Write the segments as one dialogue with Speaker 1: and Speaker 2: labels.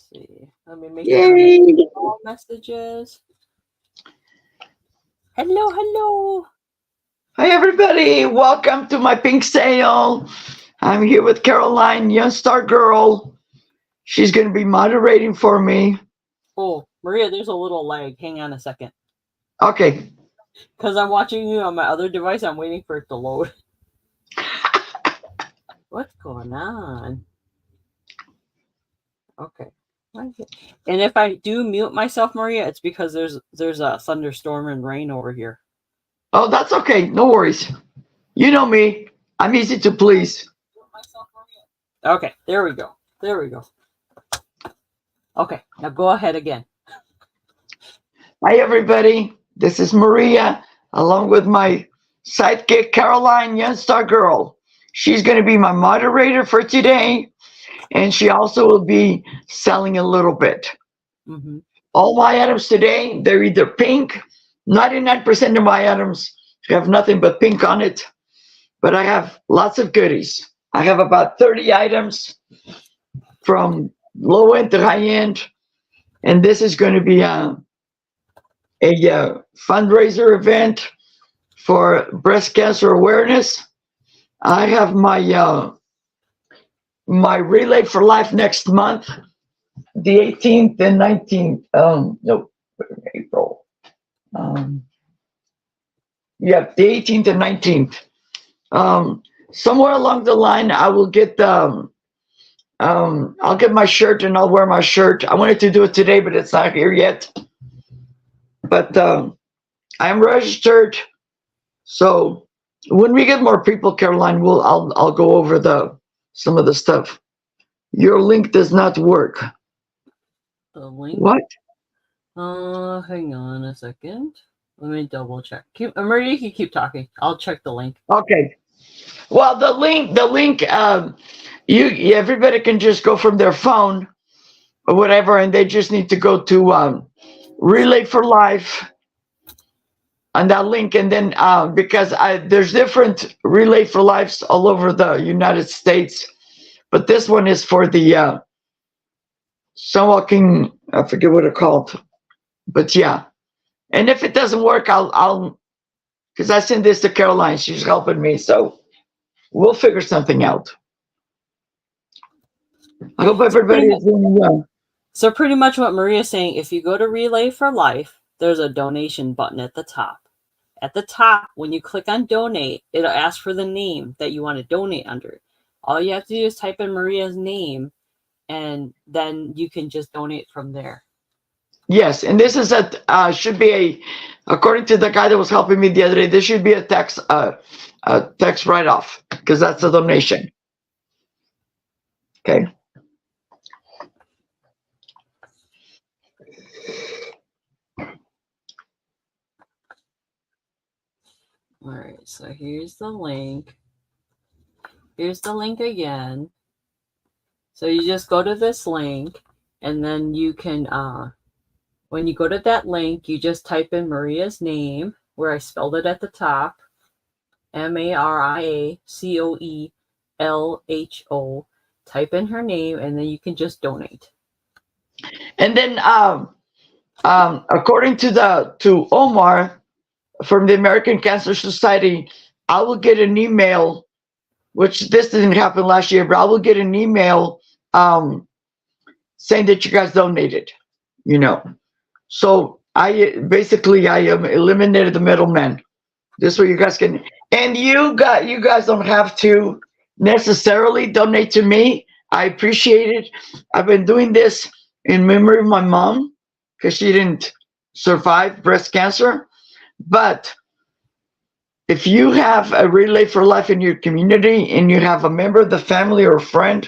Speaker 1: see. Let me make
Speaker 2: Yay!
Speaker 1: all messages. Hello, hello.
Speaker 2: Hi, everybody. Welcome to my pink sale. I'm here with Caroline, Yunstargirl. She's going to be moderating for me.
Speaker 1: Oh, Maria, there's a little lag. Hang on a second.
Speaker 2: Okay.
Speaker 1: Because I'm watching you on my other device. I'm waiting for it to load. What's going on? Okay. And if I do mute myself, Maria, it's because there's a thunderstorm and rain over here.
Speaker 2: Oh, that's okay. No worries. You know me. I'm easy to please.
Speaker 1: Okay, there we go. There we go. Okay, now go ahead again.
Speaker 2: Hi, everybody. This is Maria, along with my sidekick, Caroline, Yunstargirl. She's going to be my moderator for today, and she also will be selling a little bit.
Speaker 1: Mm-hmm.
Speaker 2: All my items today, they're either pink. 99% of my items have nothing but pink on it, but I have lots of goodies. I have about 30 items from low end to high end, and this is going to be a fundraiser event for breast cancer awareness. I have my relay for life next month, the 18th and 19th. No, April. Yeah, the 18th and 19th. Somewhere along the line, I will get I'll get my shirt and I'll wear my shirt. I wanted to do it today, but it's not here yet. But I'm registered, so when we get more people, Caroline, I'll go over some of the stuff. Your link does not work.
Speaker 1: The link?
Speaker 2: What?
Speaker 1: Hang on a second. Let me double check. Maria, you can keep talking. I'll check the link.
Speaker 2: Okay. Well, the link. You everybody can just go from their phone or whatever, and they just need to go to Relay for Life on that link, and then because there's different Relay for Lives all over the United States, but this one is for the King. I forget what it's called, but yeah. And if it doesn't work, I'll because I sent this to Caroline. She's helping me, so we'll figure something out. I hope everybody is doing well.
Speaker 1: So pretty much what Maria's saying, if you go to Relay for Life, there's a donation button at the top. At the top, when you click on donate, it'll ask for the name that you want to donate under. All you have to do is type in Maria's name, and then you can just donate from there.
Speaker 2: Yes, and this is should be according to the guy that was helping me the other day, this should be a tax write-off because that's a donation. Okay.
Speaker 1: All right, so here's the link. Here's the link again. So you just go to this link, and then you can, when you go to that link, you just type in Maria's name, where I spelled it at the top, MariaCoelho. Type in her name, and then you can just donate.
Speaker 2: And then, according to Omar from the American Cancer Society, I will get an email, which this didn't happen last year, but I will get an email saying that you guys donated. So I eliminated the middleman. This way you guys can, and you guys don't have to necessarily donate to me. I appreciate it. I've been doing this in memory of my mom because she didn't survive breast cancer. But if you have a Relay for Life in your community and you have a member of the family or a friend,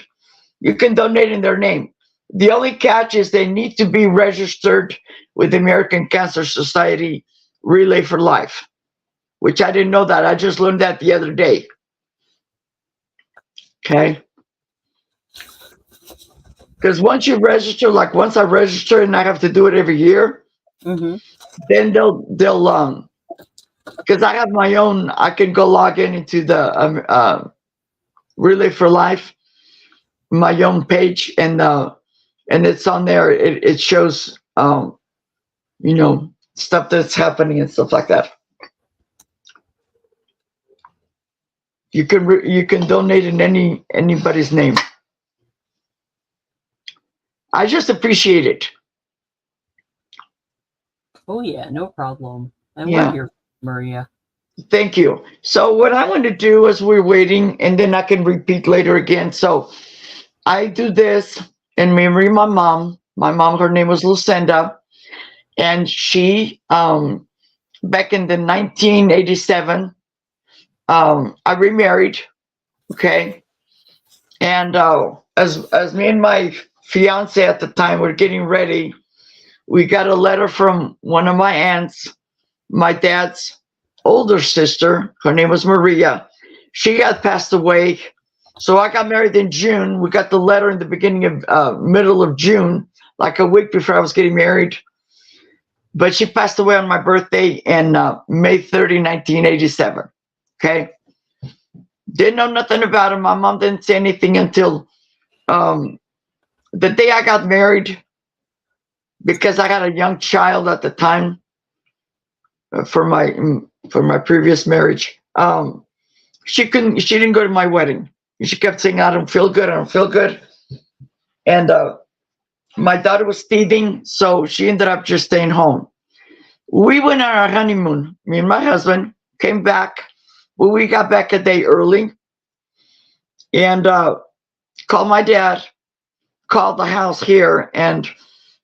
Speaker 2: you can donate in their name. The only catch is they need to be registered with the American Cancer Society Relay for Life, which I didn't know that. I just learned that the other day. Okay. Because once you register, like once I register and I have to do it every year, then they'll because I have my own, I can go log into the Relay for Life, my own page, and and it's on there. It shows, stuff that's happening and stuff like that. You can donate in anybody's name. I just appreciate it.
Speaker 1: Oh yeah, no problem. And
Speaker 2: Yeah.
Speaker 1: we're here, Maria.
Speaker 2: Thank you. So what I want to do is we're waiting, and then I can repeat later again. So I do this in memory of my mom. My mom, her name was Lucinda, and she, back in the 1987, I remarried. Okay, and as me and my fiance at the time were getting ready, we got a letter from one of my aunts, my dad's older sister. Her name was Maria. She had passed away. So I got married in June. We got the letter in the beginning of middle of June, like a week before I was getting married. But she passed away on my birthday in May 30, 1987. Okay. Didn't know nothing about her. My mom didn't say anything until the day I got married, because I had a young child at the time for my previous marriage. She didn't go to my wedding. She kept saying, I don't feel good, I don't feel good. And my daughter was teething, so she ended up just staying home. We went on our honeymoon. Me and my husband came back. Well, we got back a day early, and called my dad, called the house here, and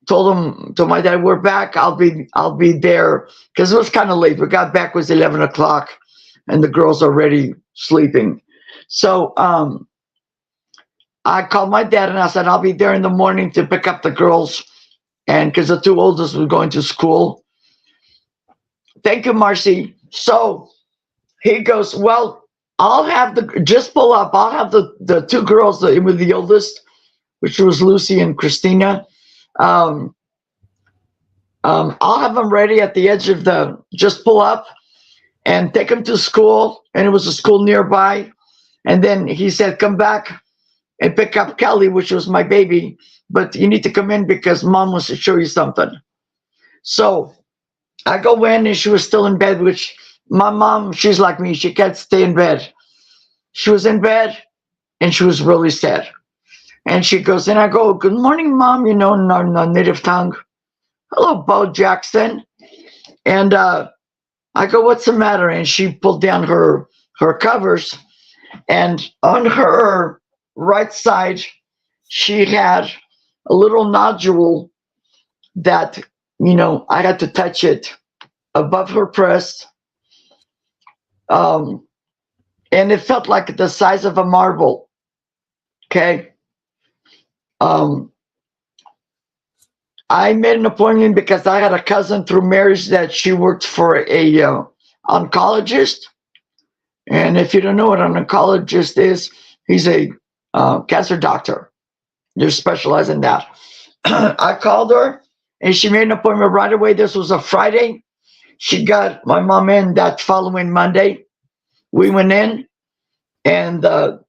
Speaker 2: told my dad, we're back. I'll be there, because it was kind of late. We got back, it was 11 o'clock, and the girls already sleeping. So I called my dad and I said, I'll be there in the morning to pick up the girls, and because the two oldest were going to school. Thank you, Marcy. So he goes, well, I'll have just pull up. I'll have the two girls with the oldest, which was Lucy and Christina. I'll have them ready at the edge of just pull up and take them to school. And it was a school nearby. And then he said, come back and pick up Kelly, which was my baby. But you need to come in because mom wants to show you something. So I go in, and she was still in bed, which my mom, she's like me. She can't stay in bed. She was in bed, and she was really sad. And she goes, and I go, good morning, mom, in our native tongue. Hello, Bo Jackson. And I go, what's the matter? And she pulled down her covers, and on her right side, she had a little nodule that, I had to touch it above her breast. And it felt like the size of a marble. Okay. I made an appointment because I had a cousin through marriage that she worked for a oncologist. And if you don't know what an oncologist is, he's a cancer doctor. They're specialized in that. I called her, and she made an appointment right away. This was a Friday. She got my mom in that following Monday. We went in, and the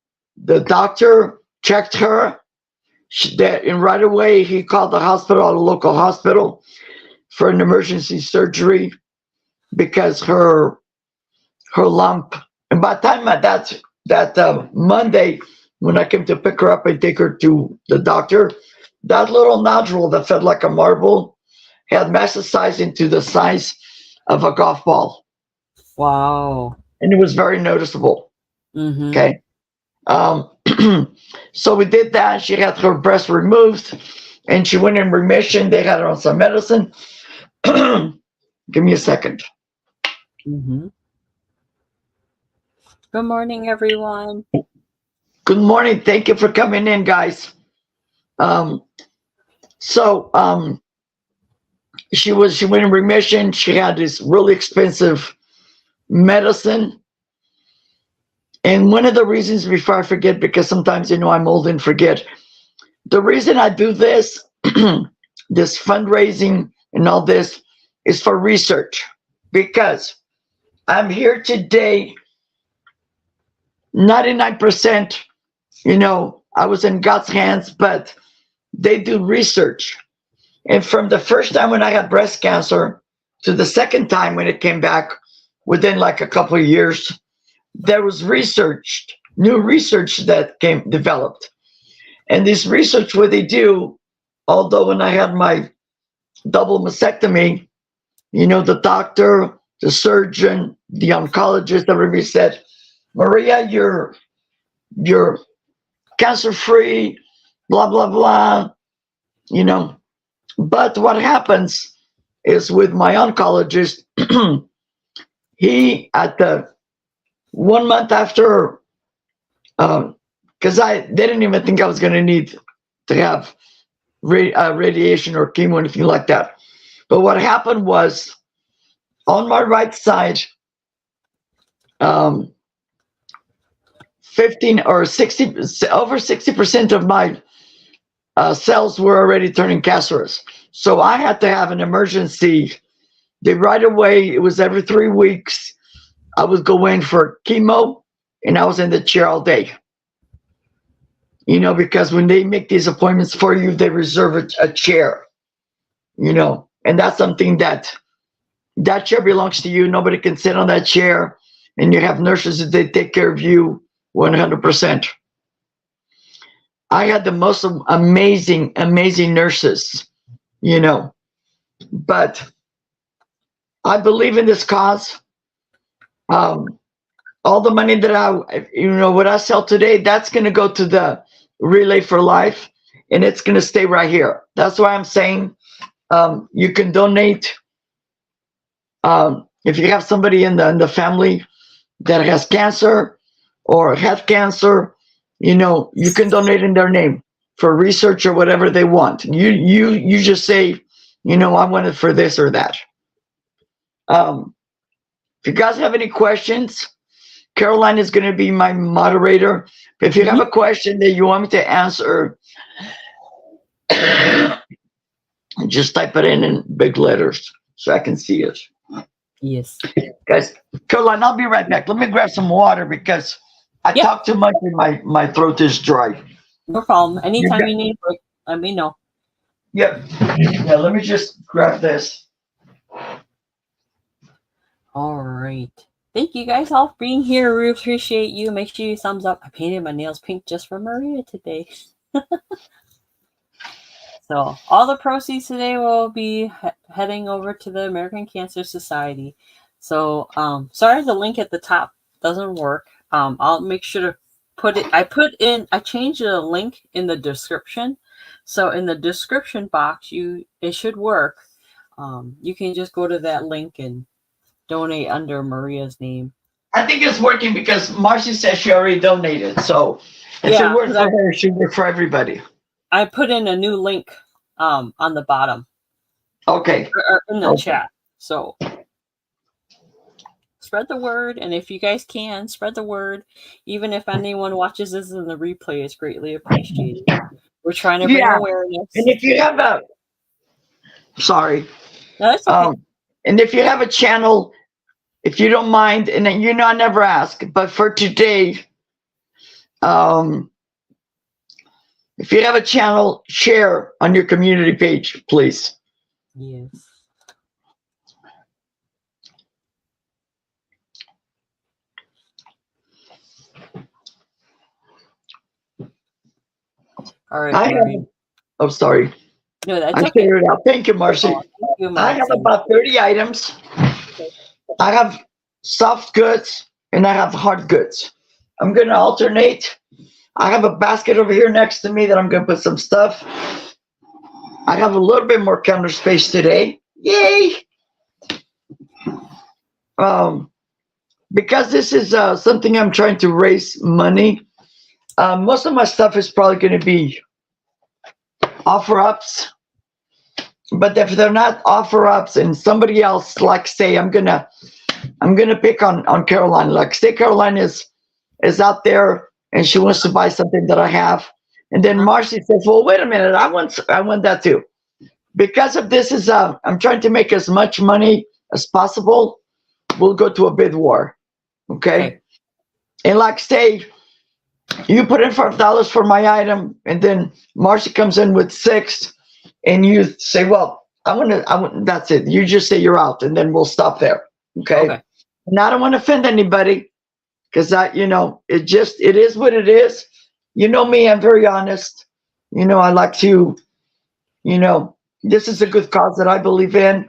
Speaker 2: doctor checked her. And right away, he called the hospital, a local hospital, for an emergency surgery because her lump. And by the time that Monday, when I came to pick her up and take her to the doctor, that little nodule that felt like a marble had metastasized into the size of a golf ball.
Speaker 1: Wow.
Speaker 2: And it was very noticeable.
Speaker 1: Mm-hmm.
Speaker 2: Okay. So we did that. She had her breast removed, and she went in remission. They had her on some medicine. Give me a second.
Speaker 1: Mm-hmm. Good morning, everyone.
Speaker 2: Good morning. Thank you for coming in, guys. She went in remission. She had this really expensive medicine. And one of the reasons, before I forget, because sometimes, I'm old and forget, the reason I do this, this fundraising and all this, is for research. Because I'm here today, 99%, I was in God's hands, but they do research. And from the first time when I had breast cancer to the second time when it came back, within like a couple of years, there was new research that came developed. And this research, what they do, although when I had my double mastectomy, the doctor, the surgeon, the oncologist, everybody said, Maria, you're cancer free, blah, blah, blah, But what happens is with my oncologist, he, at the 1 month after, because they didn't even think I was going to need to have radiation or chemo, anything like that. But what happened was, on my right side, 15 or 60, over 60% of my cells were already turning cancerous. So I had to have an emergency. Right away, it was every 3 weeks, I would go in for chemo, and I was in the chair all day. Because when they make these appointments for you, they reserve a chair, and that's something that chair belongs to you. Nobody can sit on that chair, and you have nurses that they take care of you 100%. I had the most amazing
Speaker 1: Mm-hmm.
Speaker 2: nurses, but I believe in this cause. All the money that what I sell today, that's going to go to the Relay for Life, and it's going to stay right here. That's why I'm saying you can donate. If you have somebody in the family that has cancer or had cancer, you can donate in their name for research or whatever they want. You just say, I want it for this or that. If you guys have any questions, Caroline is going to be my moderator. If you have a question that you want me to answer, just type it in big letters so I can see it.
Speaker 1: Yes.
Speaker 2: Guys, Caroline, I'll be right back. Let me grab some water because I talk too much and my throat is dry.
Speaker 1: No problem. Anytime you need, let me know.
Speaker 2: Yep. Yeah, let me just grab this.
Speaker 1: All right. Thank you guys all for being here. We appreciate you. Make sure you thumbs up. I painted my nails pink just for Maria today. So all the proceeds today will be heading over to the American Cancer Society. So sorry the link at the top doesn't work. I'll make sure to put it. I changed the link in the description. So in the description box, it should work. You can just go to that link and donate under Maria's name.
Speaker 2: I think it's working because Marcy says she already donated. So it should work for her. It should work for everybody.
Speaker 1: I put in a new link on the bottom.
Speaker 2: Okay.
Speaker 1: Or in the chat. So spread the word. And if you guys can, spread the word. Even if anyone watches this in the replay, it's greatly appreciated. We're trying to bring awareness.
Speaker 2: And if you have sorry.
Speaker 1: No, it's okay.
Speaker 2: And if you have a channel, if you don't mind, and then, I never ask, but for today, if you have a channel, share on your community page, please.
Speaker 1: Yes. All right.
Speaker 2: Oh, sorry.
Speaker 1: No, that's
Speaker 2: I figured it out. Thank you, Marcy.
Speaker 1: Thank you,
Speaker 2: I have about 30 items. Okay. I have soft goods and I have hard goods. I'm going to alternate. I have a basket over here next to me that I'm going to put some stuff. I have a little bit more counter space today. Yay! Because this is something I'm trying to raise money, most of my stuff is probably going to be offer-ups. But if they're not offer-ups and somebody else, like say, I'm gonna pick on Caroline. Like say Caroline is out there and she wants to buy something that I have, and then Marcy says, "Well, wait a minute, I want that too." Because of this is I'm trying to make as much money as possible. We'll go to a bid war, okay? And like say, You put in $5 for my item, and then Marcy comes in with 6, and you say, "Well, I want." That's it. You just say you're out, and then we'll stop there. Okay.
Speaker 1: Okay.
Speaker 2: And I don't want to offend anybody because it is what it is. You know me. I'm very honest. I like to. This is a good cause that I believe in.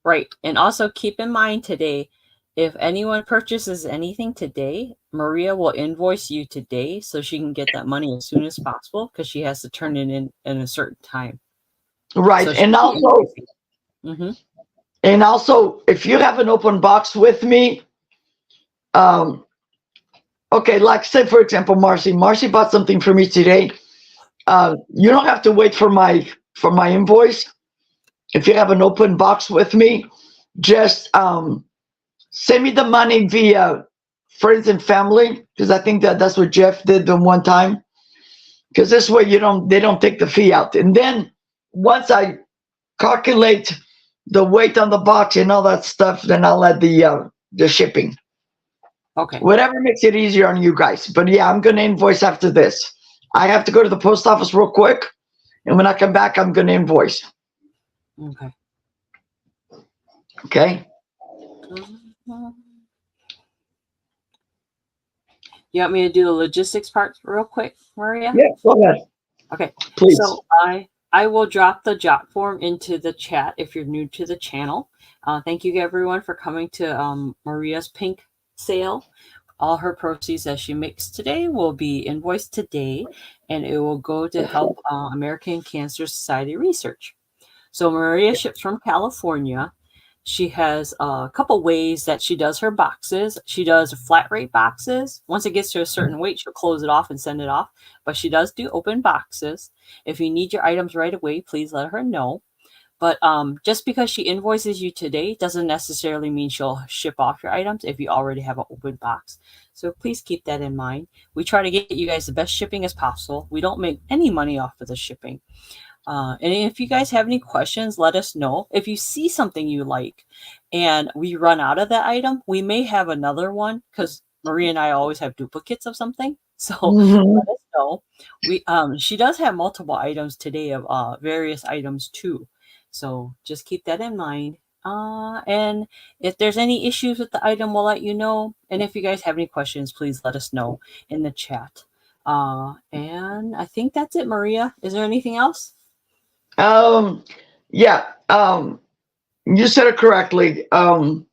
Speaker 1: Right. And also keep in mind today, if anyone purchases anything today, Maria will invoice you today so she can get that money as soon as possible because she has to turn it in a certain time.
Speaker 2: Right.
Speaker 1: So she'll
Speaker 2: And
Speaker 1: be
Speaker 2: also,
Speaker 1: invoicing. Mm-hmm.
Speaker 2: if you have an open box with me, okay, like say for example, Marcy bought something for me today. You don't have to wait for my invoice. If you have an open box with me, just send me the money via friends and family, because I think that's what Jeff did the one time. Because this way they don't take the fee out. And then once I calculate the weight on the box and all that stuff, then I'll add the shipping.
Speaker 1: Okay.
Speaker 2: Whatever makes it easier on you guys. But yeah, I'm gonna invoice after this. I have to go to the post office real quick, and when I come back, I'm gonna invoice.
Speaker 1: Okay.
Speaker 2: Okay.
Speaker 1: You want me to do the logistics part real quick, Maria?
Speaker 2: Yeah, go ahead.
Speaker 1: Okay.
Speaker 2: Please.
Speaker 1: So I will drop the jot form into the chat if you're new to the channel. Thank you everyone for coming to Maria's pink sale. All her proceeds that she makes today will be invoiced today, and it will go to help American Cancer Society research. So Maria ships from California. She has a couple ways that she does her boxes. She does flat rate boxes. Once it gets to a certain weight, she'll close it off and send it off. But she does do open boxes. If you need your items right away, please let her know. But just because she invoices you today doesn't necessarily mean she'll ship off your items if you already have an open box. So please keep that in mind. We try to get you guys the best shipping as possible. We don't make any money off of the shipping. And if you guys have any questions, let us know. If you see something you like and we run out of that item, we may have another one because Maria and I always have duplicates of something. So let us know. She does have multiple items today of various items too. So just keep that in mind. And if there's any issues with the item, we'll let you know. And if you guys have any questions, please let us know in the chat. And I think that's it, Maria. Is there anything else?
Speaker 2: Yeah. You said it correctly. My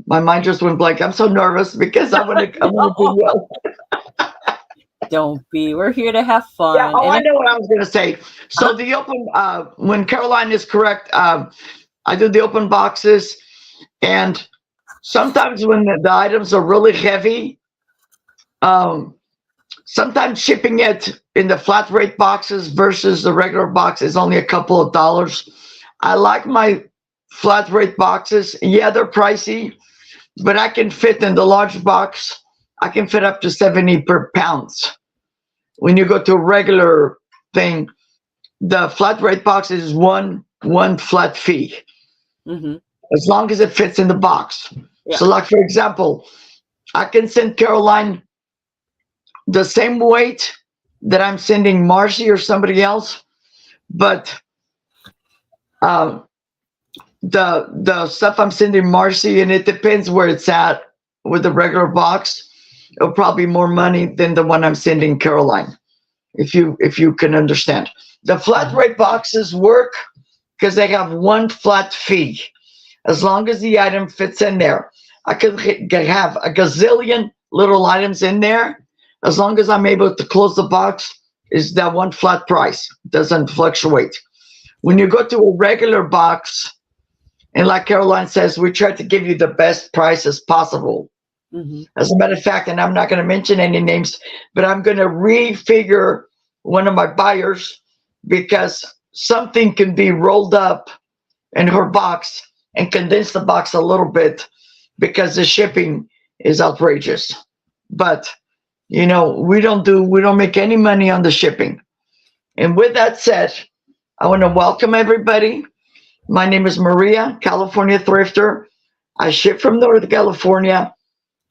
Speaker 2: mind just went blank. I'm so nervous because I want to do well.
Speaker 1: Don't be. We're here to have fun.
Speaker 2: Yeah, I know what I was going to say. So the open, when Caroline is correct, I do the open boxes, and sometimes when the items are really heavy, sometimes shipping it in the flat rate boxes versus the regular box is only a couple of dollars. I like my flat rate boxes. Yeah, they're pricey, but I can fit in the large box. I can fit up to 70 per pounds. When you go to a regular thing, the flat rate box is one flat fee, as long as it fits in the box. Yeah. So, like for example, I can send Caroline the same weight that I'm sending Marcy or somebody else, but the stuff I'm sending Marcy, and it depends where it's at with the regular box, it'll probably be more money than the one I'm sending Caroline, if you can understand. The flat rate boxes work because they have one flat fee. As long as the item fits in there, I could have a gazillion little items in there. As long as I'm able to close the box, is that one flat price. It doesn't fluctuate. When you go to a regular box, and like Caroline says, we try to give you the best price as possible. As a matter of fact, and I'm not going to mention any names, but I'm going to refigure one of my buyers because something can be rolled up in her box and condense the box a little bit because the shipping is outrageous. But we don't make any money on the shipping. And with that said, I want to welcome everybody. My name is Maria, California Thrifter. I ship from Northern California.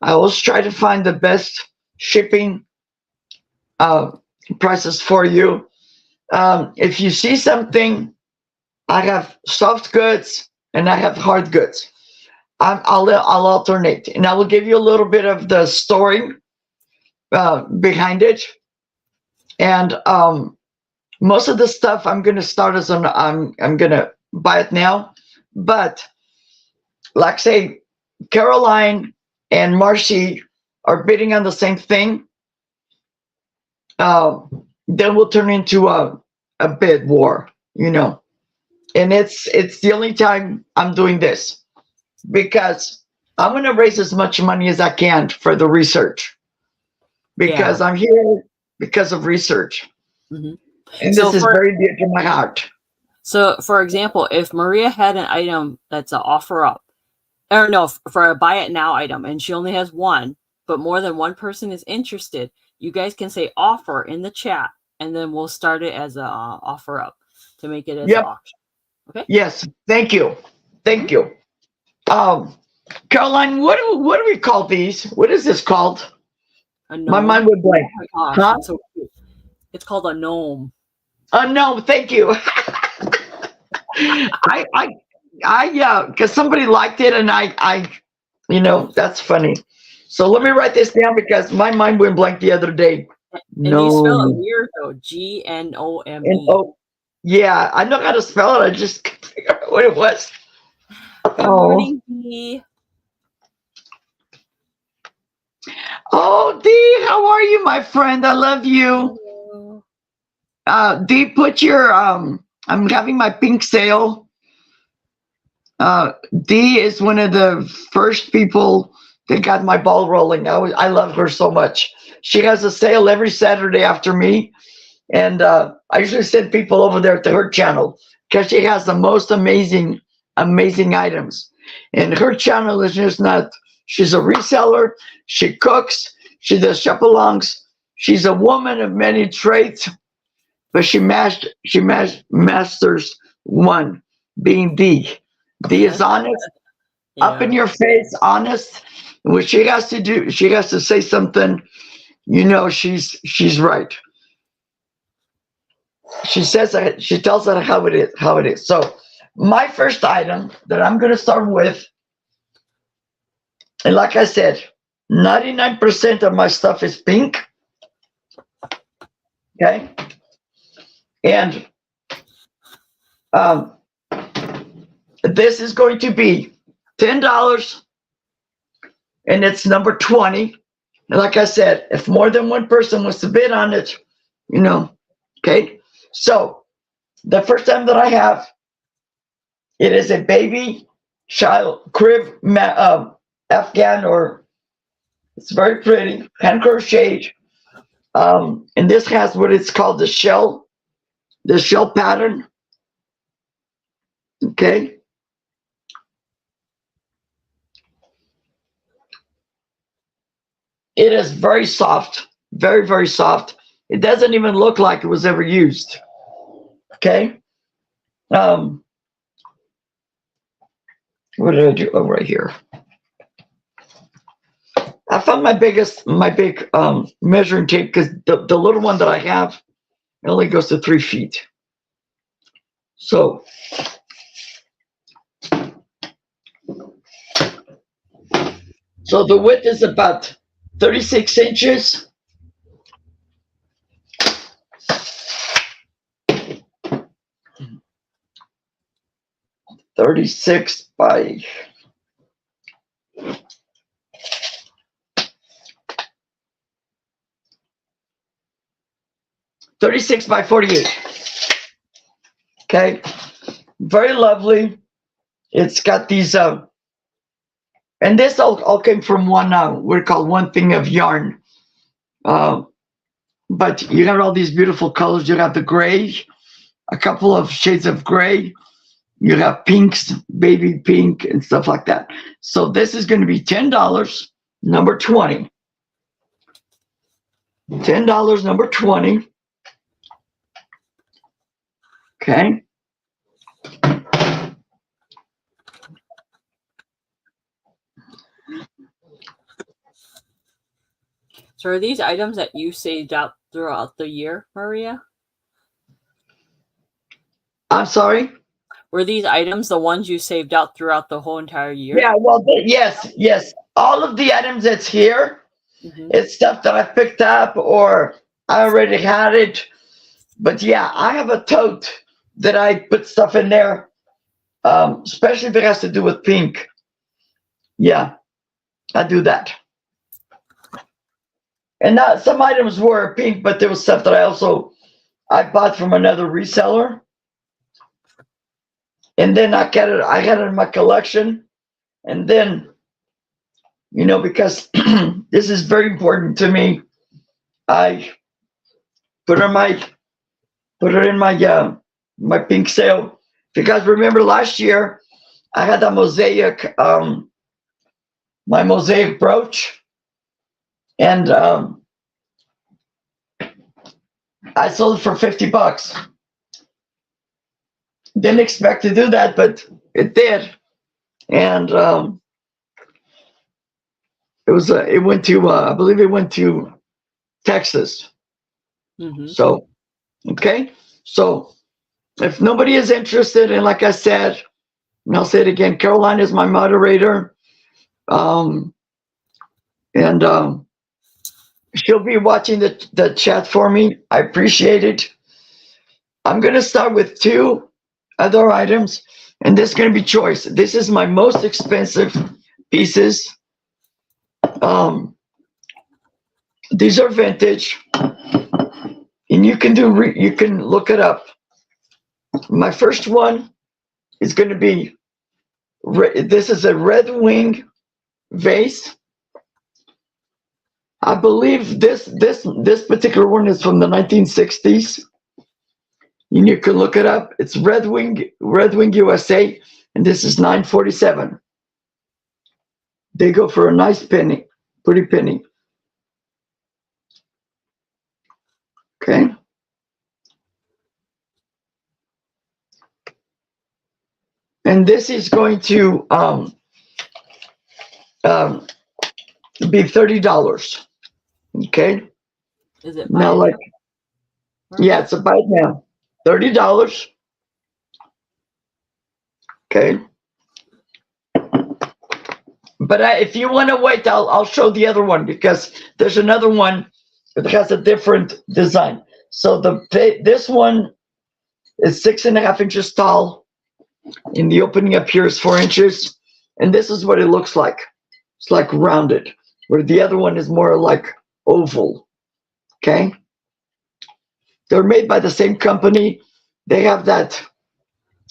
Speaker 2: I always try to find the best shipping uh, prices for you. If you see something, I have soft goods and I have hard goods. I'll alternate, and I will give you a little bit of the story behind it. And most of the stuff I'm going to start as I'm going to buy it now, but like say Caroline and Marcy are bidding on the same thing. Uh, then we'll turn into a bid war, you know. And it's the only time I'm doing this because I'm going to raise as much money as I can for the research because I'm here because of research.
Speaker 1: Mm-hmm.
Speaker 2: And this is very dear to my heart.
Speaker 1: So, for example, if Maria had an item that's an offer up, or no, for a buy it now item, and she only has one, but more than one person is interested, you guys can say offer in the chat, and then we'll start it as a offer up to make it as an auction. Okay.
Speaker 2: Yes. Thank you. Thank you. Caroline, what do we call these? What is this called? My mind would blank.
Speaker 1: Oh my gosh, it's so cute. It's called a gnome.
Speaker 2: A gnome. Thank you. Because somebody liked it, and I, you know, that's funny. So let me write this down because my mind went blank the other day.
Speaker 1: And you spell it weird though. Gnome.
Speaker 2: Oh, yeah, I know how to spell it. I just couldn't figure out what it was.
Speaker 1: Good morning, Dee.
Speaker 2: Oh, Dee, how are you, my friend? I love you. Dee, put your I'm having my pink sale. Dee is one of the first people that got my ball rolling. I love her so much. She has a sale every Saturday after me, and I usually send people over there to her channel because she has the most amazing items. And her channel is just not. She's a reseller. She cooks. She does chapalongs. She's a woman of many traits, but she masters one, being Dee. Dee is honest, up in your face, honest. When she has to do, she has to say something. You know, she's right. She says that, she tells it how it is. So my first item that I'm going to start with, and like I said, 99% of my stuff is pink. Okay. And this is going to be $10, and it's number 20. And like I said, if more than one person wants to bid on it, you know, okay. So the first time that I have, it is a baby child crib Afghan, or it's very pretty, hand crocheted. And this has what it's called the shell pattern. Okay. It is very soft, very, very soft. It doesn't even look like it was ever used. Okay. What did I do? Oh, right here. I found my big measuring tape because the little one that I have, it only goes to 3 feet. So the width is about 36 inches. $36 by $48. Okay, very lovely. It's got these and this all came from one we're called one thing of yarn. But you have all these beautiful colors. You have the gray, a couple of shades of gray. You have pinks, baby pink, and stuff like that. So this is going to be $10, number 20. $10, number 20. Okay.
Speaker 1: So are these items that you saved out throughout the year, Maria?
Speaker 2: I'm sorry?
Speaker 1: Were these items the ones you saved out throughout the whole entire year?
Speaker 2: Yeah, well, yes. All of the items that's here,
Speaker 1: Mm-hmm.
Speaker 2: it's stuff that I picked up or I already had it. But yeah, I have a tote that I put stuff in there, especially if it has to do with pink. Yeah, I do that. And not, some items were pink, but there was stuff that I bought from another reseller. And then I had it in my collection. And then, because this is very important to me, I put it in my pink sale. Because remember last year I had that mosaic, my mosaic brooch, and I sold it for $50. Didn't expect to do that, but it did. And it went to I believe it went to Texas.
Speaker 1: Mm-hmm.
Speaker 2: So okay, so if nobody is interested, and like I said, and I'll say it again, Caroline is my moderator, and she'll be watching the chat for me. I appreciate it. I'm gonna start with 2 other items, and this is gonna be choice. This is my most expensive pieces. These are vintage, and you can look it up. My first one is going to be this is a red wing vase. I believe this particular one is from the 1960s, and you can look it up. It's Red Wing USA, and this is $9.47. They go for a nice penny, pretty penny. Okay. And this is going to be $30. Okay.
Speaker 1: Is it
Speaker 2: now like yeah, it's a buy it now. $30. Okay. But if you want to wait, I'll show the other one, because there's another one that has a different design. So this one is 6.5 inches tall, and the opening up here is 4 inches, and this is what it looks like. It's like rounded, where the other one is more like oval. Okay. They're made by the same company. They have that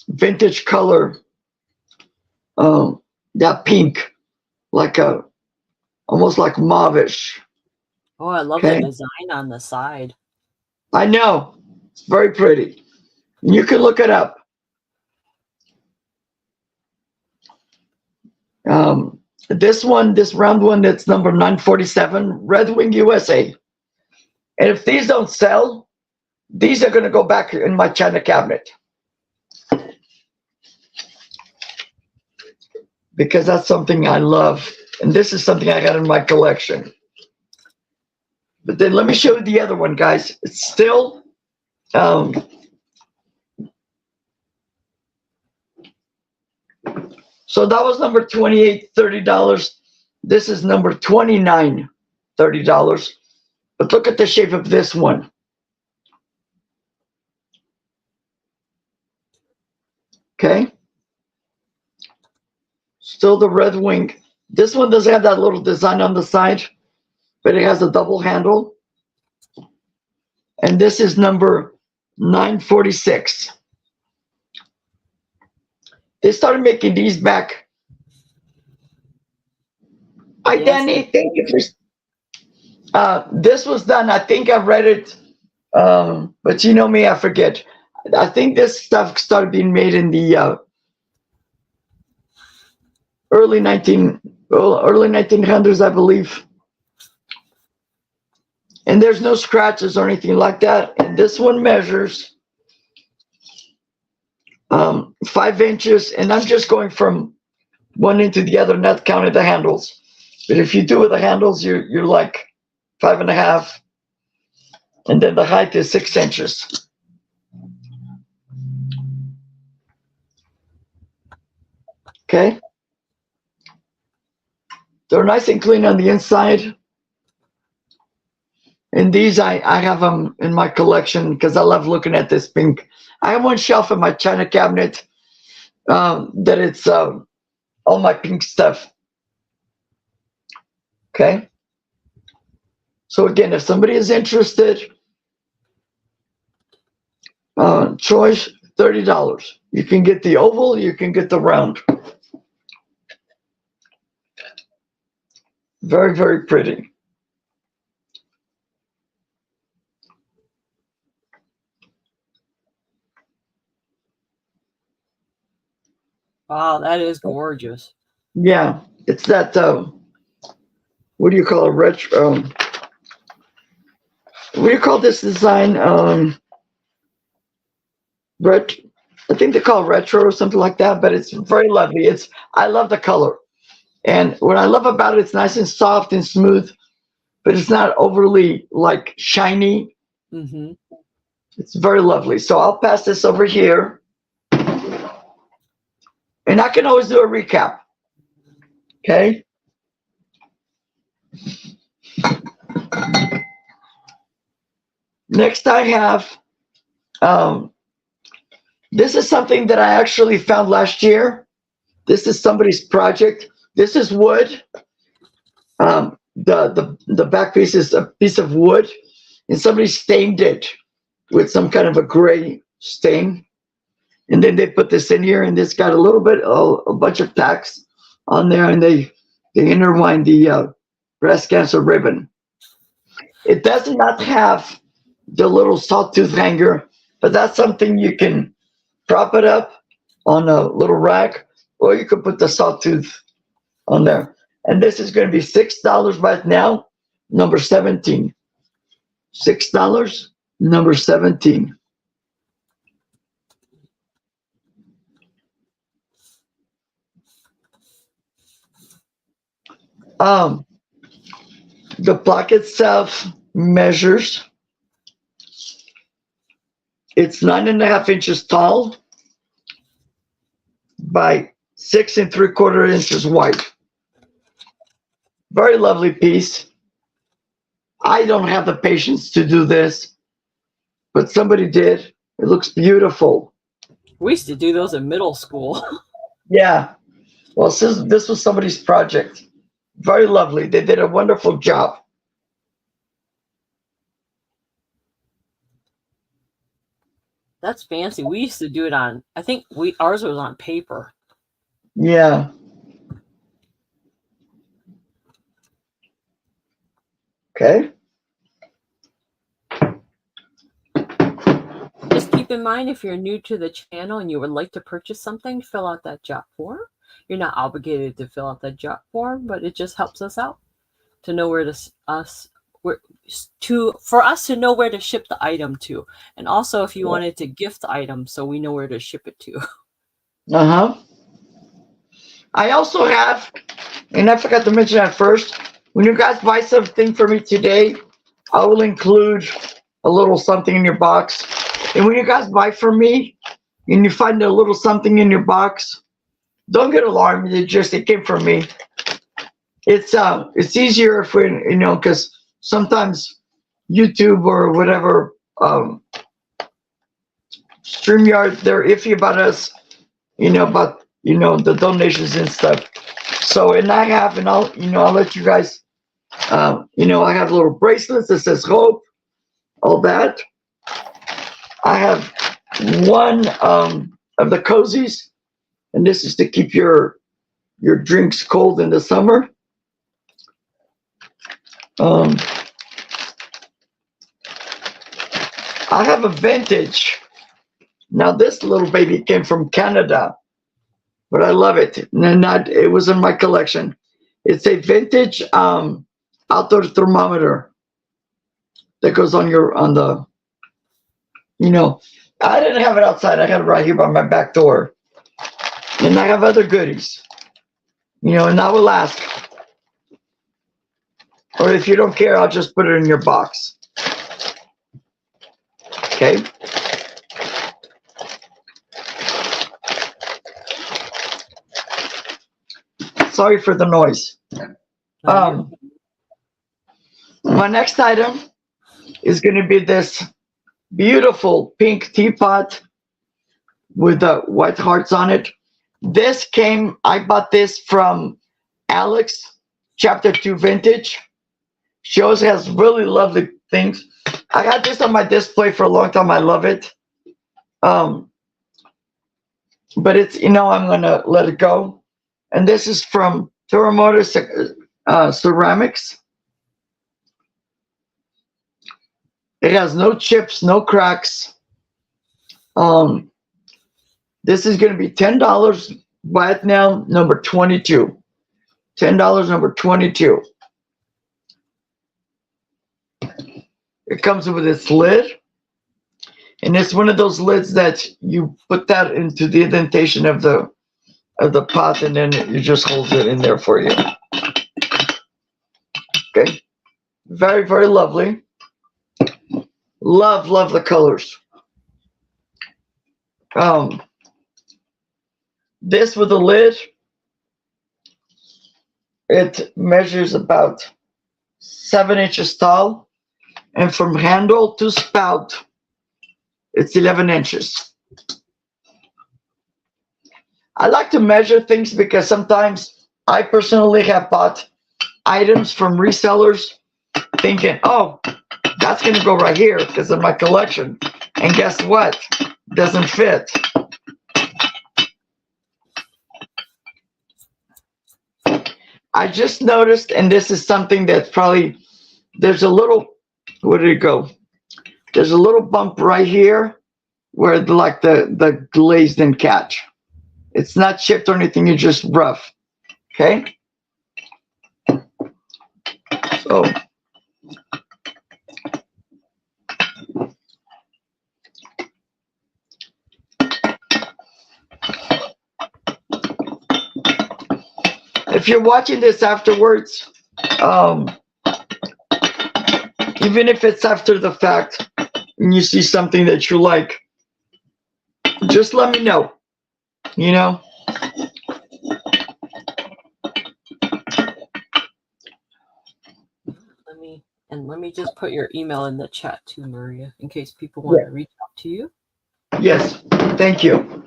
Speaker 2: vintage color, that pink, like almost like mauvish.
Speaker 1: Oh, I love the design on the side.
Speaker 2: I know, it's very pretty. You can look it up. This round one, that's number 947, Red Wing USA. And if these don't sell, these are going to go back in my china cabinet, because that's something I love. And this is something I got in my collection. But then let me show you the other one, guys. It's still, so that was number 28, $30. This is number 29, $30. But look at the shape of this one. Okay. Still the Red Wing. This one doesn't have that little design on the side, but it has a double handle. And this is number 946. They started making these back. Hi, yes. Danny, thank you for. This was done. I think I read it, but you know me, I forget. I think this stuff started being made in the early 1900s, I believe. And there's no scratches or anything like that. And this one measures 5 inches, and I'm just going from one end to the other, not counting the handles. But if you do with the handles, you're like 5.5, and then the height is 6 inches. Okay. They're nice and clean on the inside. And these, I have them in my collection because I love looking at this pink. I have one shelf in my china cabinet that it's all my pink stuff. Okay. So again, if somebody is interested, choice $30. You can get the oval, you can get the round. Very, very pretty.
Speaker 1: Wow, that is gorgeous.
Speaker 2: Yeah, it's that, what do you call it? Retro. What do you call this design? I think they call it retro or something like that, but it's very lovely. I love the color. And what I love about it, it's nice and soft and smooth, but it's not overly like shiny.
Speaker 1: Mm-hmm.
Speaker 2: It's very lovely. So I'll pass this over here. And I can always do a recap. Okay. Next I have, this is something that I actually found last year. This is somebody's project. This is wood. The back piece is a piece of wood, and somebody stained it with some kind of a gray stain. And then they put this in here, and it's got a little bit, a bunch of tacks on there, and they intertwine the breast cancer ribbon. It does not have the little sawtooth hanger, but that's something you can prop it up on a little rack, or you can put the sawtooth on there. And this is going to be $6 right now, number 17. $6, number 17. The plaque itself measures, it's 9.5 inches tall by 6 3/4 inches wide. Very lovely piece. I don't have the patience to do this, but somebody did. It looks beautiful.
Speaker 1: We used to do those in middle school.
Speaker 2: Yeah. Well, this was somebody's project. Very lovely. They did a wonderful job.
Speaker 1: That's fancy. We used to do it on, I think ours was on paper.
Speaker 2: Yeah. Okay.
Speaker 1: Just keep in mind, if you're new to the channel and you would like to purchase something, fill out that jot form. You're not obligated to fill out that jot form, but it just helps us out to know for us to know where to ship the item to, and also if you wanted to gift the item, so we know where to ship it to.
Speaker 2: I also have, and I forgot to mention at first, when you guys buy something for me today, I will include a little something in your box. And when you guys buy from me and you find a little something in your box, don't get alarmed. It came from me. It's easier if we, because sometimes YouTube or whatever, StreamYard, they're iffy about us, about the donations and stuff. So, and I have, and I'll let you guys, I have little bracelets that says hope, all that. I have one of the cozies, and this is to keep your drinks cold in the summer. I have a vintage. Now this little baby came from Canada, but I love it. And it was in my collection. It's a vintage outdoor thermometer that goes on the. I didn't have it outside. I got it right here by my back door. And I have other goodies. And I will ask. Or if you don't care, I'll just put it in your box. Okay. Sorry for the noise. My next item is going to be this beautiful pink teapot with the white hearts on it. I bought this from Alex, Chapter 2 Vintage. She always has really lovely things. I got this on my display for a long time. I love it. But it's, I'm going to let it go. And this is from Terramotor Ceramics. It has no chips, no cracks. This is going to be $10. Buy it now, number 22. $10, number 22. It comes with its lid. And it's one of those lids that you put that into the indentation of the pot, and then it just holds it in there for you. Okay. Very, very lovely. Love the colors. This with the lid, it measures about 7 inches tall, and from handle to spout, it's 11 inches. I like to measure things because sometimes I personally have bought items from resellers thinking, oh, that's going to go right here because of my collection. And guess what? Doesn't fit. I just noticed, and this is something that's probably, there's a little, where did it go? There's a little bump right here where the glaze didn't catch. It's not chipped or anything, it's just rough. Okay? So, if you're watching this afterwards, even if it's after the fact and you see something that you like, just let me know.
Speaker 1: Let me just put your email in the chat too, Maria, in case people want to reach out to you.
Speaker 2: Yes, thank you.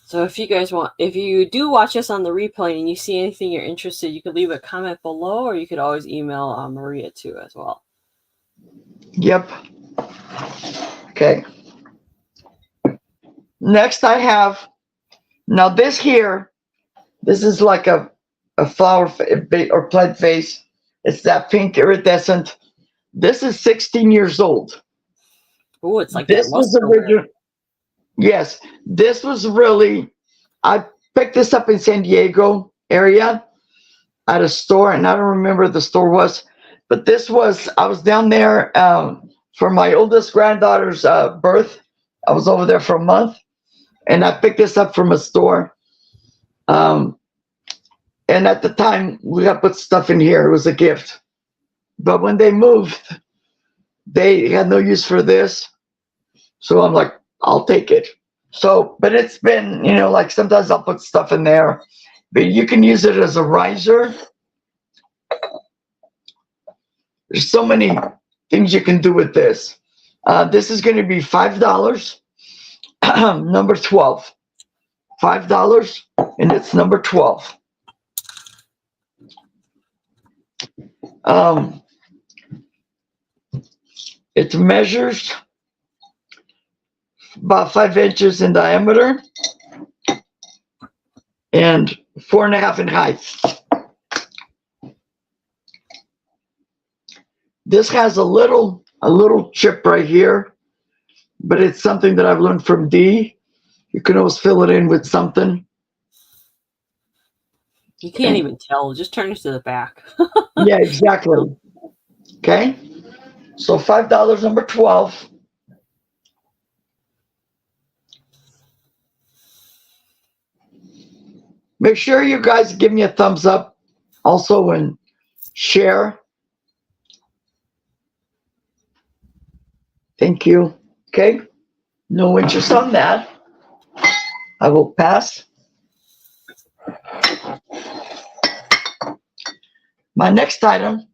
Speaker 1: So if you do watch us on the replay and you see anything you're interested, you could leave a comment below, or you could always email Maria too as well.
Speaker 2: Yep. Okay. Next I have, now this is like a flower or plant vase. It's that pink iridescent. This is 16 years old.
Speaker 1: Oh, it's like
Speaker 2: this was original. Yes, this was really, I picked this up in San Diego area at a store, and I don't remember the store was, but I was down there for my oldest granddaughter's birth. I was over there for a month, and I picked this up from a store. And at the time, we got put stuff in here. It was a gift. But when they moved, they had no use for this. So I'm like, I'll take it. So, but it's been, like sometimes I'll put stuff in there, but you can use it as a riser. There's so many things you can do with this. This is going to be $5, number 12. $5, and it's number 12. It measures about 5 inches in diameter and 4.5 in height. This has a little chip right here, but it's something that I've learned from Dee. You can always fill it in with something.
Speaker 1: You can't even tell. Just turn it to the back.
Speaker 2: Yeah, exactly. Okay. So $5, number 12. Make sure you guys give me a thumbs up also and share. Thank you. Okay. No interest on that. I will pass. My next item.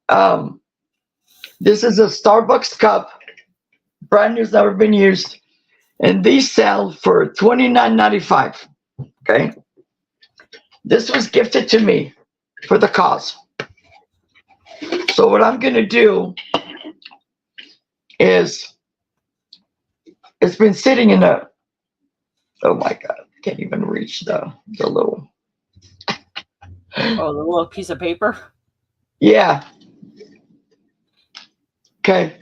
Speaker 2: Um, this is a Starbucks cup. Brand new, never been used. And these sell for $29.95. Okay. This was gifted to me for the cause. So what I'm going to do is, it's been sitting in a, oh my God, I can't even reach the little.
Speaker 1: Oh, the little piece of paper?
Speaker 2: Yeah. Okay.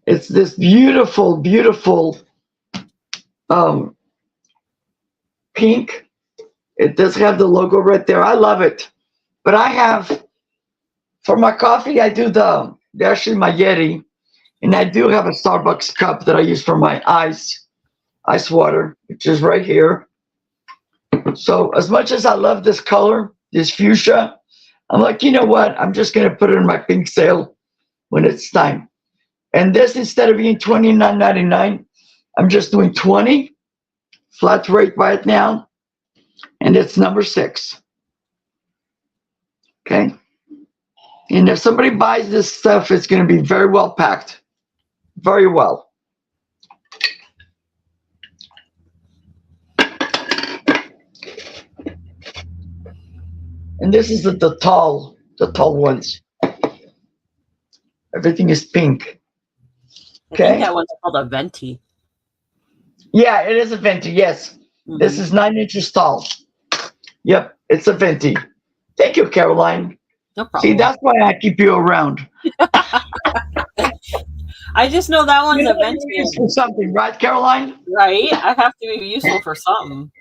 Speaker 2: It's this beautiful, beautiful pink. It does have the logo right there. I love it. But I have, for my coffee, I do actually my Yeti. And I do have a Starbucks cup that I use for my ice water, which is right here. So as much as I love this color, this fuchsia, I'm like, you know what? I'm just going to put it in my pink sale when it's time. And this, instead of being $29.99, I'm just doing 20 flat rate right now. And it's number 6. Okay. And if somebody buys this stuff, it's going to be very well packed. Very well. And this is the tall ones. Everything is pink.
Speaker 1: Okay. I think that one's called a venti.
Speaker 2: Yeah, it is a venti. Yes. Mm-hmm. This is 9 inches tall. Yep, it's a venti. Thank you, Caroline.
Speaker 1: No problem.
Speaker 2: See, that's why I keep you around.
Speaker 1: I just know that one's a venti.
Speaker 2: For something, right, Caroline?
Speaker 1: Right. I have to be useful for something.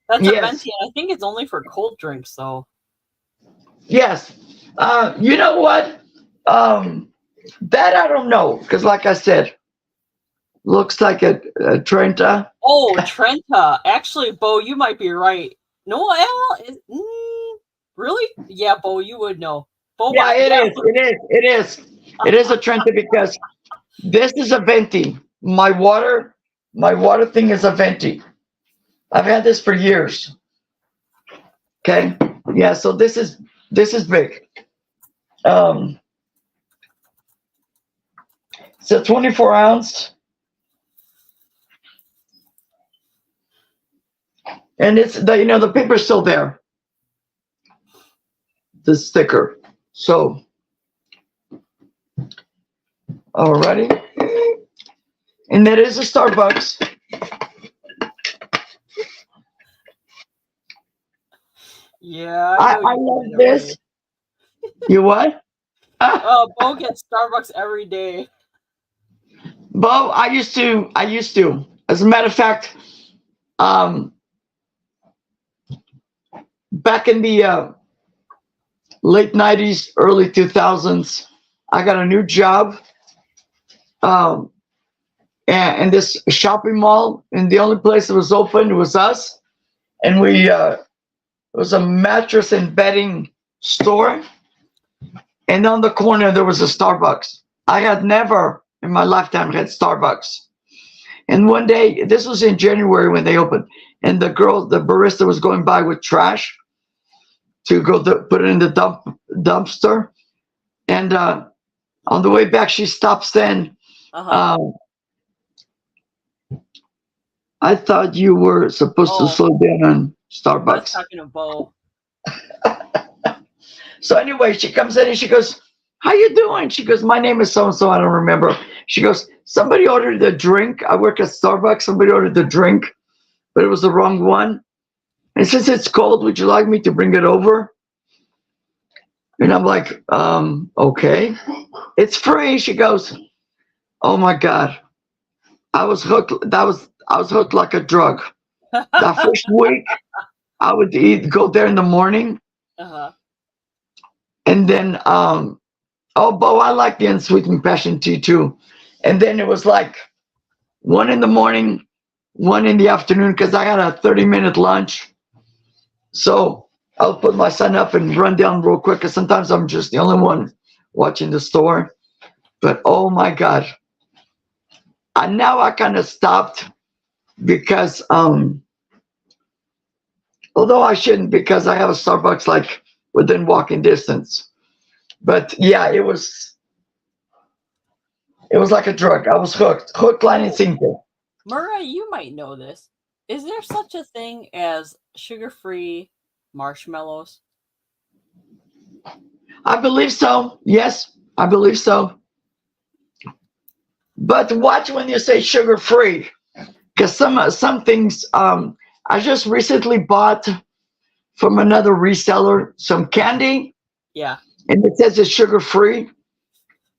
Speaker 1: That's a venti. I think it's only for cold drinks, though.
Speaker 2: Yes. You know what? That I don't know, because like I said, looks like a Trenta.
Speaker 1: Oh, Trenta. Actually, Bo, you might be right. No, really? Yeah, Bo, you would know. Bo,
Speaker 2: yeah, it is. It is a Trenta because this is a venti. My water thing is a venti. I've had this for years. Okay. Yeah. So this is big. It's a 24 ounce. And it's the paper's still there. The sticker. So, alrighty. And that is a Starbucks.
Speaker 1: Yeah.
Speaker 2: I love this. You what?
Speaker 1: Bo gets Starbucks every day.
Speaker 2: Bo, I used to. As a matter of fact, back in the late 90s, early 2000s, I got a new job in this shopping mall, and the only place that was open was us. And it was a mattress and bedding store. And on the corner, there was a Starbucks. I had never in my lifetime had Starbucks. And one day, this was in January when they opened, and the barista was going by with trash to go put it in the dumpster. And on the way back, she stops saying, I thought you were supposed to slow down on Starbucks. I was
Speaker 1: talking to Bo.
Speaker 2: So anyway, she comes in and she goes, how you doing? She goes, my name is so-and-so, I don't remember. She goes, somebody ordered a drink. I work at Starbucks. Somebody ordered the drink, but it was the wrong one. And since it's cold, would you like me to bring it over? And I'm like, okay. It's free. She goes, oh my God. I was hooked. I was hooked like a drug. That first week, I would go there in the morning,
Speaker 1: Uh-huh.
Speaker 2: and then oh, Bo, I like the unsweetened passion tea too. And then it was like one in the morning, one in the afternoon, because I had a 30-minute lunch. So I'll put my son up and run down real quick, because sometimes I'm just the only one watching the store. But oh my God. Now I kind of stopped because although I shouldn't, because I have a Starbucks like within walking distance. But yeah, it was like a drug. I was hook, line, and sinker.
Speaker 1: Murray, you might know this. Is there such a thing as sugar-free marshmallows?
Speaker 2: I believe so. Yes, I believe so. But watch when you say sugar free, because some things. I just recently bought from another reseller some candy,
Speaker 1: Yeah.
Speaker 2: and it says it's sugar free,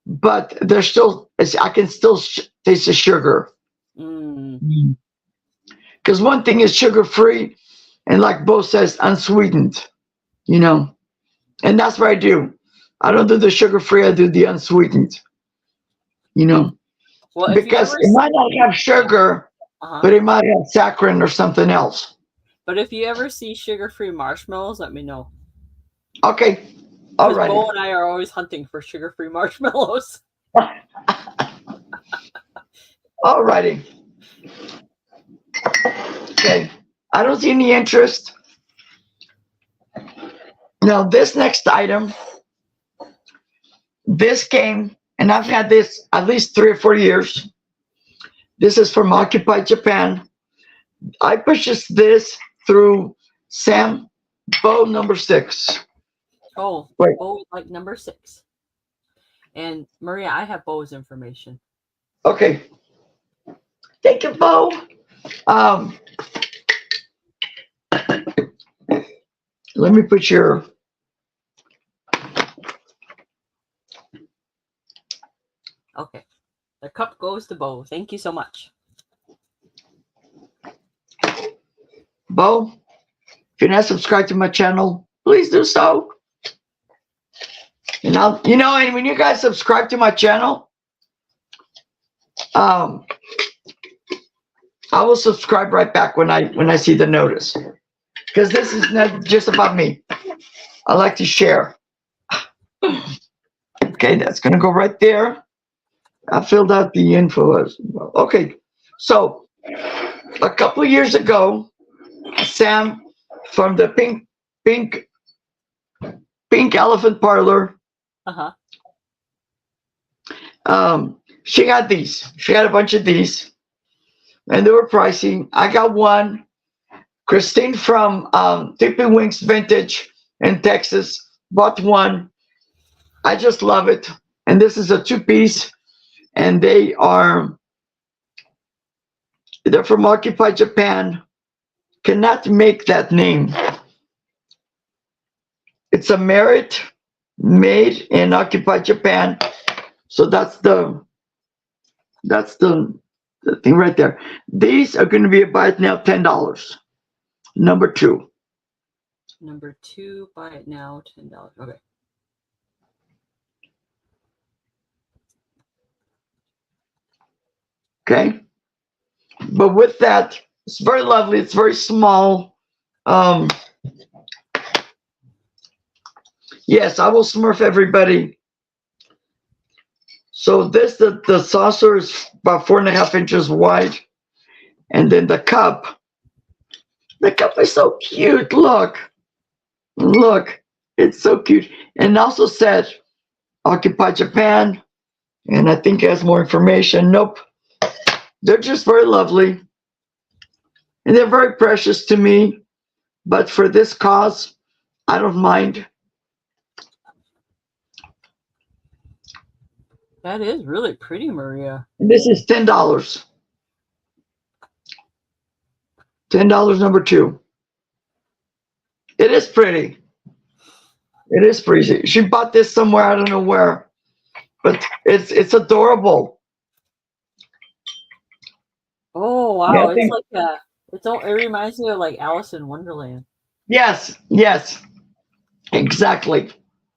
Speaker 2: but there's still I can still taste the sugar.
Speaker 1: Mm.
Speaker 2: Because one thing is sugar free, and like Bo says, unsweetened. You know, and that's what I do. I don't do the sugar free. I do the unsweetened. You know,
Speaker 1: Well, if you
Speaker 2: because
Speaker 1: ever
Speaker 2: it might not have sugar,
Speaker 1: uh-huh.
Speaker 2: but it might have saccharin or something else.
Speaker 1: But if you ever see sugar-free marshmallows, let me know.
Speaker 2: Okay,
Speaker 1: Because Bo
Speaker 2: alrighty.
Speaker 1: and I are always hunting for sugar-free marshmallows.
Speaker 2: Alrighty. Okay. I don't see any interest. Now, this next item, this came, and I've had this at least 3 or 4 years. This is from Occupy Japan. I purchased this through Sam Bo number 6.
Speaker 1: Oh,
Speaker 2: Wait.
Speaker 1: Bo would like number 6. And Maria, I have Bo's information.
Speaker 2: Okay. Thank you, Bo. Let me put your.
Speaker 1: Okay. The cup goes to Bo. Thank you so much.
Speaker 2: Bo, if you're not subscribed to my channel, please do so. And and when you guys subscribe to my channel, I will subscribe right back when I see the notice. Because this is not just about me. I like to share. Okay, that's gonna go right there. I filled out the info as well. Okay, so a couple of years ago, Sam from the pink elephant parlor,
Speaker 1: Uh-huh.
Speaker 2: she got these. She had a bunch of these, and they were pricey. I got one. Christine from Tippy Winks Vintage in Texas bought one. I just love it. And this is a 2-piece, and they're from Occupy Japan. Cannot make that name. It's a merit made in Occupy Japan. So that's the thing right there. These are going to be about now $10. Number 2.
Speaker 1: Number 2, buy it now, $10. Okay.
Speaker 2: Okay. But with that, it's very lovely. It's very small. Yes, I will smurf everybody. So the saucer is about 4.5 inches wide. And then the cup is so cute. Look, it's so cute. And also said Occupy Japan. And I think it has more information. Nope. They're just very lovely. And they're very precious to me. But for this cause, I don't mind.
Speaker 1: That is really pretty, Maria.
Speaker 2: And this is $10. $10 number 2. It is pretty. It is pretty. She bought this somewhere, I don't know where. But it's adorable.
Speaker 1: Oh wow,
Speaker 2: Yeah,
Speaker 1: it's like it reminds me of like Alice in Wonderland.
Speaker 2: Yes, yes, exactly.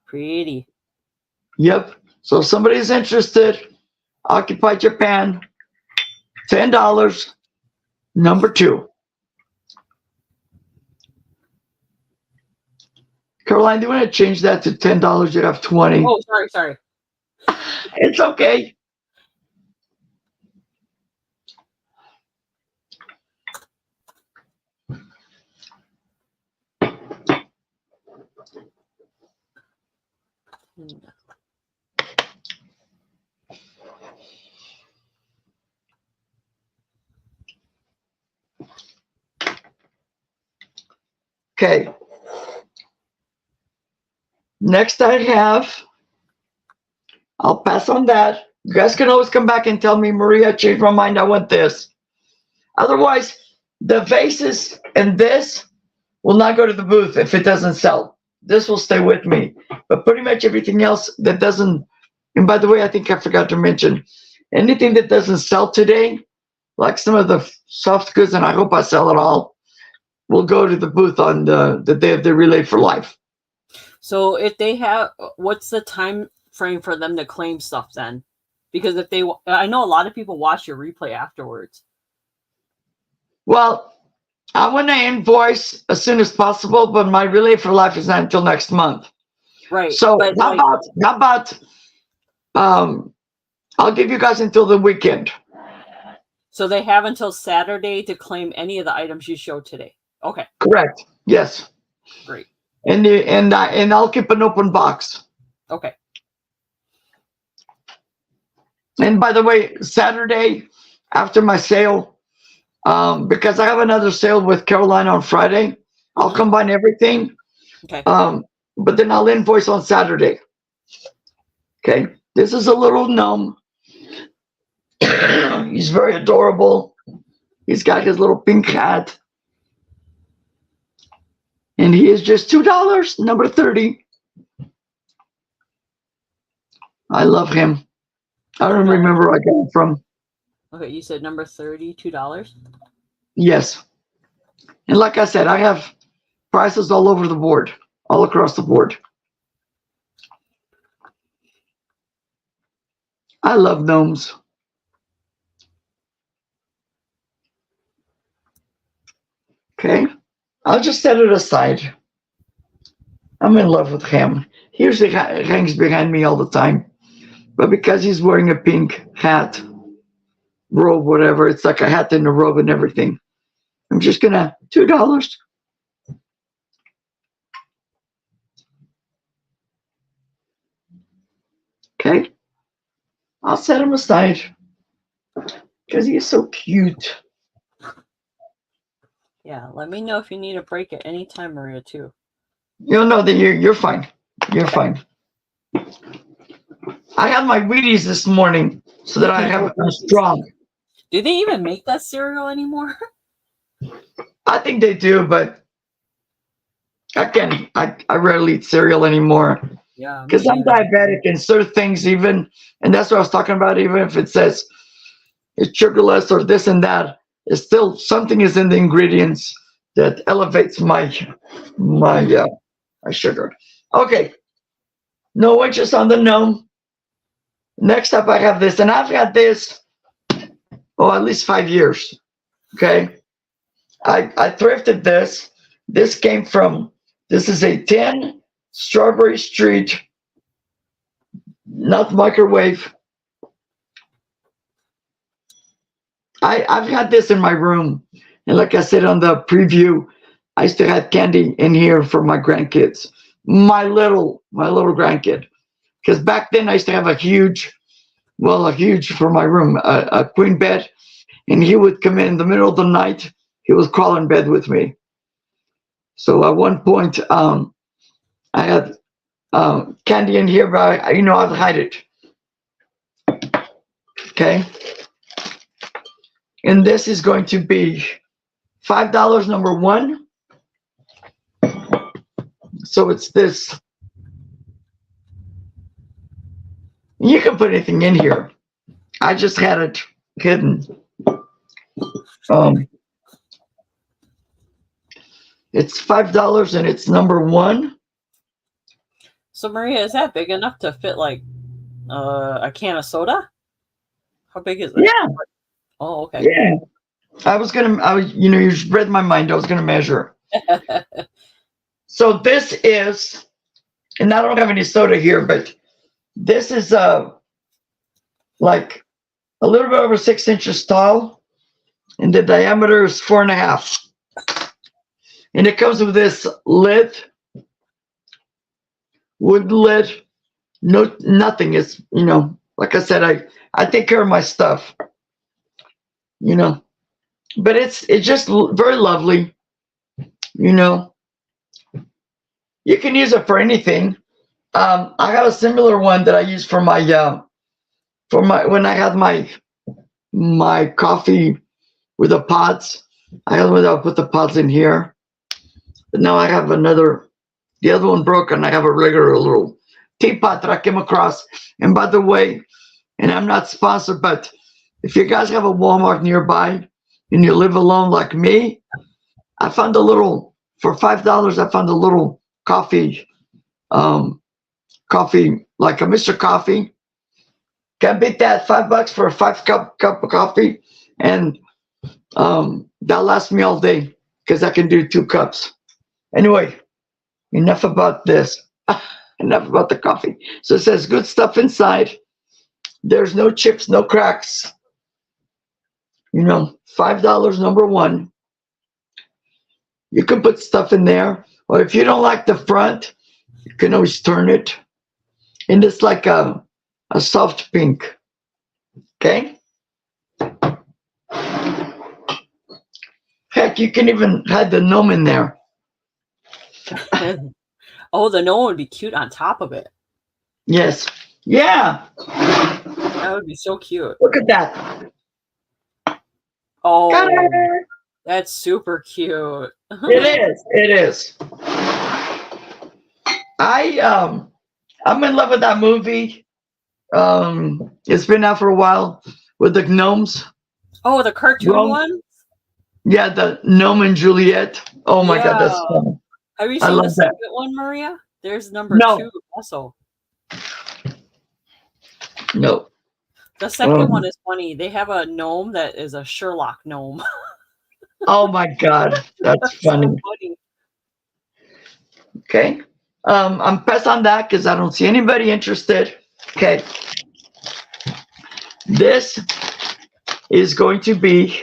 Speaker 1: Pretty.
Speaker 2: Yep. So if somebody's interested, Occupy Japan, $10. Number 2. Caroline, do you want to change that to $10? You have 20.
Speaker 1: Oh, sorry.
Speaker 2: It's okay. Okay. Next I have, I'll pass on that. You guys can always come back and tell me, Maria, changed my mind. I want this. Otherwise, the vases and this will not go to the booth if it doesn't sell. This will stay with me. But pretty much everything else that doesn't, and by the way, I think I forgot to mention, anything that doesn't sell today, like some of the soft goods, and I hope I sell it all, will go to the booth on the day of the Relay for Life.
Speaker 1: So if they have, what's the time frame for them to claim stuff then? Because if they, I know a lot of people watch your replay afterwards.
Speaker 2: Well, I want to invoice as soon as possible, but my Relay for Life is not until next month.
Speaker 1: Right.
Speaker 2: So
Speaker 1: but
Speaker 2: how about I'll give you guys until the weekend.
Speaker 1: So they have until Saturday to claim any of the items you showed today. Okay.
Speaker 2: Correct. Yes.
Speaker 1: Great.
Speaker 2: And I'll keep an open box.
Speaker 1: Okay.
Speaker 2: And by the way, Saturday after my sale, because I have another sale with Caroline on Friday, I'll combine everything.
Speaker 1: Okay.
Speaker 2: But then I'll invoice on Saturday. Okay. This is a little gnome. He's very adorable. He's got his little pink hat. And he is just $2, number 30. I love him. I don't remember where I got him from.
Speaker 1: Okay, you said number $32?
Speaker 2: Yes. And like I said, I have prices all over the board, all across the board. I love gnomes. Okay. I'll just set it aside. I'm in love with him. He usually hangs behind me all the time. But because he's wearing a pink hat, robe, whatever, it's like a hat and a robe and everything. I'm just gonna, $2. Okay. I'll set him aside because he is so cute.
Speaker 1: Yeah, let me know if you need a break at any time, Maria, too.
Speaker 2: You'll know that you're fine. You're fine. I had my Wheaties this morning so that I'm strong.
Speaker 1: Do they even make that cereal anymore?
Speaker 2: I think they do, but I rarely eat cereal anymore.
Speaker 1: Yeah.
Speaker 2: Because I'm diabetic and certain things even, and that's what I was talking about, even if it says it's sugarless or this and that, it's still something is in the ingredients that elevates my sugar. Okay. No interest on the gnome. Next up I have this, and I've had this at least 5 years. Okay. I thrifted this. This came from, this is a 10 Strawberry Street, not microwave. I've had this in my room. And like I said on the preview, I used to have candy in here for my grandkids. My little grandkid. Because back then I used to have a huge for my room, a queen bed. And he would come in the middle of the night. He would crawl in bed with me. So at one point, I had candy in here, but I'd hide it. Okay. And this is going to be $5, number 1. So it's this. You can put anything in here. I just had it hidden. It's $5 and it's number 1.
Speaker 1: So Maria, is that big enough to fit like a can of soda? How big is it?
Speaker 2: Yeah.
Speaker 1: Oh, okay.
Speaker 2: Yeah. You just read my mind. I was gonna measure. So this is, and I don't have any soda here, but this is like a little bit over 6 inches tall, and the diameter is 4.5. And it comes with this lid, wood lid. No, nothing is, like I said, I take care of my stuff, but it's just very lovely. You can use it for anything. I have a similar one that I use for my when I had my coffee with the pods. I had one that I put the pods in here, but now I have another. The other one broke, and I have a regular little teapot that I came across. And by the way, and I'm not sponsored, but if you guys have a Walmart nearby and you live alone like me, I found for $5. I found a little coffee like a Mr. Coffee. Can't beat that. $5 for a 5-cup of coffee, and that lasts me all day because I can do 2 cups. Anyway, enough about this. Enough about the coffee. So it says good stuff inside. There's no chips, no cracks. $5 number 1. You can put stuff in there, or if you don't like the front, you can always turn it. And it's like a soft pink. Okay? Heck, you can even have the gnome in there.
Speaker 1: Oh, the gnome would be cute on top of it.
Speaker 2: Yes. Yeah.
Speaker 1: That would be so cute.
Speaker 2: Look at that.
Speaker 1: Oh, that's super cute.
Speaker 2: It is. I'm in love with that movie. It's been out for a while with the gnomes.
Speaker 1: Oh, the cartoon one?
Speaker 2: Yeah, the Gnome and Juliet. Oh my God, that's fun.
Speaker 1: Have you seen the second one, Maria? There's number 2 also.
Speaker 2: No.
Speaker 1: The second one is funny. They have a gnome that is a Sherlock gnome.
Speaker 2: Oh my God, that's funny.
Speaker 1: So funny.
Speaker 2: Okay. I'm pass on that because I don't see anybody interested. Okay. This is going to be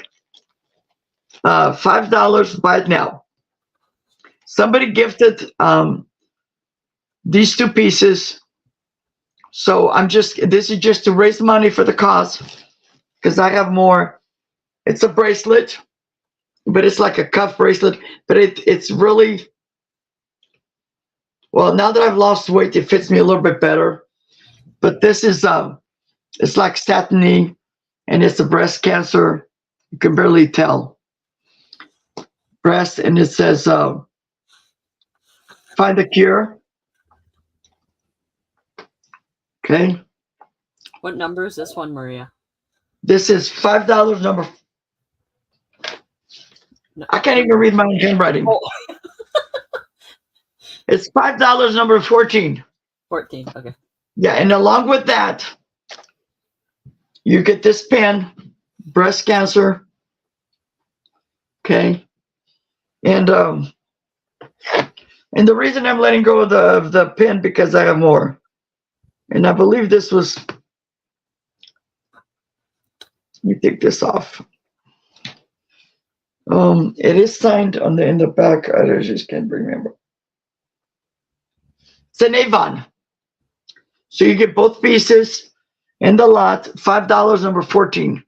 Speaker 2: $5 right now. Somebody gifted these 2 pieces. So this is just to raise money for the cause because I have more. It's a bracelet, but it's like a cuff bracelet, but it's really, well, now that I've lost weight, it fits me a little bit better. But this is, it's like satiny, and it's a breast cancer. You can barely tell. Breast, and it says, find a cure. Okay.
Speaker 1: What number is this one, Maria?
Speaker 2: This is $5 number. No. I can't even read my own handwriting. Oh. It's $5 number 14.
Speaker 1: 14, okay.
Speaker 2: Yeah, and along with that, you get this pen, breast cancer. Okay. And the reason I'm letting go of the pen because I have more. And I believe this was, let me take this off. It is signed in the back. I just can't remember. It's an Avon. So you get both pieces in the lot, $5 number 14.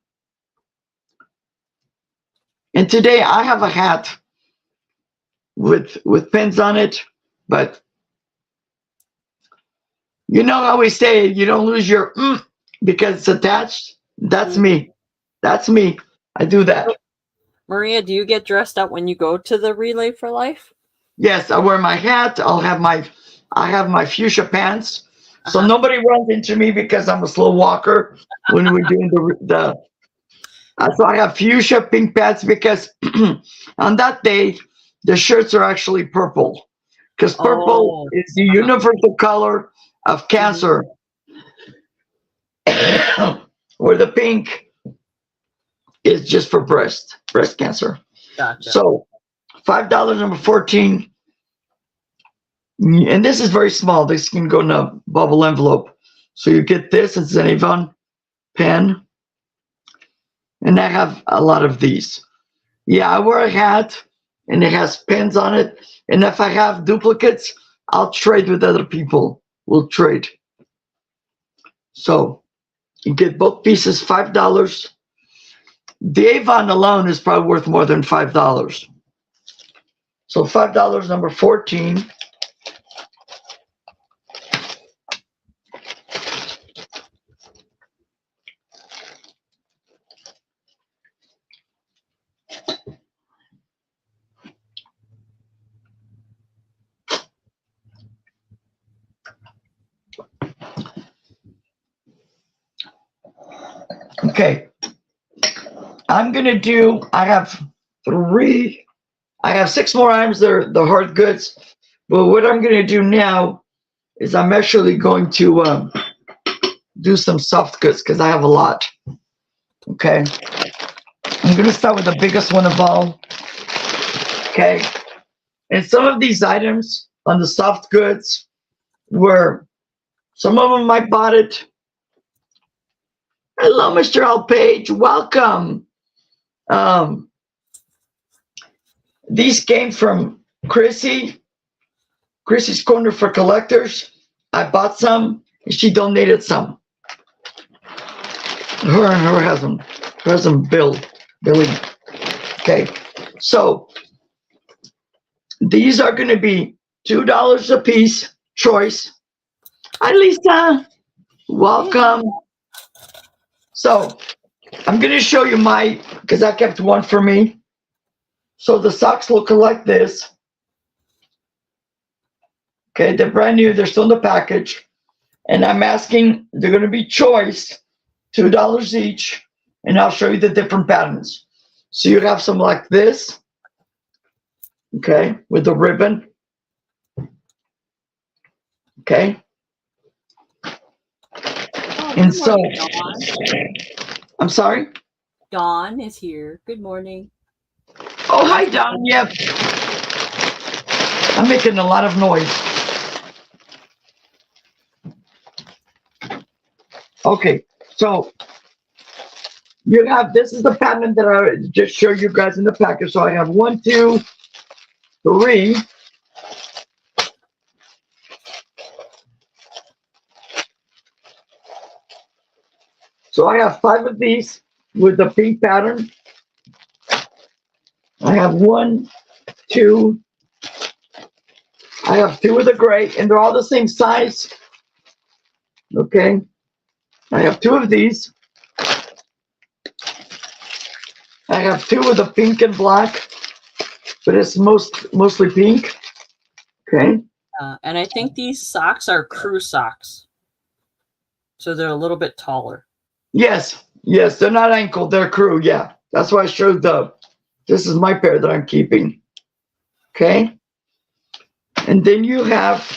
Speaker 2: And today I have a hat with pins on it, but you know how we say you don't lose your because it's attached? That's me. That's me. I do that.
Speaker 1: Maria, do you get dressed up when you go to the Relay for Life?
Speaker 2: Yes, I wear my hat. I have my fuchsia pants. So nobody runs into me because I'm a slow walker when we're doing so I have fuchsia pink pants because on that day, the shirts are actually purple. Because purple is the universal color of cancer. Where the pink is just for breast cancer.
Speaker 1: Gotcha.
Speaker 2: So $5, number 14. And this is very small. This can go in a bubble envelope. So you get this. It's an Avon pen. And I have a lot of these. Yeah, I wear a hat and it has pens on it. And if I have duplicates, I'll trade with other people. We'll trade. So you get both pieces, $5. The Avon alone is probably worth more than $5. So $5, number 14. Okay, I'm gonna do, I have 6 more items, they're the hard goods, but what I'm gonna do now is I'm actually going to do some soft goods because I have a lot. Okay, I'm gonna start with the biggest one of all. Okay, and some of these items on the soft goods were, some of them I bought it. Hello, Mr. Alpage, welcome. These came from Chrissy's Corner for Collectors. I bought some, and she donated some. Her and her husband Billy. Okay, so these are going to be $2 a piece, choice. Hi, Lisa, welcome. So I'm going to show you because I kept one for me. So the socks look like this. Okay, they're brand new. They're still in the package. And I'm asking, they're going to be choice, $2 each. And I'll show you the different patterns. So you have some like this. Okay, with the ribbon. Okay. And so, I'm sorry?
Speaker 1: Dawn is here. Good morning.
Speaker 2: Oh, hi, Dawn. Yep. I'm making a lot of noise. Okay, so you have, this is the pattern that I just showed you guys in the package. So I have 1, 2, 3. So I have 5 of these with the pink pattern. I have 1, 2. I have 2 of the gray, and they're all the same size. Okay. I have 2 of these. I have 2 of the pink and black, but it's mostly pink. Okay.
Speaker 1: And I think these socks are crew socks. So they're a little bit taller.
Speaker 2: Yes, they're not ankle, they're crew, yeah. That's why I showed this is my pair that I'm keeping. Okay? And then you have,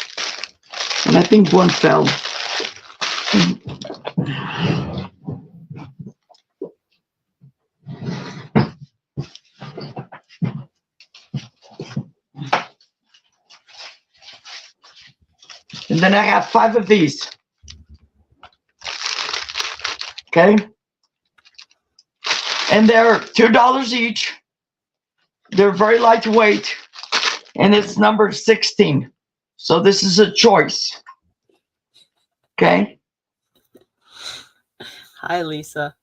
Speaker 2: and I think one fell. And then I have 5 of these. Okay? And they're $2 each. They're very lightweight. And it's number 16. So this is a choice. Okay?
Speaker 1: Hi, Lisa.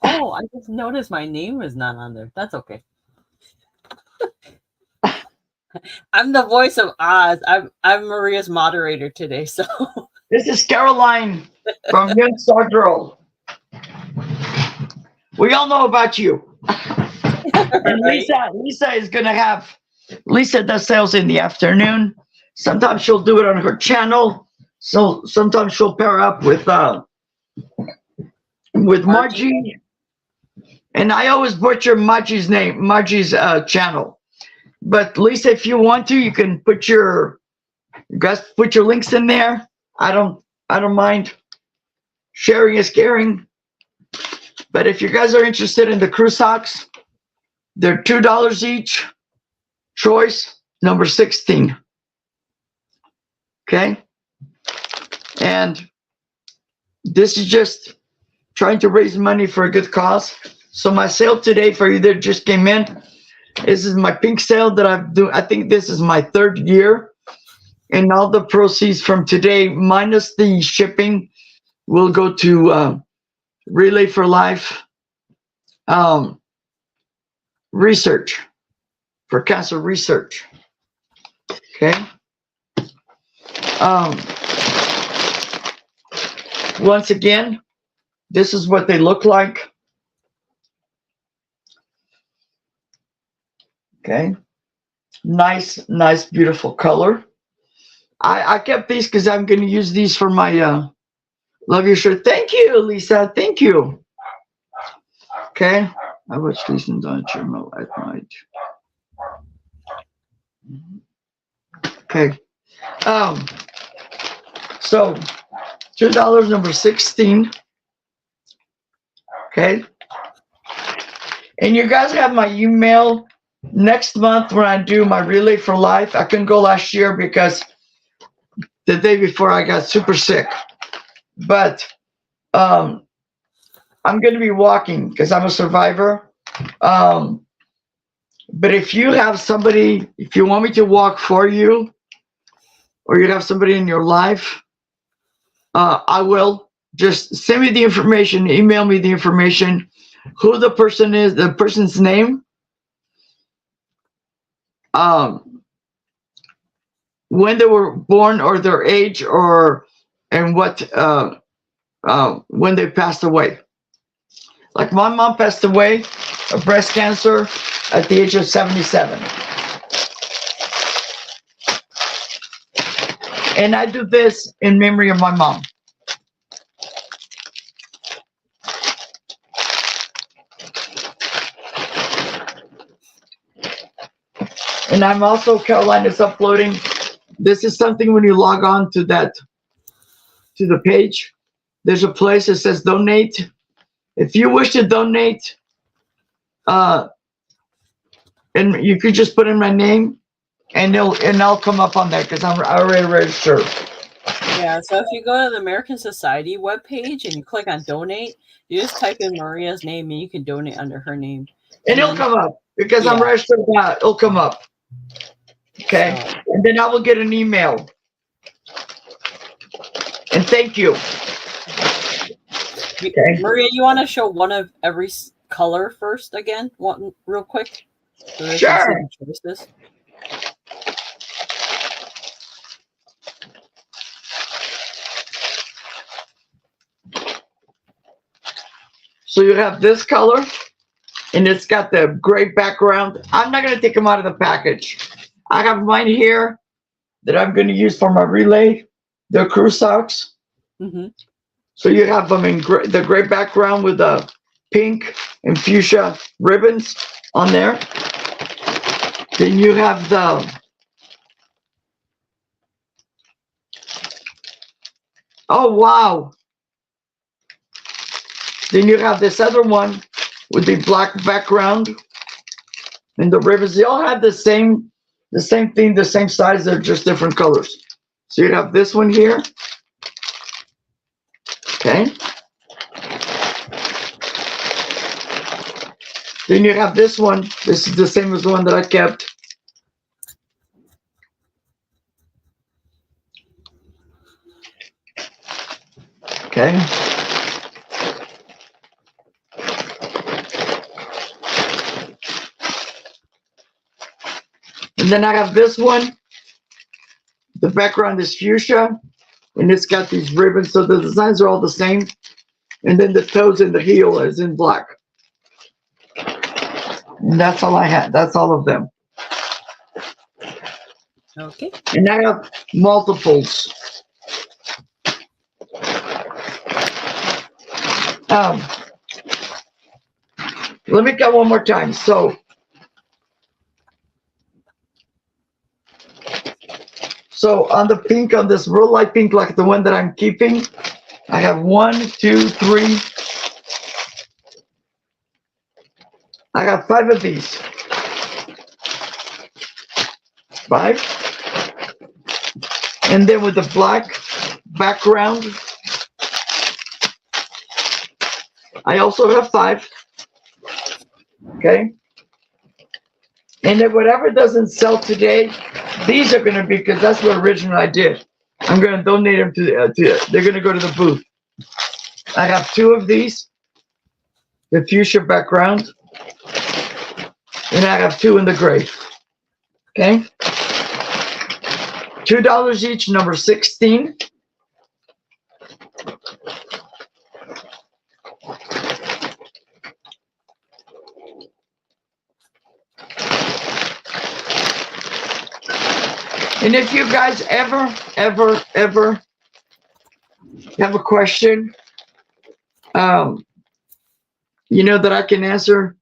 Speaker 1: Oh, I just noticed my name is not on there. That's okay. I'm the voice of Oz. I'm Maria's moderator today, so.
Speaker 2: This is Caroline from Yunstargirl. We all know about you. And Lisa is going to have, Lisa does sales in the afternoon. Sometimes she'll do it on her channel. So sometimes she'll pair up with Margie. And I always butcher Margie's name, Margie's channel. But Lisa, if you want to, you can put you guys put your links in there. I don't mind. Sharing is caring. But if you guys are interested in the crew socks, they're $2 each. Choice number 16. Okay? And this is just trying to raise money for a good cause. So my sale today, for you that just came in, this is my pink sale that I've done. I think this is my 3rd year. And all the proceeds from today, minus the shipping, will go to Relay for Life research, for cancer research. Okay. Once again, this is what they look like. Okay. Nice, beautiful color. I kept these because I'm going to use these for my Love Your Shirt. Thank you, Lisa. Thank you. Okay. I watch these on channel at night. Okay. So $2, number 16. Okay. And you guys have my email. Next month when I do my Relay for Life, I couldn't go last year because the day before I got super sick. But I'm going to be walking because I'm a survivor. But if you have somebody, if you want me to walk for you, or you have somebody in your life, I will. Just send me the information, email me the information, who the person is, the person's name, when they were born or their age, and what when they passed away. Like my mom passed away of breast cancer at the age of 77. And I do this in memory of my mom. And I'm also, Carolina's uploading. This is something when you log on to the page, there's a place that says donate. If you wish to donate, and you could just put in my name, and I'll come up on that because I'm already registered.
Speaker 1: Yeah, so if you go to the American Society webpage and you click on donate, you just type in Maria's name and you can donate under her name.
Speaker 2: And it'll come up because I'm registered now. It'll come up. Okay. So, and then I will get an email. And thank you.
Speaker 1: Okay. Maria, you want to show one of every color first again? One real quick? So
Speaker 2: sure.
Speaker 1: Choices.
Speaker 2: So you have this color, and it's got the gray background. I'm not going to take them out of the package. I have mine here that I'm going to use for my relay. They're crew socks. Mm-hmm. So you have them in the gray background with the pink and fuchsia ribbons on there. Then you have oh, wow. Then you have this other one with the black background and the ribbons. They all have the same thing, the same size. They're just different colors. So you have this one here. Okay. Then you have this one. This is the same as the one that I kept. Okay. And then I have this one. The background is fuchsia, and it's got these ribbons, so the designs are all the same. And then the toes and the heel is in black. And that's all I had. That's all of them.
Speaker 1: Okay.
Speaker 2: And I have multiples. let me count one more time. So on the pink, on this real light pink, like the one that I'm keeping, I have 1, 2, 3. I got 5 of these. 5. And then with the black background, I also have 5. Okay. And then whatever doesn't sell today, these are going to be, because that's what originally I did. I'm going to donate them to they're going to go to the booth. I have 2 of these, the fuchsia background, and I have 2 in the gray. Okay. $2 each, number 16. And if you guys ever have a question, you know, that I can answer.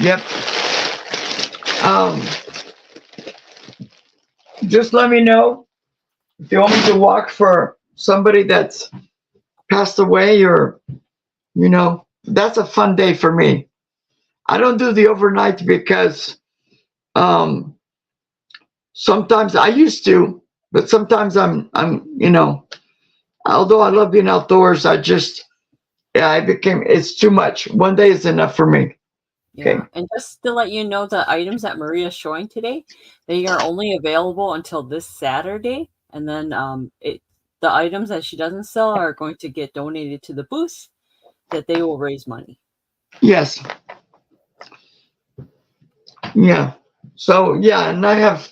Speaker 2: Yep. Just let me know if you want me to walk for somebody that's passed away, or, you know, that's a fun day for me. I don't do the overnight because sometimes I used to, but sometimes I'm, you know, although I love being outdoors, it's too much. One day is enough for me.
Speaker 1: Yeah,
Speaker 2: Okay.
Speaker 1: and just to let you know, the items that Maria's showing today, they are only available until this Saturday, and then the items that she doesn't sell are going to get donated to the booth, that they will raise money.
Speaker 2: Yes. Yeah. So yeah, and I have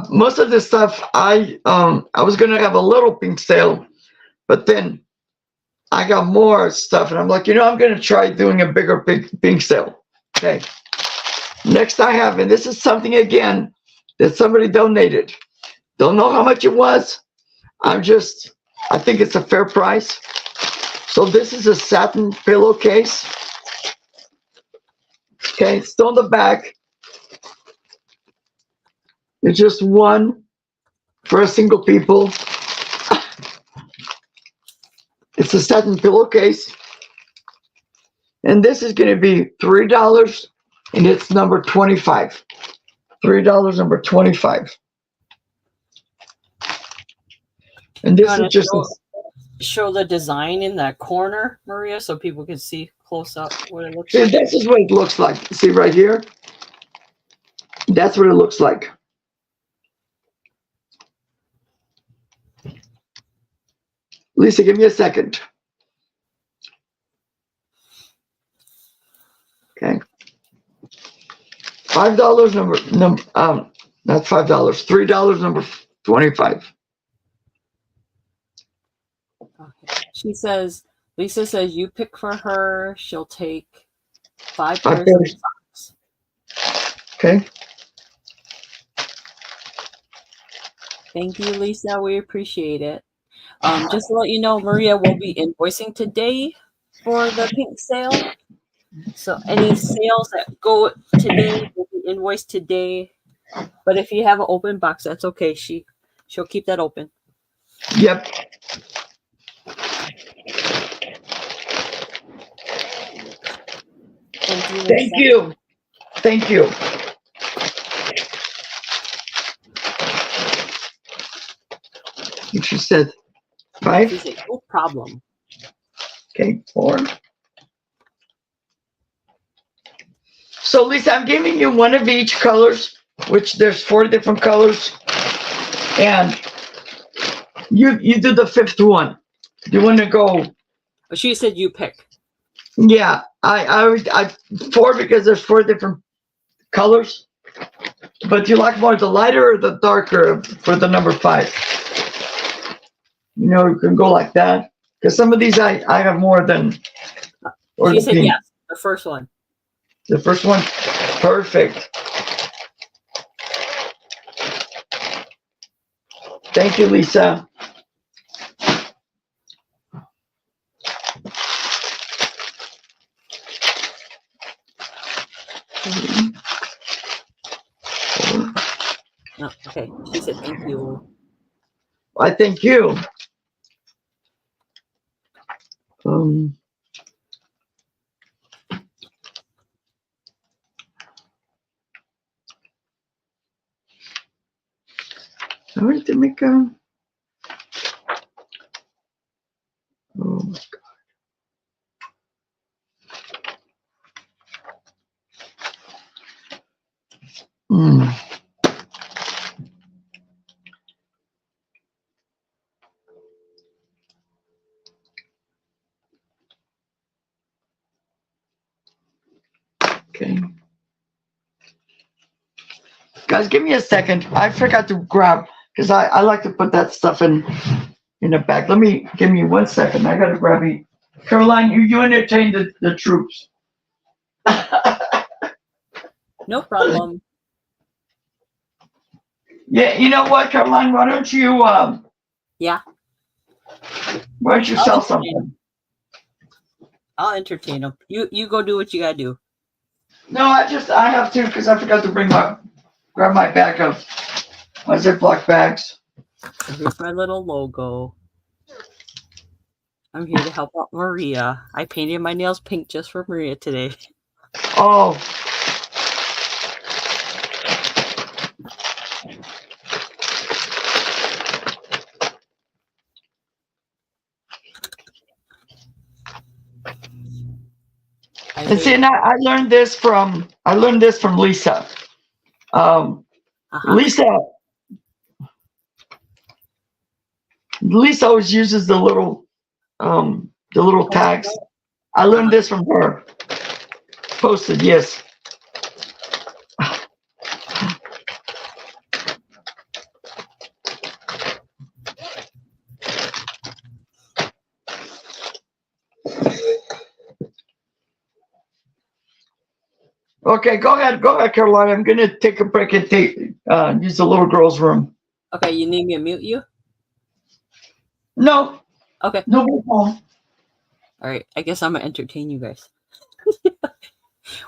Speaker 2: most of this stuff. I was gonna have a little pink sale, but then I got more stuff, and I'm like, you know, I'm gonna try doing a bigger pink sale. Okay. Next I have, and this is something again that somebody donated. Don't know how much it was. I think it's a fair price. So this is a satin pillowcase. Okay, it's still in the back. It's just one for a single people. It's a satin pillowcase. And this is going to be $3, and it's number 25. $3, number 25. And this is just
Speaker 1: show the design in that corner, Maria, so people can see close up what it looks
Speaker 2: see,
Speaker 1: like.
Speaker 2: this is what it looks like. See right here? That's what it looks like. Lisa, give me a second. Okay. $5 number not $5, $3 number 25.
Speaker 1: Okay. Lisa says you pick for her, she'll take 5 pairs of socks.
Speaker 2: Okay.
Speaker 1: Thank you, Lisa. We appreciate it. Just to let you know, Maria will be invoicing today for the pink sale. So any sales that go today will be invoiced today. But if you have an open box, that's okay. She'll keep that open.
Speaker 2: Yep.
Speaker 1: Thank you, Lisa.
Speaker 2: Thank you. Thank you. She said 5.
Speaker 1: She said, no problem.
Speaker 2: Okay, 4. So Lisa, I'm giving you one of each colors, which there's 4 different colors, and you do the 5th one. Do you want to go?
Speaker 1: She said you pick.
Speaker 2: Yeah, I 4 because there's 4 different colors. But do you like more the lighter or the darker for the number 5? You know, you can go like that, because some of these I have more than. Or
Speaker 1: she said
Speaker 2: pink.
Speaker 1: yes, the first one.
Speaker 2: The first one, perfect. Thank you, Lisa.
Speaker 1: said thank you.
Speaker 2: I thank you. A ver, te me cae. Oh my God. Okay. Guys, give me a second. I forgot to grab, because I like to put that stuff in a bag. Give me 1 second. I got to grab it. Caroline, you entertain the troops.
Speaker 1: No problem.
Speaker 2: Yeah, you know what, Caroline? Why don't you
Speaker 1: Yeah.
Speaker 2: Why don't you sell something?
Speaker 1: I'll entertain them. You go do what you gotta do.
Speaker 2: No, I have to, because I forgot to grab my bag of my Ziploc bags.
Speaker 1: Here's my little logo. I'm here to help out Maria. I painted my nails pink just for Maria today.
Speaker 2: Oh. And see, I learned this from Lisa. Lisa always uses the little tags. I learned this from her. Posted, yes. Okay, go ahead, Caroline. I'm gonna take a break and use the little girl's room.
Speaker 1: Okay, you need me to mute you?
Speaker 2: No.
Speaker 1: Okay.
Speaker 2: No problem.
Speaker 1: All right, I guess I'm gonna entertain you guys.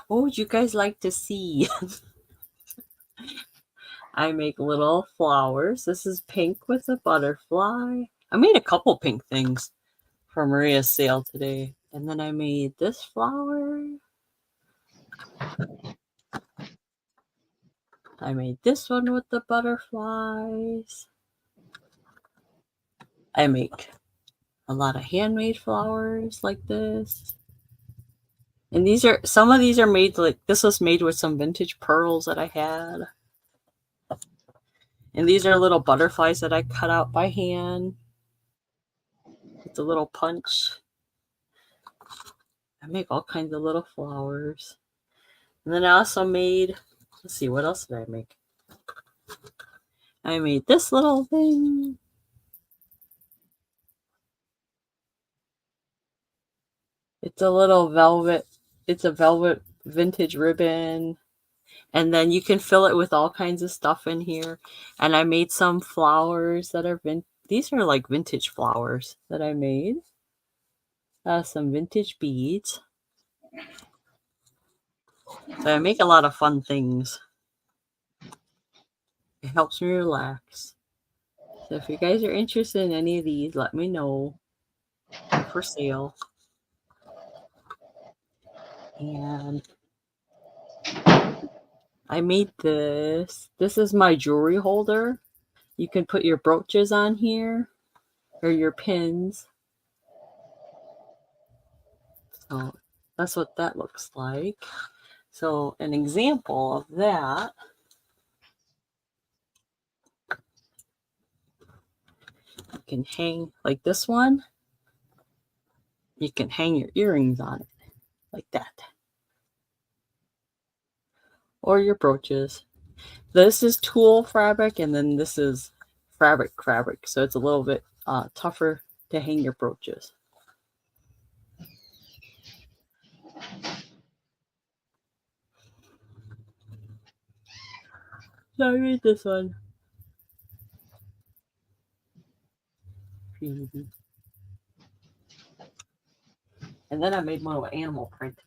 Speaker 1: What would you guys like to see? I make little flowers. This is pink with a butterfly. I made a couple pink things for Maria's sale today. And then I made this flower. I made this one with the butterflies. I make a lot of handmade flowers like this. And some of these are made like, this was made with some vintage pearls that I had. And these are little butterflies that I cut out by hand. With a little punch. I make all kinds of little flowers. And then I also made, let's see, what else did I make? I made this little thing. It's a little velvet. It's a velvet vintage ribbon. And then you can fill it with all kinds of stuff in here. And I made some flowers that are these are like vintage flowers that I made. Some vintage beads. So I make a lot of fun things. It helps me relax. So if you guys are interested in any of these, let me know. They're for sale. And I made this. This is my jewelry holder. You can put your brooches on here or your pins. So that's what that looks like. So an example of that. You can hang like this one. You can hang your earrings on it like that. Or your brooches. This is tulle fabric and then this is fabric. So it's a little bit tougher to hang your brooches. So I made this one. And then I made one with animal print.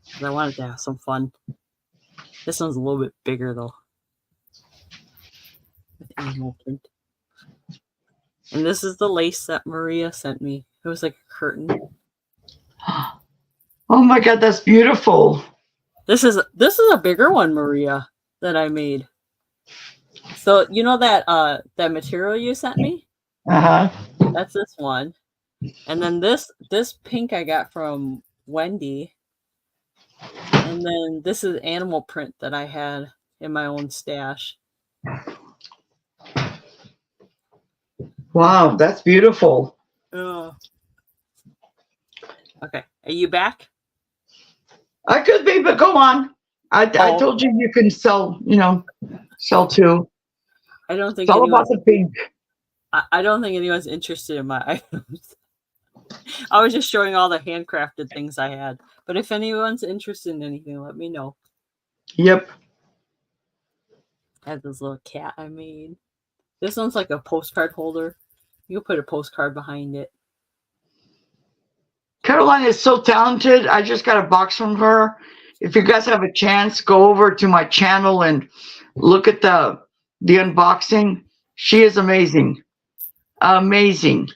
Speaker 1: Because I wanted to have some fun. This one's a little bit bigger though. animal print. And this is the lace that Maria sent me. It was like a curtain.
Speaker 2: Oh my God, that's beautiful.
Speaker 1: This is a bigger one, Maria, that I made. So you know that material you sent me?
Speaker 2: Uh-huh.
Speaker 1: That's this one. And then this pink I got from Wendy. And then this is animal print that I had in my own stash.
Speaker 2: Wow, that's beautiful.
Speaker 1: Oh. Okay. Are you back?
Speaker 2: I could be, but go on. I
Speaker 1: Oh.
Speaker 2: told you you can sell, sell too.
Speaker 1: I don't think
Speaker 2: It's all about the pink.
Speaker 1: I don't think anyone's interested in my items. I was just showing all the handcrafted things I had. But if anyone's interested in anything, let me know.
Speaker 2: Yep.
Speaker 1: I have this little cat I made. This one's like a postcard holder. You can put a postcard behind it.
Speaker 2: Caroline is so talented. I just got a box from her. If you guys have a chance, go over to my channel and look at the unboxing. She is amazing. Amazing.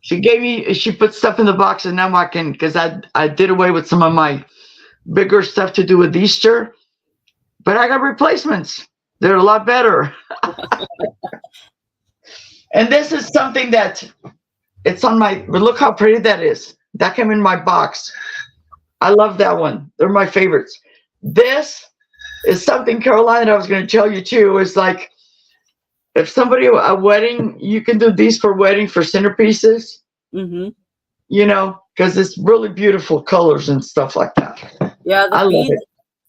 Speaker 2: She put stuff in the box, and now I can, because I did away with some of my bigger stuff to do with Easter, but I got replacements. They're a lot better. And this is something that it's on my, but look how pretty that is. That came in my box. I love that one. They're my favorites. This is something, Caroline, I was going to tell you too, is like, if somebody, a wedding, you can do these for wedding for centerpieces,
Speaker 1: Mm-hmm.
Speaker 2: Because it's really beautiful colors and stuff like that.
Speaker 1: Yeah,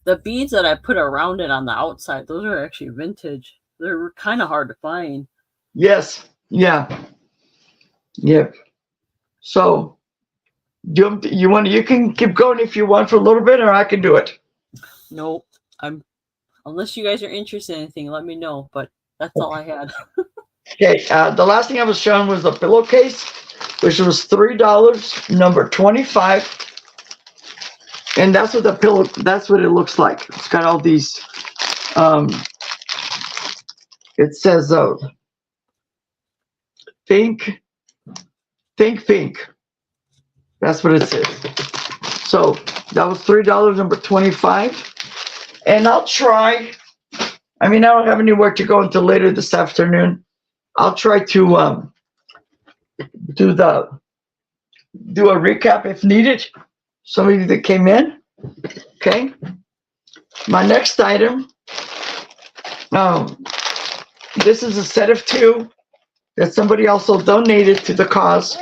Speaker 2: the
Speaker 1: beads that I put around it on the outside, those are actually vintage. They're kind of hard to find.
Speaker 2: Yes. Yeah. Yep. So, you can keep going if you want for a little bit, or I can do it.
Speaker 1: Nope. Unless you guys are interested in anything, let me know. But that's all I had.
Speaker 2: Okay. The last thing I was showing was the pillowcase, which was $3, number 25. And that's what that's what it looks like. It's got all these, it says, think pink. That's what it says. So that was $3, number 25. And I'll try, I don't have anywhere to go until later this afternoon. I'll try to do a recap if needed. Some of you that came in. Okay. My next item, this is a set of 2 that somebody also donated to the cause.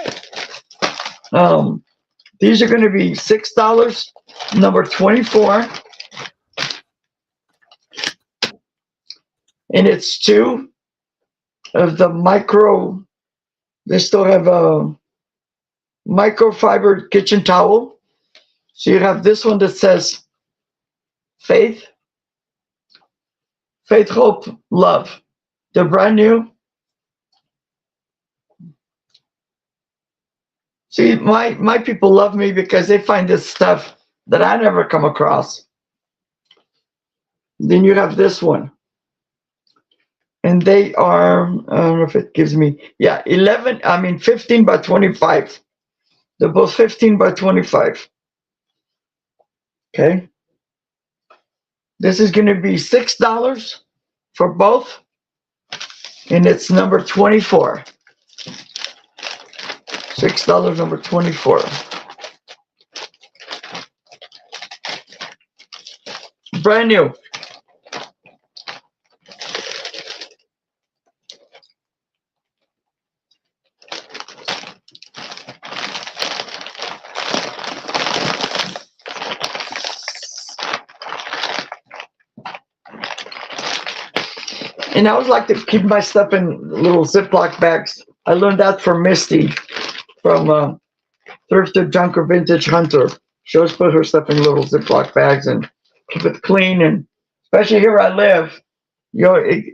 Speaker 2: These are going to be $6, number 24. And it's 2 of the micro, they still have a microfiber kitchen towel. So you have this one that says faith, hope, love. They're brand new. See, my people love me because they find this stuff that I never come across. Then you have this one. And they are, I don't know if it gives me, 15 by 25. They're both 15 by 25. Okay. This is going to be $6 for both. And it's number 24. $6, number 24. Brand new. And I always like to keep my stuff in little Ziploc bags. I learned that from Misty, from Thrifted Junker Vintage Hunter. She always put her stuff in little Ziploc bags and keep it clean. And especially here I live,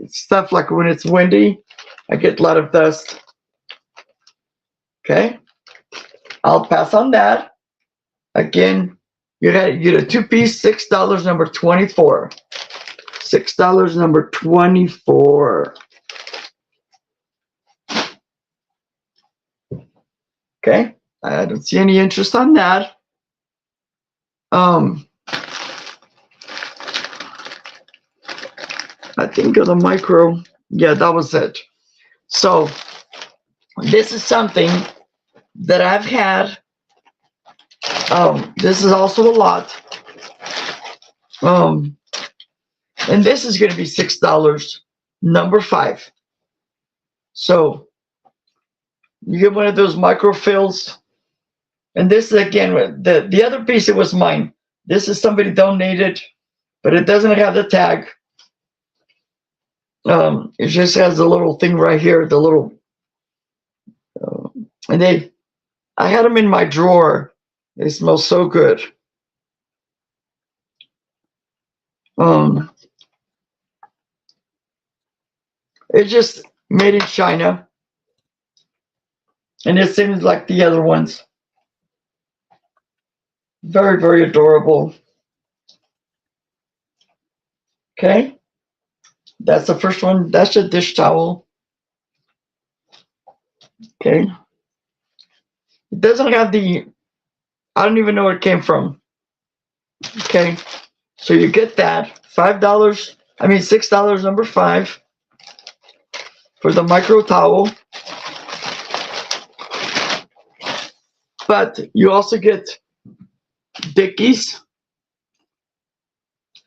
Speaker 2: stuff like when it's windy, I get a lot of dust. Okay, I'll pass on that. Again, you get a 2-piece, $6, number 24. $6, number 24. Okay, I don't see any interest on that. I think of the micro. Yeah, that was it. So this is something that I've had. This is also a lot. And this is going to be $6, number 5. So you get one of those microfills. And this is, again, the other piece, it was mine. This is somebody donated, but it doesn't have the tag. It just has the little thing right here, the little, and I had them in my drawer. They smell so good. It's just made in China, and it seems like the other ones. Very, very adorable. Okay, that's the first one. That's a dish towel. Okay, it doesn't have the, I don't even know where it came from. Okay, so you get that $6, number 5, for the micro towel. But you also get Dickies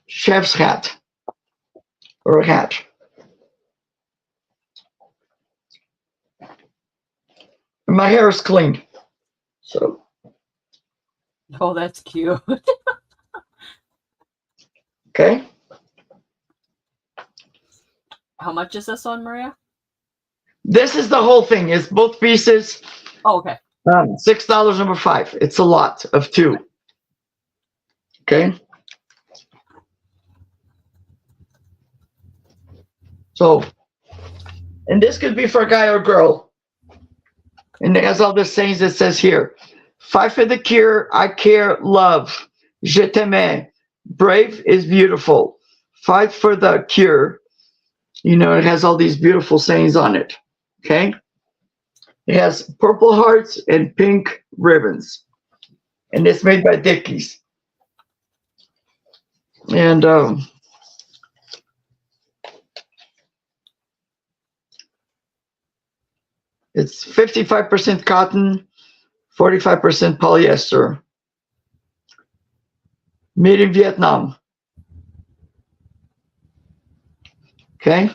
Speaker 2: chef's hat, or a hat. And my hair is clean, so.
Speaker 1: Oh, that's cute.
Speaker 2: Okay.
Speaker 1: How much is this one, Maria?
Speaker 2: This is the whole thing. It's both pieces.
Speaker 1: Oh, okay.
Speaker 2: $6, number 5. It's a lot of 2. Okay. So, and this could be for a guy or girl. And it has all the sayings it says here. Fight for the cure, I care, love. Je t'aime. Brave is beautiful. Fight for the cure. You know, it has all these beautiful sayings on it. Okay. It has purple hearts and pink ribbons. And it's made by Dickies. And it's 55% cotton, 45% polyester. Made in Vietnam. Okay.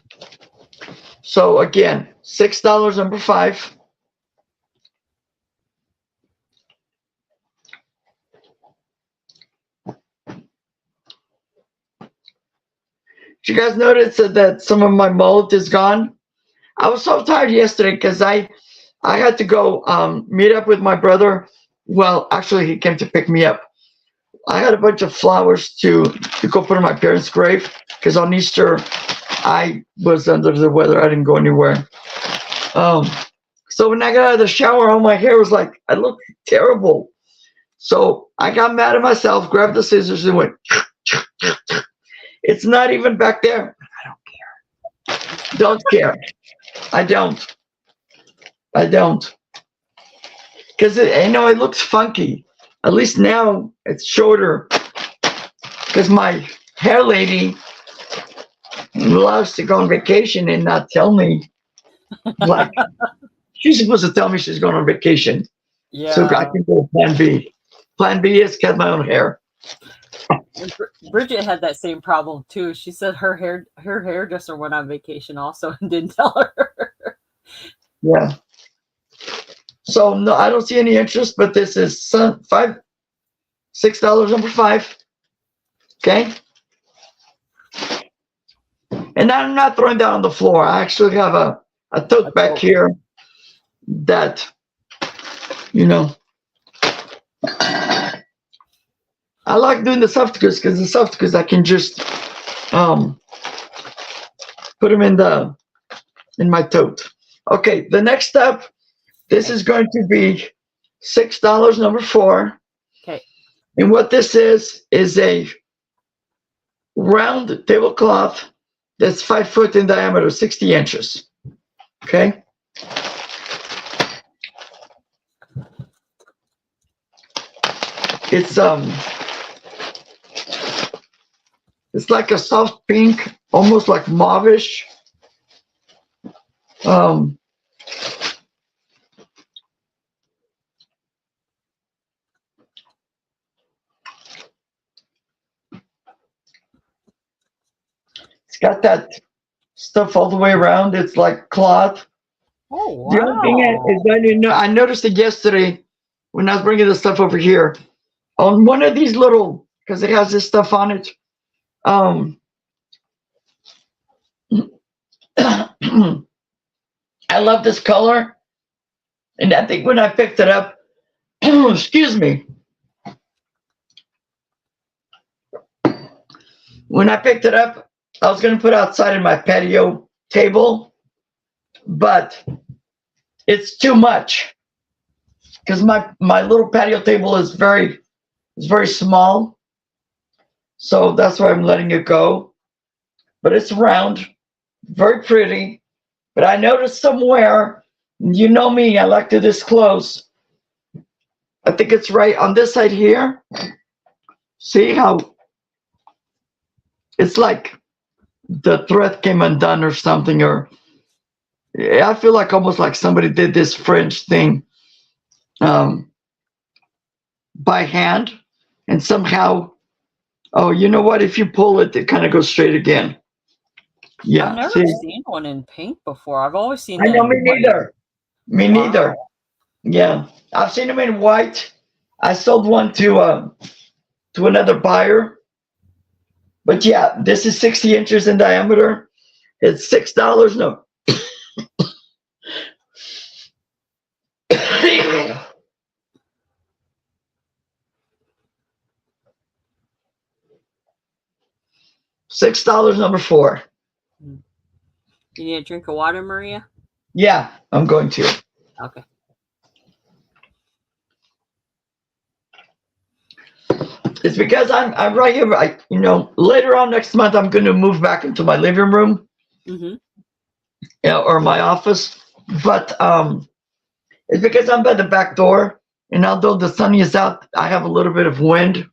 Speaker 2: So again, $6, number 5. Did you guys notice that some of my mullet is gone? I was so tired yesterday because I had to go meet up with my brother. Well, actually, he came to pick me up. I had a bunch of flowers to go put on my parents' grave because on Easter I was under the weather. I didn't go anywhere. So when I got out of the shower, all my hair was like, I looked terrible. So I got mad at myself, grabbed the scissors, and went. It's not even back there. I don't care. Don't care. I don't. Because it looks funky. At least now it's shorter. Because my hair lady loves to go on vacation and not tell me. Like, she's supposed to tell me she's going on vacation.
Speaker 1: Yeah.
Speaker 2: So I can go plan B. Plan B is cut my own hair.
Speaker 1: Bridget had that same problem too. She said her hairdresser went on vacation also and didn't tell her.
Speaker 2: Yeah. So no, I don't see any interest, but this is $6, number 5. Okay. And I'm not throwing that on the floor. I actually have a tote back here that, I like doing the soft goods because the soft goods I can just put them in my tote. Okay, the next step, this is going to be $6, number 4.
Speaker 1: Okay.
Speaker 2: And what this is a round tablecloth that's 5 foot in diameter, 60 inches. Okay. It's like a soft pink, almost like mauvish. It's got that stuff all the way around. It's like cloth.
Speaker 1: Oh, wow.
Speaker 2: The only thing is, I noticed it yesterday when I was bringing the stuff over here. On one of these little, because it has this stuff on it. I love this color. And I think when I picked it up, excuse me. When I picked it up, I was going to put it outside in my patio table, but it's too much because my little patio table is very small. So that's why I'm letting it go. But it's round, very pretty. But I noticed somewhere, you know me, I like to this close. I think it's right on this side here. See how it's like the thread came undone or something, or I feel like almost like somebody did this French thing by hand, and somehow, oh, you know what? If you pull it, it kind of goes straight again. Yeah.
Speaker 1: I've never seen one in pink before. I've always seen
Speaker 2: I
Speaker 1: that.
Speaker 2: know, me neither. Me
Speaker 1: Wow.
Speaker 2: neither. Yeah, I've seen them in white. I sold one to another buyer. But yeah, this is 60 inches in diameter. It's $6. No. $6, number 4.
Speaker 1: You need a drink of water, Maria?
Speaker 2: Yeah, I'm going to.
Speaker 1: Okay.
Speaker 2: It's because I'm right here. Later on next month, I'm going to move back into my living room, or my office. But it's because I'm by the back door, and although the sun is out, I have a little bit of wind,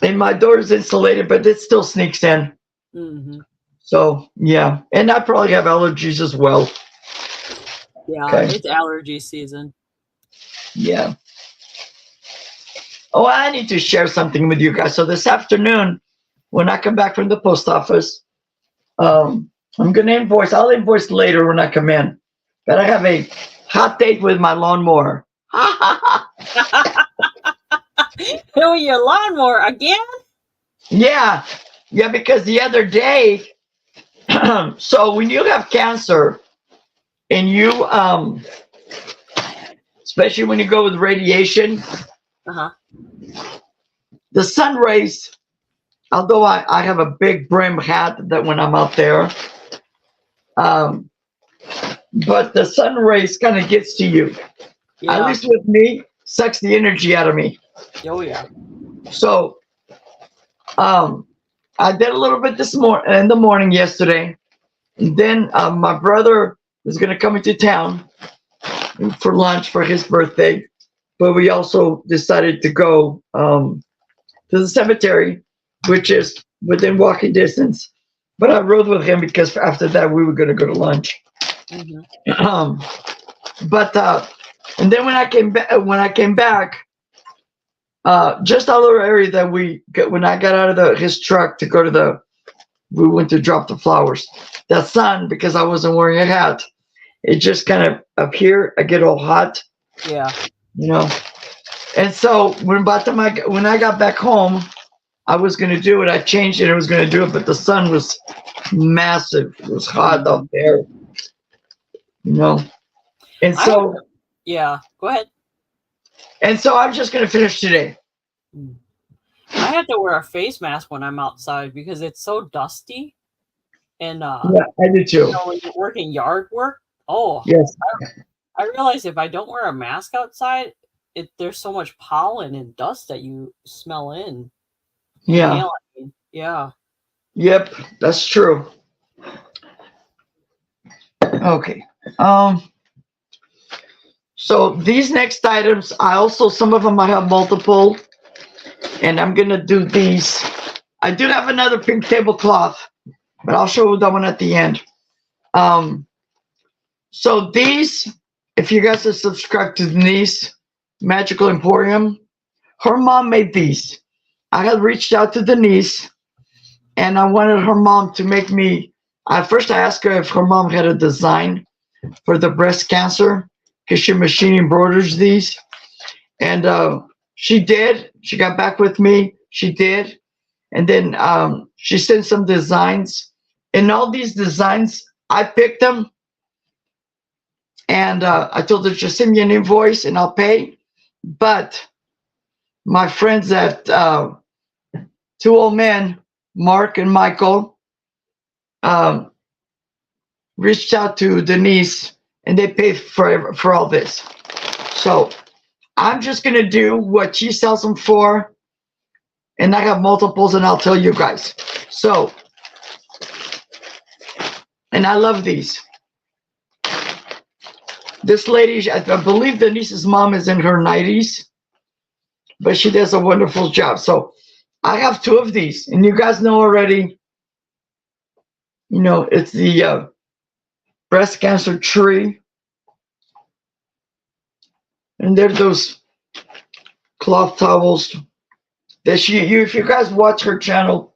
Speaker 2: and my door is insulated, but it still sneaks in. So yeah, and I probably have allergies as well.
Speaker 1: Yeah, okay. It's allergy season.
Speaker 2: Yeah. Oh, I need to share something with you guys. So this afternoon, when I come back from the post office, I'm going to invoice. I'll invoice later when I come in. But I have a hot date with my lawnmower.
Speaker 1: Oh, your lawnmower again? Yeah.
Speaker 2: Yeah, because the other day, so when you have cancer and you, especially when you go with radiation, the sun rays, although I have a big brim hat that when I'm out there, but the sun rays kind of gets to you. Yeah. At least with me, sucks the energy out of me.
Speaker 1: Oh yeah.
Speaker 2: So, I did a little bit in the morning yesterday. And then my brother was going to come into town for lunch for his birthday, but we also decided to go to the cemetery, which is within walking distance. But I rode with him because after that we were going to go to lunch. And then when I came back, just our little area that when I got out of his truck to go to we went to drop the flowers. That sun, because I wasn't wearing a hat, it just kind of up here, I get all hot.
Speaker 1: Yeah.
Speaker 2: And so when I got back home, I was going to do it. I changed it. I was going to do it, but the sun was massive. It was hot out there. And so.
Speaker 1: Yeah, go ahead.
Speaker 2: And so I'm just going to finish today.
Speaker 1: I have to wear a face mask when I'm outside because it's so dusty. And
Speaker 2: yeah, I do too.
Speaker 1: When you're working yard work,
Speaker 2: yes.
Speaker 1: I realize if I don't wear a mask outside, there's so much pollen and dust that you smell in.
Speaker 2: Yeah.
Speaker 1: Yeah.
Speaker 2: Yep, that's true. Okay. So these next items, I also, some of them I have multiple, and I'm gonna do these. I do have another pink tablecloth, but I'll show that one at the end. Um, so these, if you guys are subscribed to Denise Magical Emporium, her mom made these. I had reached out to Denise, and I wanted her mom to make me. At first, I asked her if her mom had a design for the breast cancer, because she machine embroiders these, and she did. She got back with me. She did, and then she sent some designs. And all these designs, I picked them, and I told her just send me an invoice and I'll pay. But my friends at Two Old Men, Mark and Michael, um, reached out to Denise, and they paid for all this. So I'm just gonna do what she sells them for, and I have multiples, and I'll tell you guys. So, and I love these. This lady, I believe Denise's mom is in her 90s, but she does a wonderful job. So I have two of these, and you guys know already, you know, it's the breast cancer tree. And they're those cloth towels that if you guys watch her channel,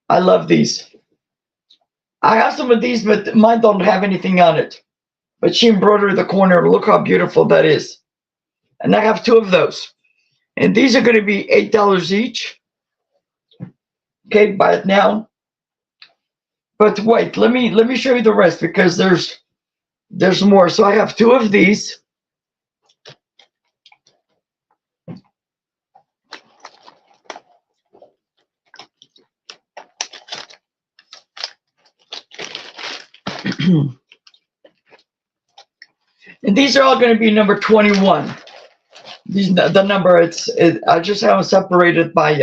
Speaker 2: I love these. I have some of these, but mine don't have anything on it. But she embroidered the corner. Look how beautiful that is. And I have two of those. And these are going to be $8 each. Okay, buy it now. But wait, let me show you the rest, because there's more. So I have two of these. And these are all going to be number 21. These, the number, I just have them separated by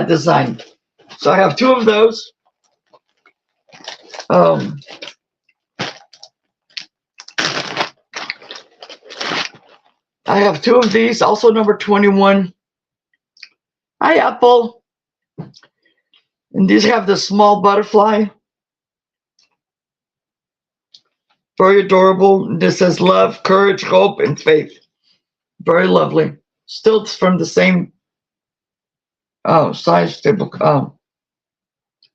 Speaker 2: design. So I have two of those. I have two of these, also number 21. Hi, Apple. And these have the small butterfly. Very adorable. This says love, courage, hope, and faith. Very lovely. Still from the same size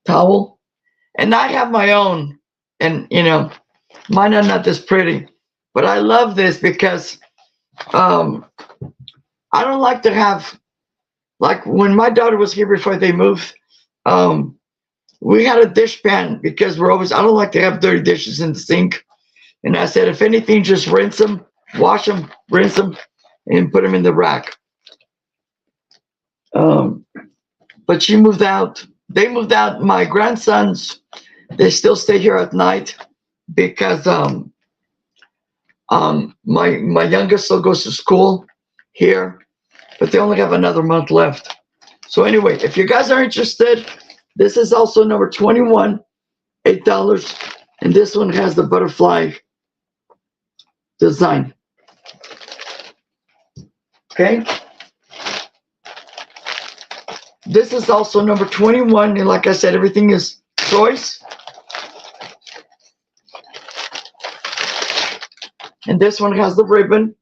Speaker 2: towel. And I have my own. And, you know, mine are not this pretty. But I love this because I don't like to have, like when my daughter was here before they moved, we had a dish pan because I don't like to have dirty dishes in the sink. And I said, if anything, just rinse them, wash them, rinse them, and put them in the rack. But she moved out. They moved out. My grandsons, they still stay here at night because my youngest still goes to school here, but they only have another month left. So anyway, if you guys are interested, this is also number 21, $8, and this one has the butterfly design. Okay. This is also number 21, and like I said, everything is choice. And this one has the ribbon.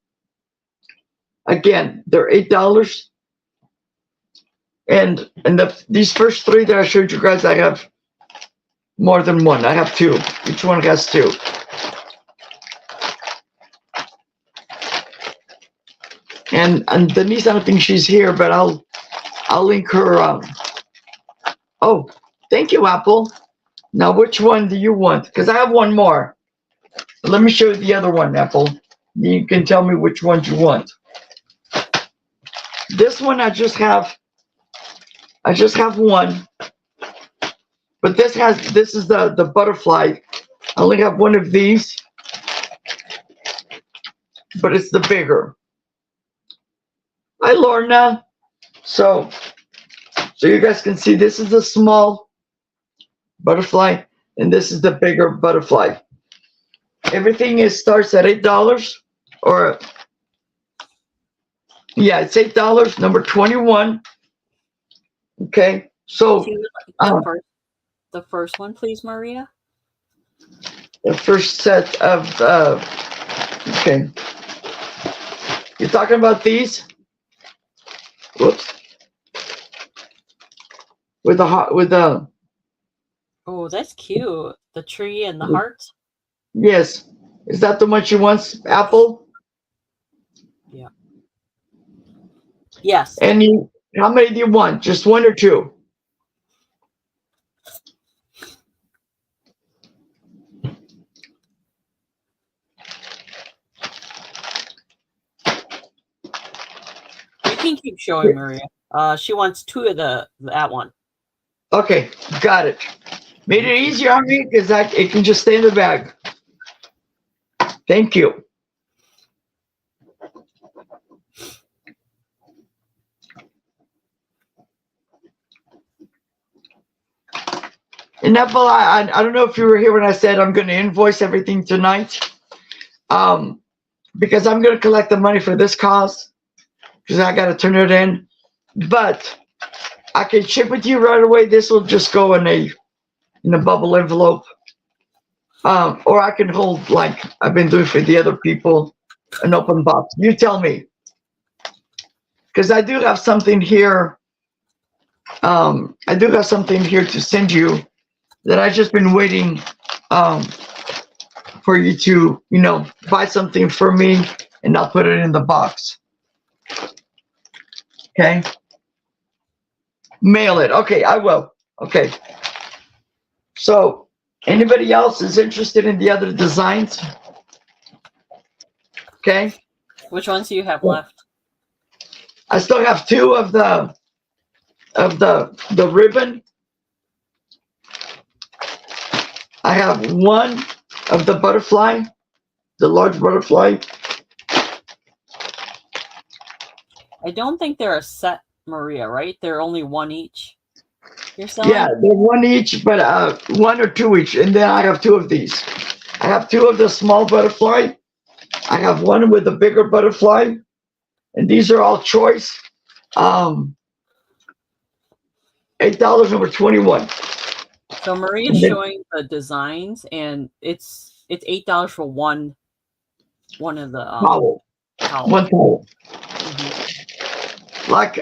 Speaker 2: Again, they're $8. And these first three that I showed you guys, I have more than one. I have two. Each one has two. And Denise, I don't think she's here, but I'll link her. Oh, thank you, Apple. Now, which one do you want? Because I have one more. Let me show you the other one, Apple. You can tell me which one you want. This one I just have one. But this is the butterfly. I only have one of these. But it's the bigger. Hi, Lorna. So So you guys can see this is the small butterfly and this is the bigger butterfly. Everything starts at $8 or yeah, it's $8, number 21. Okay. So
Speaker 1: the first one, please, Maria.
Speaker 2: The first set of okay. You're talking about these? Whoops. With the
Speaker 1: Oh, that's cute. The tree and the hearts.
Speaker 2: Yes. Is that the one she wants, Apple?
Speaker 1: Yeah. Yes.
Speaker 2: And how many do you want? Just one or two?
Speaker 1: You can keep showing, Maria. She wants two of that one.
Speaker 2: Okay, got it. Made it easier on me because it can just stay in the bag. Thank you. And Apple, I don't know if you were here when I said I'm going to invoice everything tonight, because I'm going to collect the money for this cause, because I got to turn it in. But I can ship it to you right away. This will just go in a bubble envelope, or I can hold like I've been doing for the other people, an open box. You tell me, because I do have something here. I do have something here to send you that I've just been waiting for you to, buy something for me, and I'll put it in the box. Okay. Mail it. Okay, I will. Okay. So, anybody else is interested in the other designs? Okay.
Speaker 1: Which ones do you have left?
Speaker 2: I still have two of the ribbon. I have one of the butterfly, the large butterfly.
Speaker 1: I don't think they're a set, Maria, right? They're only one each. You're selling?
Speaker 2: Yeah, they're one each, but one or two each. And then I have two of these. I have two of the small butterfly. I have one with the bigger butterfly. And these are all choice. $8, number 21.
Speaker 1: So Maria's showing the designs, and it's $8 for one of the
Speaker 2: towel. One towel. Mm-hmm. Like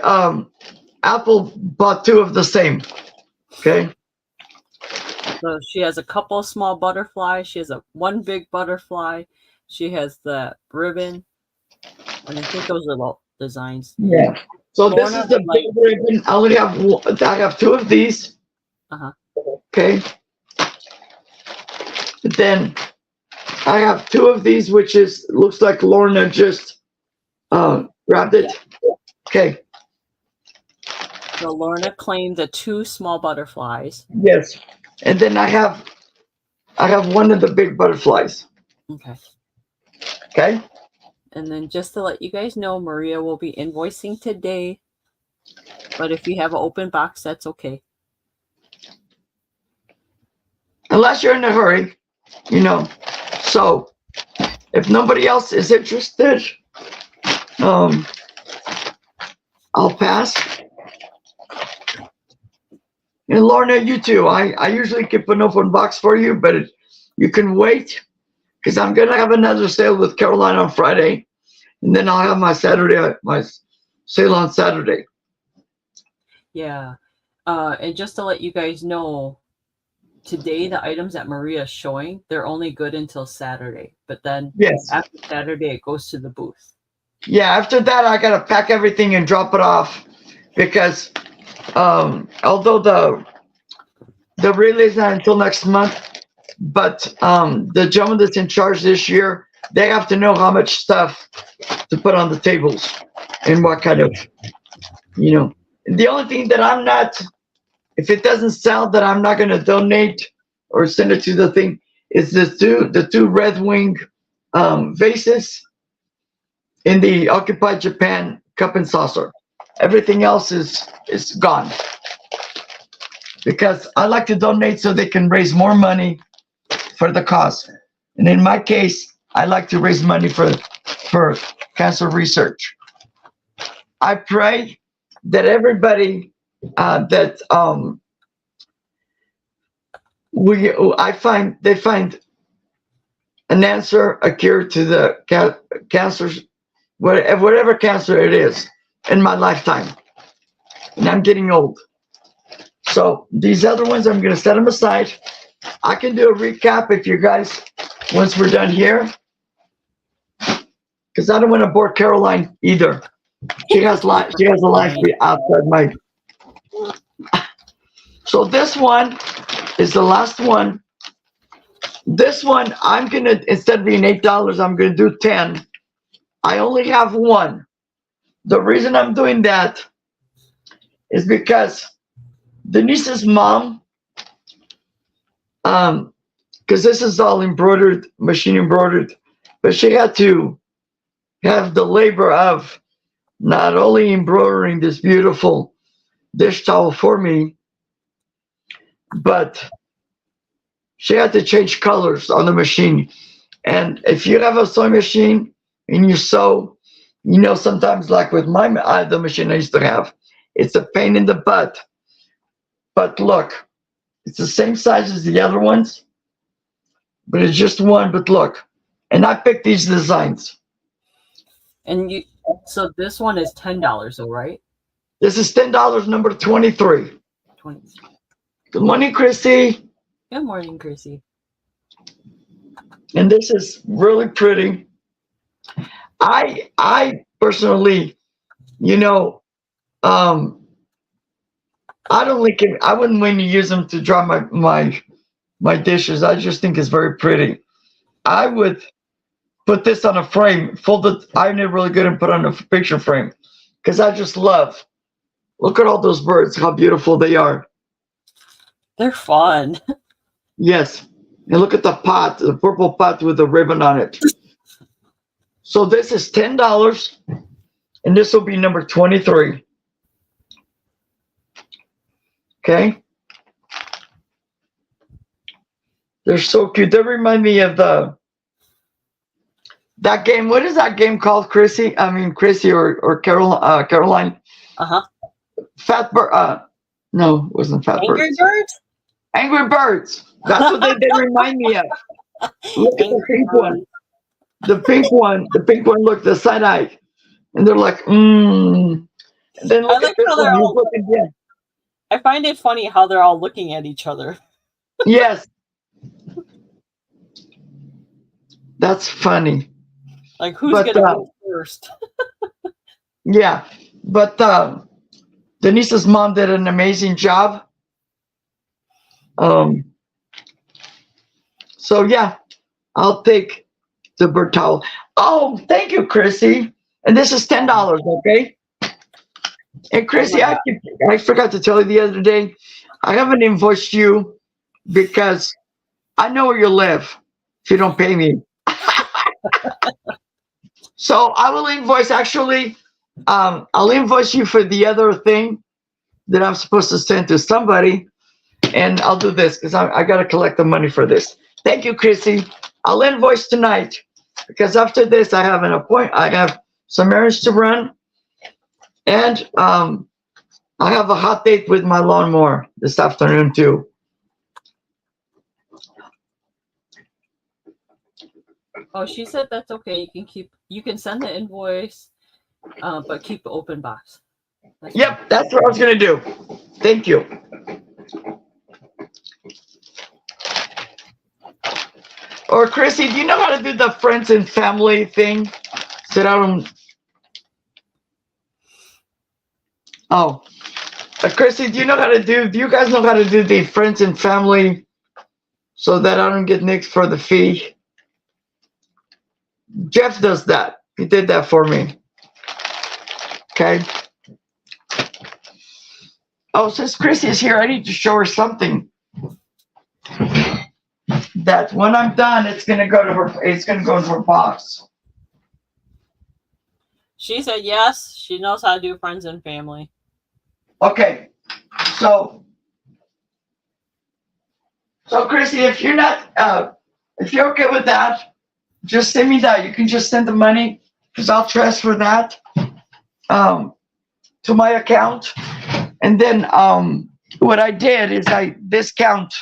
Speaker 2: Apple bought two of the same. Okay.
Speaker 1: So she has a couple of small butterflies. She has one big butterfly. She has the ribbon, and I think those are the designs.
Speaker 2: Yeah. So Lorna, this is the big ribbon. I have two of these. Okay. Then I have two of these, which looks like Lorna just grabbed it. Yeah. Okay.
Speaker 1: So Lorna claimed the two small butterflies.
Speaker 2: Yes. And then I have one of the big butterflies.
Speaker 1: Okay.
Speaker 2: Okay.
Speaker 1: And then just to let you guys know, Maria will be invoicing today. But if you have an open box, that's okay.
Speaker 2: Unless you're in a hurry, So if nobody else is interested, I'll pass. And Lorna, you too. I usually keep an open box for you, but you can wait, because I'm going to have another sale with Caroline on Friday. And then I'll have my sale on Saturday.
Speaker 1: Yeah. And just to let you guys know, today the items that Maria is showing, they're only good until Saturday. But then after Saturday, it goes to the booth. Yeah,
Speaker 2: after that, I got to pack everything and drop it off, because although the relay is not until next month, but the gentleman that's in charge this year, they have to know how much stuff to put on the tables and what kind of, The only thing that I'm not, if it doesn't sell, that I'm not going to donate or send it to the thing, is the two Red Wing vases in the Occupied Japan cup and saucer. Everything else is gone. because I like to donate so they can raise more money for the cause. And in my case, I like to raise money for cancer research. I pray that everybody that they find an answer, a cure to the cancers, whatever cancer it is, in my lifetime. And I'm getting old. So these other ones, I'm going to set them aside. I can do a recap if you guys, once we're done here, because I don't want to bore Caroline either. She has a life outside my. So this one is the last one. This one, I'm gonna, instead of being $8, I'm gonna do 10. I only have one. The reason I'm doing that is because Denise's mom, because this is all embroidered, machine embroidered, but she had to have the labor of not only embroidering this beautiful dish towel for me, but she had to change colors on the machine. And if you have a sewing machine and you sew, you know, sometimes like with the machine I used to have, it's a pain in the butt. But look, it's the same size as the other ones, but it's just one. But look, and I picked these designs.
Speaker 1: And so this one is $10, though, right?
Speaker 2: This is $10, number 23.
Speaker 1: 20.
Speaker 2: Good morning, Chrissy.
Speaker 1: Good morning, Chrissy.
Speaker 2: And this is really pretty. I personally, you know, I wouldn't want to use them to dry my dishes. I just think it's very pretty. I would put this on a frame, fold it, iron it really good, and put on a picture frame, because I just love. Look at all those birds, how beautiful they are.
Speaker 1: They're fun.
Speaker 2: Yes. And look at the pot, the purple pot with the ribbon on it. So this is $10, and this will be number 23. Okay. They're so cute. They remind me of that game. What is that game called, Chrissy? I mean, Chrissy or Caroline. Fat Bird. No, it wasn't Fat Bird.
Speaker 1: Angry Birds?
Speaker 2: Angry Birds. That's what they remind me of. Look at the pink one. The pink one. The pink one. Look, the side eye, and they're like, And then look at this one. He's looking again.
Speaker 1: I find it funny how they're all looking at each other.
Speaker 2: Yes. That's funny.
Speaker 1: Like, who's going to go first?
Speaker 2: Yeah. But Denise's mom did an amazing job. So, yeah, I'll take the bird towel. Oh, thank you, Chrissy. And this is $10, okay? And Chrissy, I forgot to tell you the other day, I haven't invoiced you because I know where you live if you don't pay me. So I will invoice, actually, I'll invoice you for the other thing that I'm supposed to send to somebody. And I'll do this because I got to collect the money for this. Thank you, Chrissy. I'll invoice tonight because after this, I have an appointment. I have some errands to run. And I have a hot date with my lawnmower this afternoon, too.
Speaker 1: Oh, she said that's okay. You can send the invoice, but keep the open box.
Speaker 2: Yep, that's what I was gonna do. Thank you. Or Chrissy, do you know how to do the friends and family thing? Sit out on. Oh, Chrissy, do you know how to do? Do you guys know how to do the friends and family, so that I don't get nicked for the fee? Jeff does that. He did that for me. Okay. Oh, since Chrissy is here, I need to show her something. That when I'm done, it's gonna go to her. It's gonna go into her box.
Speaker 1: She said yes. She knows how to do friends and family.
Speaker 2: Okay, so So, Chrissy, if you're not, if you're okay with that, just send me that. You can just send the money because I'll transfer that to my account. And then what I did is I discount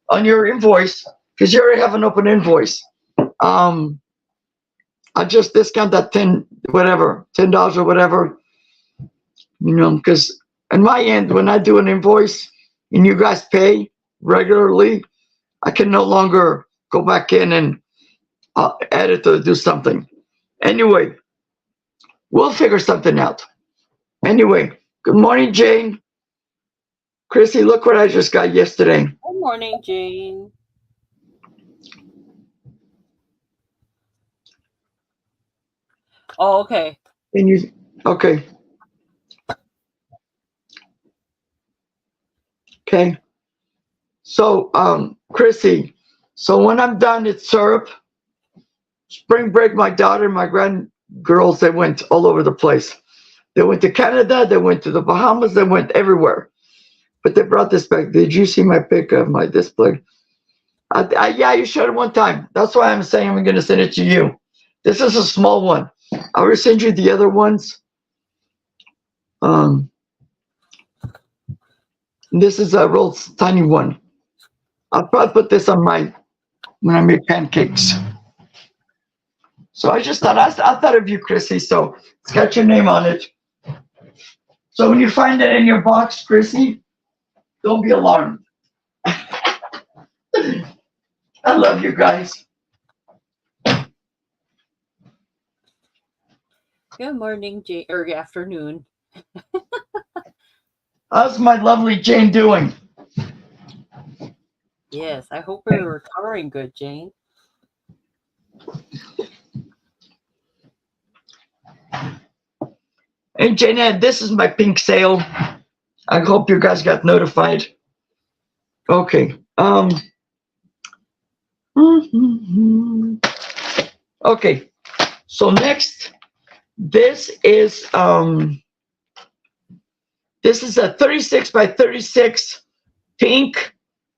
Speaker 2: on your invoice because you already have an open invoice. I just discount that $10 or whatever, because on my end, when I do an invoice and you guys pay regularly, I can no longer go back in and edit or do something. Anyway, we'll figure something out. Anyway, good morning, Jane. Chrissy, look what I just got yesterday.
Speaker 1: Good morning, Jane. Oh, okay.
Speaker 2: And you, okay. Okay. So, Chrissy, so when I'm done at syrup, spring break, my daughter and my girls, they went all over the place. They went to Canada, they went to the Bahamas, they went everywhere. But they brought this back. Did you see my pic of my display? Yeah, you showed it one time. That's why I'm saying I'm going to send it to you. This is a small one. I will send you the other ones. This is a real tiny one. I'll probably put this on when I make pancakes. So I just thought, I thought of you, Chrissy. So it's got your name on it. So when you find it in your box, Chrissy, don't be alarmed. I love you guys.
Speaker 1: Good morning, Jane, or afternoon.
Speaker 2: How's my lovely Jane doing?
Speaker 1: Yes, I hope we're recovering good, Jane.
Speaker 2: Hey, Jane, this is my pink sale. I hope you guys got notified. Okay. Okay. So next, this is a 36 by 36 pink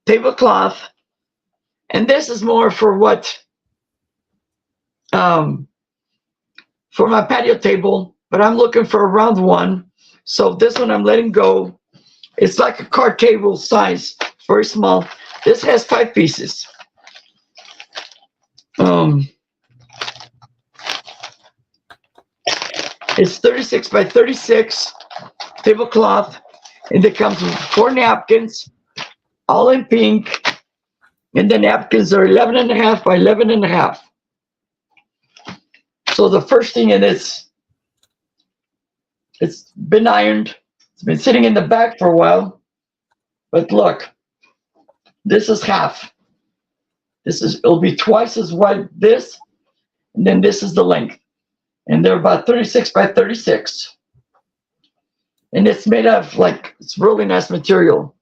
Speaker 2: tablecloth, and this is more for what for my patio table, but I'm looking for a round one. So this one I'm letting go. It's like a card table size, very small. This has 5 pieces. It's 36 by 36 tablecloth, and it comes with 4 napkins, all in pink, and the napkins are 11.5 by 11.5. So the first thing in it's been ironed. It's been sitting in the back for a while, but look, this is half. It'll be twice as wide this, and then this is the length. And they're about 36 by 36. And it's made of it's really nice material.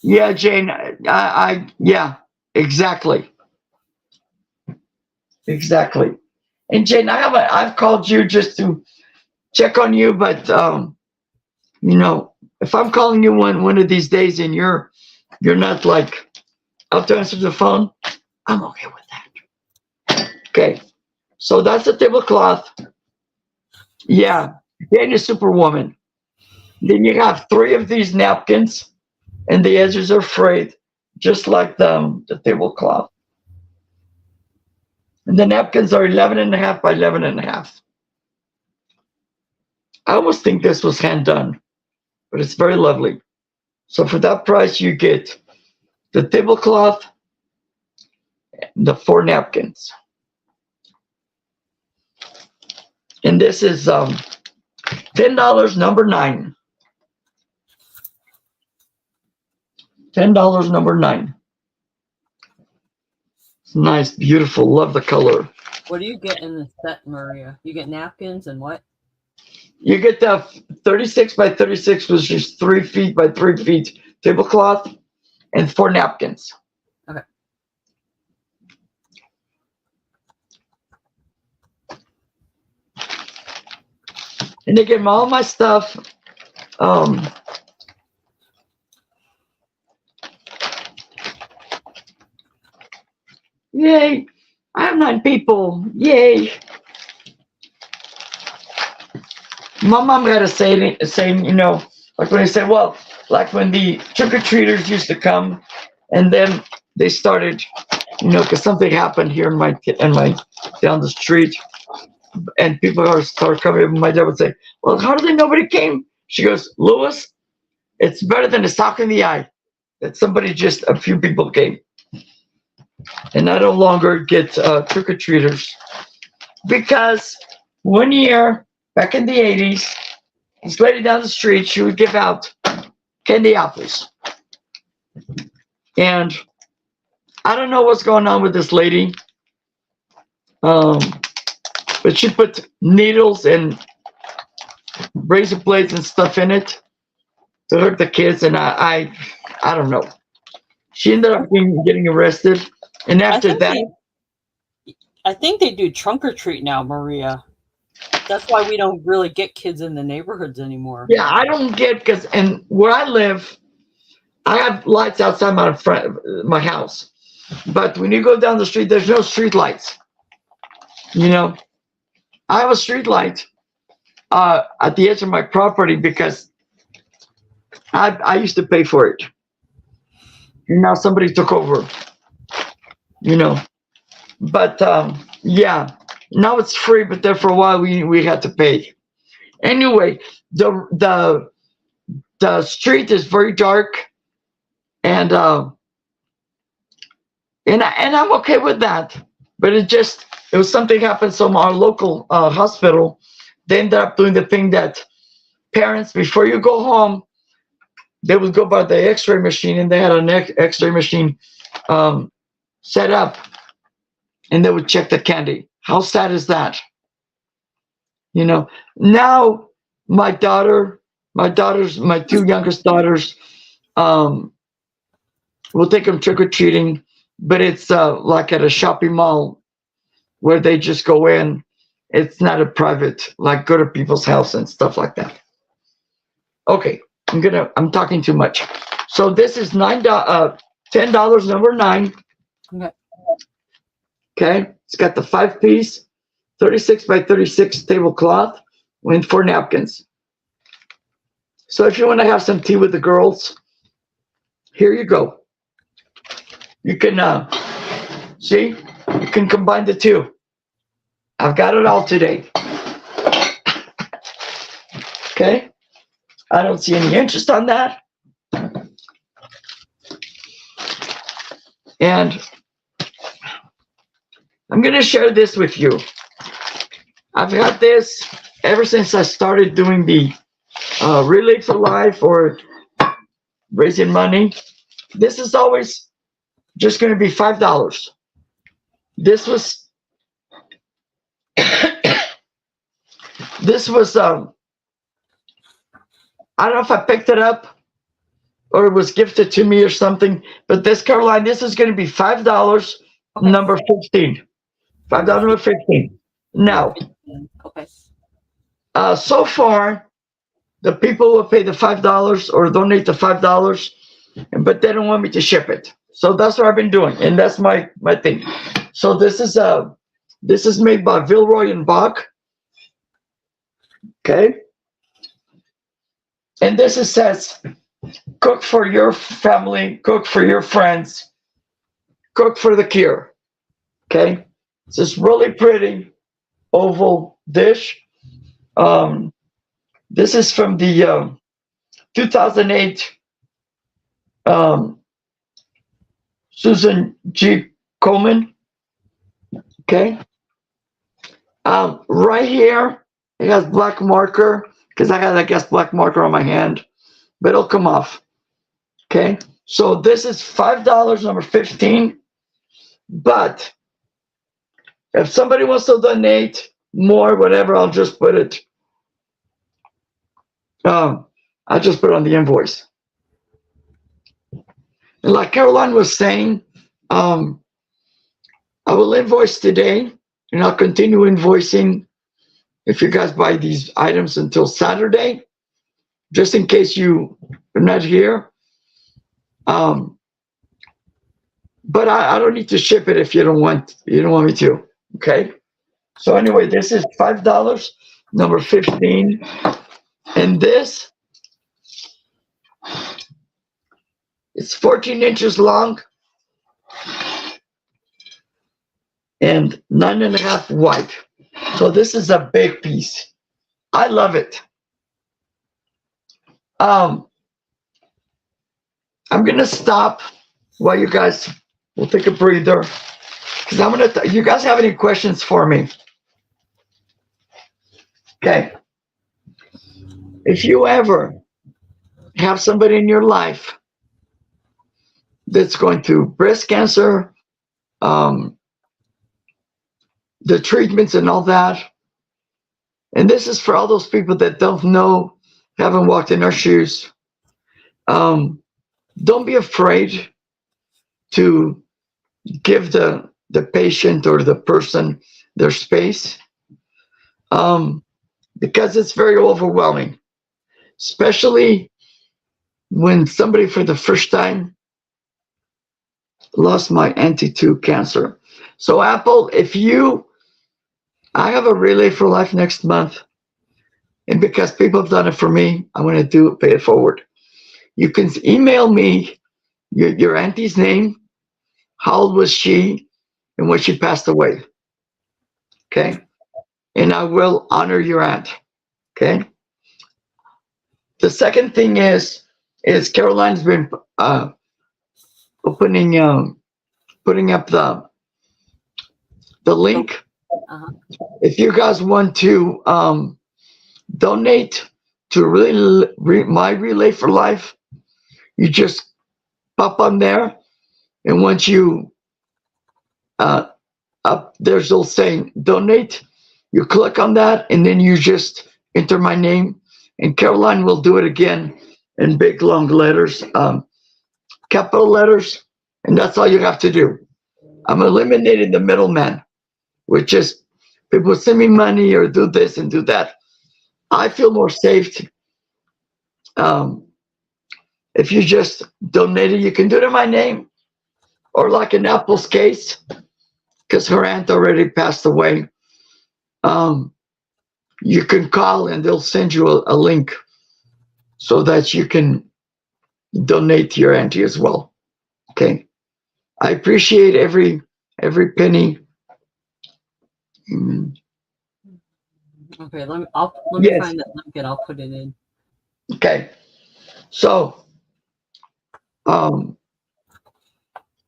Speaker 2: Yeah, Jane, yeah, exactly. Exactly. And Jane, I've called you just to check on you, but if I'm calling you one of these days and you're not up to answer the phone, I'm okay with that. Okay. So that's the tablecloth. Yeah, Jane is Superwoman. Then you have 3 of these napkins, and the edges are frayed, just like the tablecloth. And the napkins are 11.5 by 11.5. I almost think this was hand done, but it's very lovely. So for that price, you get the tablecloth, the 4 napkins. And this is $10 number 9. $10 number 9. It's nice, beautiful, love the color.
Speaker 1: What do you get in the set, Maria? You get napkins and what?
Speaker 2: You get the 36 by 36, which is 3 feet by 3 feet tablecloth, and 4 napkins.
Speaker 1: Okay.
Speaker 2: And they get all my stuff. Yay. I have 9 people. Yay. My mom had a saying, like when they say, well, like when the trick-or-treaters used to come and then they started, because something happened here in my down the street and people started coming. My dad would say, well, how do they nobody came? She goes, Louis, it's better than a sock in the eye that just a few people came. And I no longer get trick-or-treaters because one year back in the 80s, this lady down the street, she would give out candy apples. And I don't know what's going on with this lady, but she put needles and razor blades and stuff in it to hurt the kids. And I don't know. She ended up getting arrested. And after that,
Speaker 1: I think they do trunk or treat now, Maria. That's why we don't really get kids in the neighborhoods anymore.
Speaker 2: Yeah, I don't get because, and where I live, I have lights outside my house. But when you go down the street, there's no street lights. I have a street light at the edge of my property because I used to pay for it. And now somebody took over. But yeah, now it's free, but there for a while we had to pay. Anyway, the street is very dark, and I'm okay with that. But it was something happened. So our local hospital, they ended up doing the thing that parents, before you go home, they would go by the X-ray machine, and they had an X-ray machine set up, and they would check the candy. How sad is that? Now my two youngest daughters, we'll take them trick-or-treating, but it's like at a shopping mall where they just go in. It's not a private, like go to people's house and stuff like that. Okay, I'm talking too much. So this is $10, number 9.
Speaker 1: Okay.
Speaker 2: Okay, it's got the 5-piece, 36 by 36 tablecloth with 4 napkins. So if you want to have some tea with the girls, here you go. You can see, you can combine the two. I've got it all today. Okay, I don't see any interest on that. And I'm going to share this with you. I've had this ever since I started doing the Relay for Life or raising money. This is always just going to be $5. This was I don't know if I picked it up or it was gifted to me or something, but this, Caroline, this is going to be $5,
Speaker 1: Okay.
Speaker 2: number 15. $5 number 15. Now,
Speaker 1: okay.
Speaker 2: So far, the people will pay the $5 or donate the $5, but they don't want me to ship it. So that's what I've been doing, and that's my thing. So this is made by Vilroy and Bach. Okay. And this says, cook for your family, cook for your friends, cook for the cure. Okay. It's this really pretty oval dish. This is from the 2008 Susan G. Komen. Okay. Right here, it has black marker because I had, I guess, black marker on my hand, but it'll come off. Okay. So this is $5, number 15. But if somebody wants to donate more, whatever, I'll just put it. I just put it on the invoice. And like Caroline was saying, I will invoice today, and I'll continue invoicing if you guys buy these items until Saturday, just in case you are not here. but I don't need to ship it if you don't want me to. Okay. So anyway, this is $5, number 15, and this it's 14 inches long and 9.5 wide. So this is a big piece. I love it. I'm gonna stop while you guys will take a breather, because I'm gonna. You guys have any questions for me? Okay. If you ever have somebody in your life that's going through breast cancer, the treatments and all that, and this is for all those people that don't know, haven't walked in our shoes. Don't be afraid to give the patient or the person their space, because it's very overwhelming, especially when somebody for the first time lost my auntie to cancer. So Apple, I have a relay for life next month, and because people have done it for me, I want to pay it forward. You can email me your auntie's name, how old was she, and when she passed away. Okay, and I will honor your aunt. Okay. The second thing is Caroline's been putting up the link.
Speaker 1: Uh-huh.
Speaker 2: If you guys want to donate to my Relay for Life, you just pop on there, and once you up there's a little saying donate, you click on that, and then you just enter my name, and Caroline will do it again in big long letters, capital letters, and that's all you have to do. I'm eliminating the middleman, which is people send me money or do this and do that. I feel more safe if you just donate it. You can do it in my name, or like in Apple's case, because her aunt already passed away. You can call and they'll send you a link so that you can donate to your auntie as well. Okay. I appreciate every penny.
Speaker 1: Okay, let me find that link and I'll put it in.
Speaker 2: Okay. So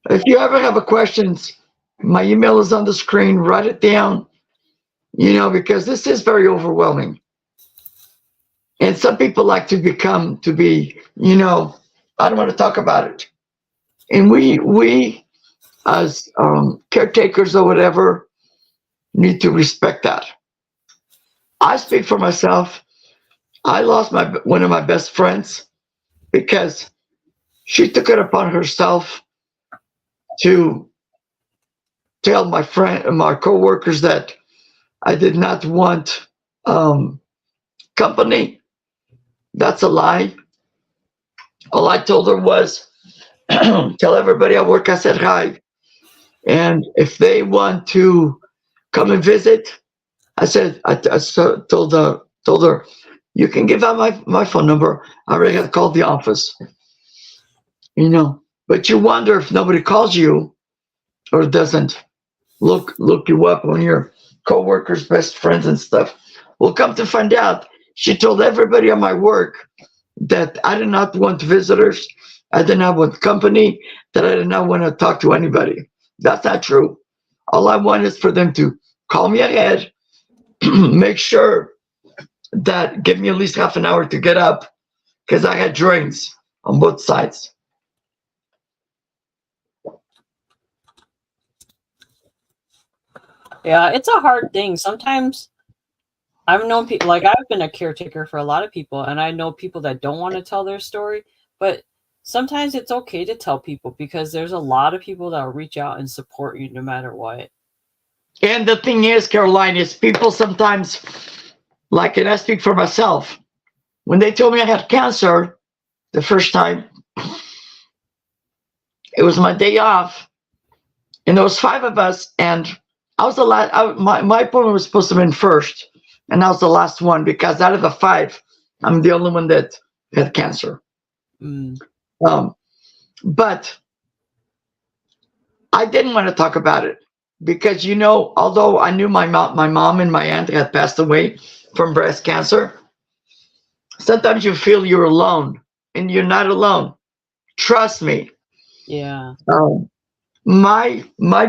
Speaker 2: if you ever have a questions, my email is on the screen. Write it down, because this is very overwhelming. And some people like to be, I don't want to talk about it. And we as caretakers or whatever need to respect that. I speak for myself. I lost one of my best friends because she took it upon herself to tell my coworkers that I did not want company. That's a lie. All I told her was, tell everybody at work I said hi. And if they want to come and visit, I told her, you can give out my phone number. I already had called the office. But you wonder if nobody calls you or doesn't look you up when your coworkers, best friends and stuff. Well, come to find out, she told everybody at my work that I did not want visitors, I did not want company, that I did not want to talk to anybody. That's not true. All I want is for them to call me ahead, make sure that give me at least half an hour to get up, because I had drinks on both sides.
Speaker 1: Yeah, it's a hard thing. Sometimes I've known people, like I've been a caretaker for a lot of people, and I know people that don't want to tell their story, but sometimes it's okay to tell people because there's a lot of people that will reach out and support you no matter what.
Speaker 2: And the thing is, Caroline, is people sometimes, like, and I speak for myself, when they told me I had cancer the first time, it was my day off, And there was 5 of us, and I was the last. My appointment was supposed to have been first, and I was the last one because out of the 5, I'm the only one that had cancer.
Speaker 1: Mm.
Speaker 2: But I didn't want to talk about it because, although I knew my mom and my aunt had passed away from breast cancer, sometimes you feel you're alone, and you're not alone. Trust me.
Speaker 1: Yeah.
Speaker 2: My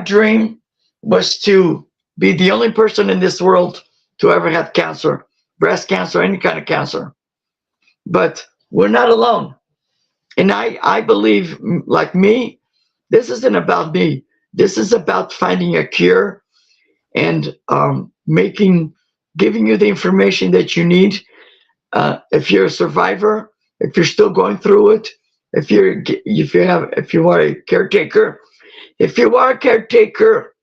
Speaker 2: dream was to be the only person in this world to ever have cancer, breast cancer, any kind of cancer. But we're not alone. And I believe, like me, this isn't about me. This is about finding a cure and giving you the information that you need. If you're a survivor, if you're still going through it, if you are a caretaker,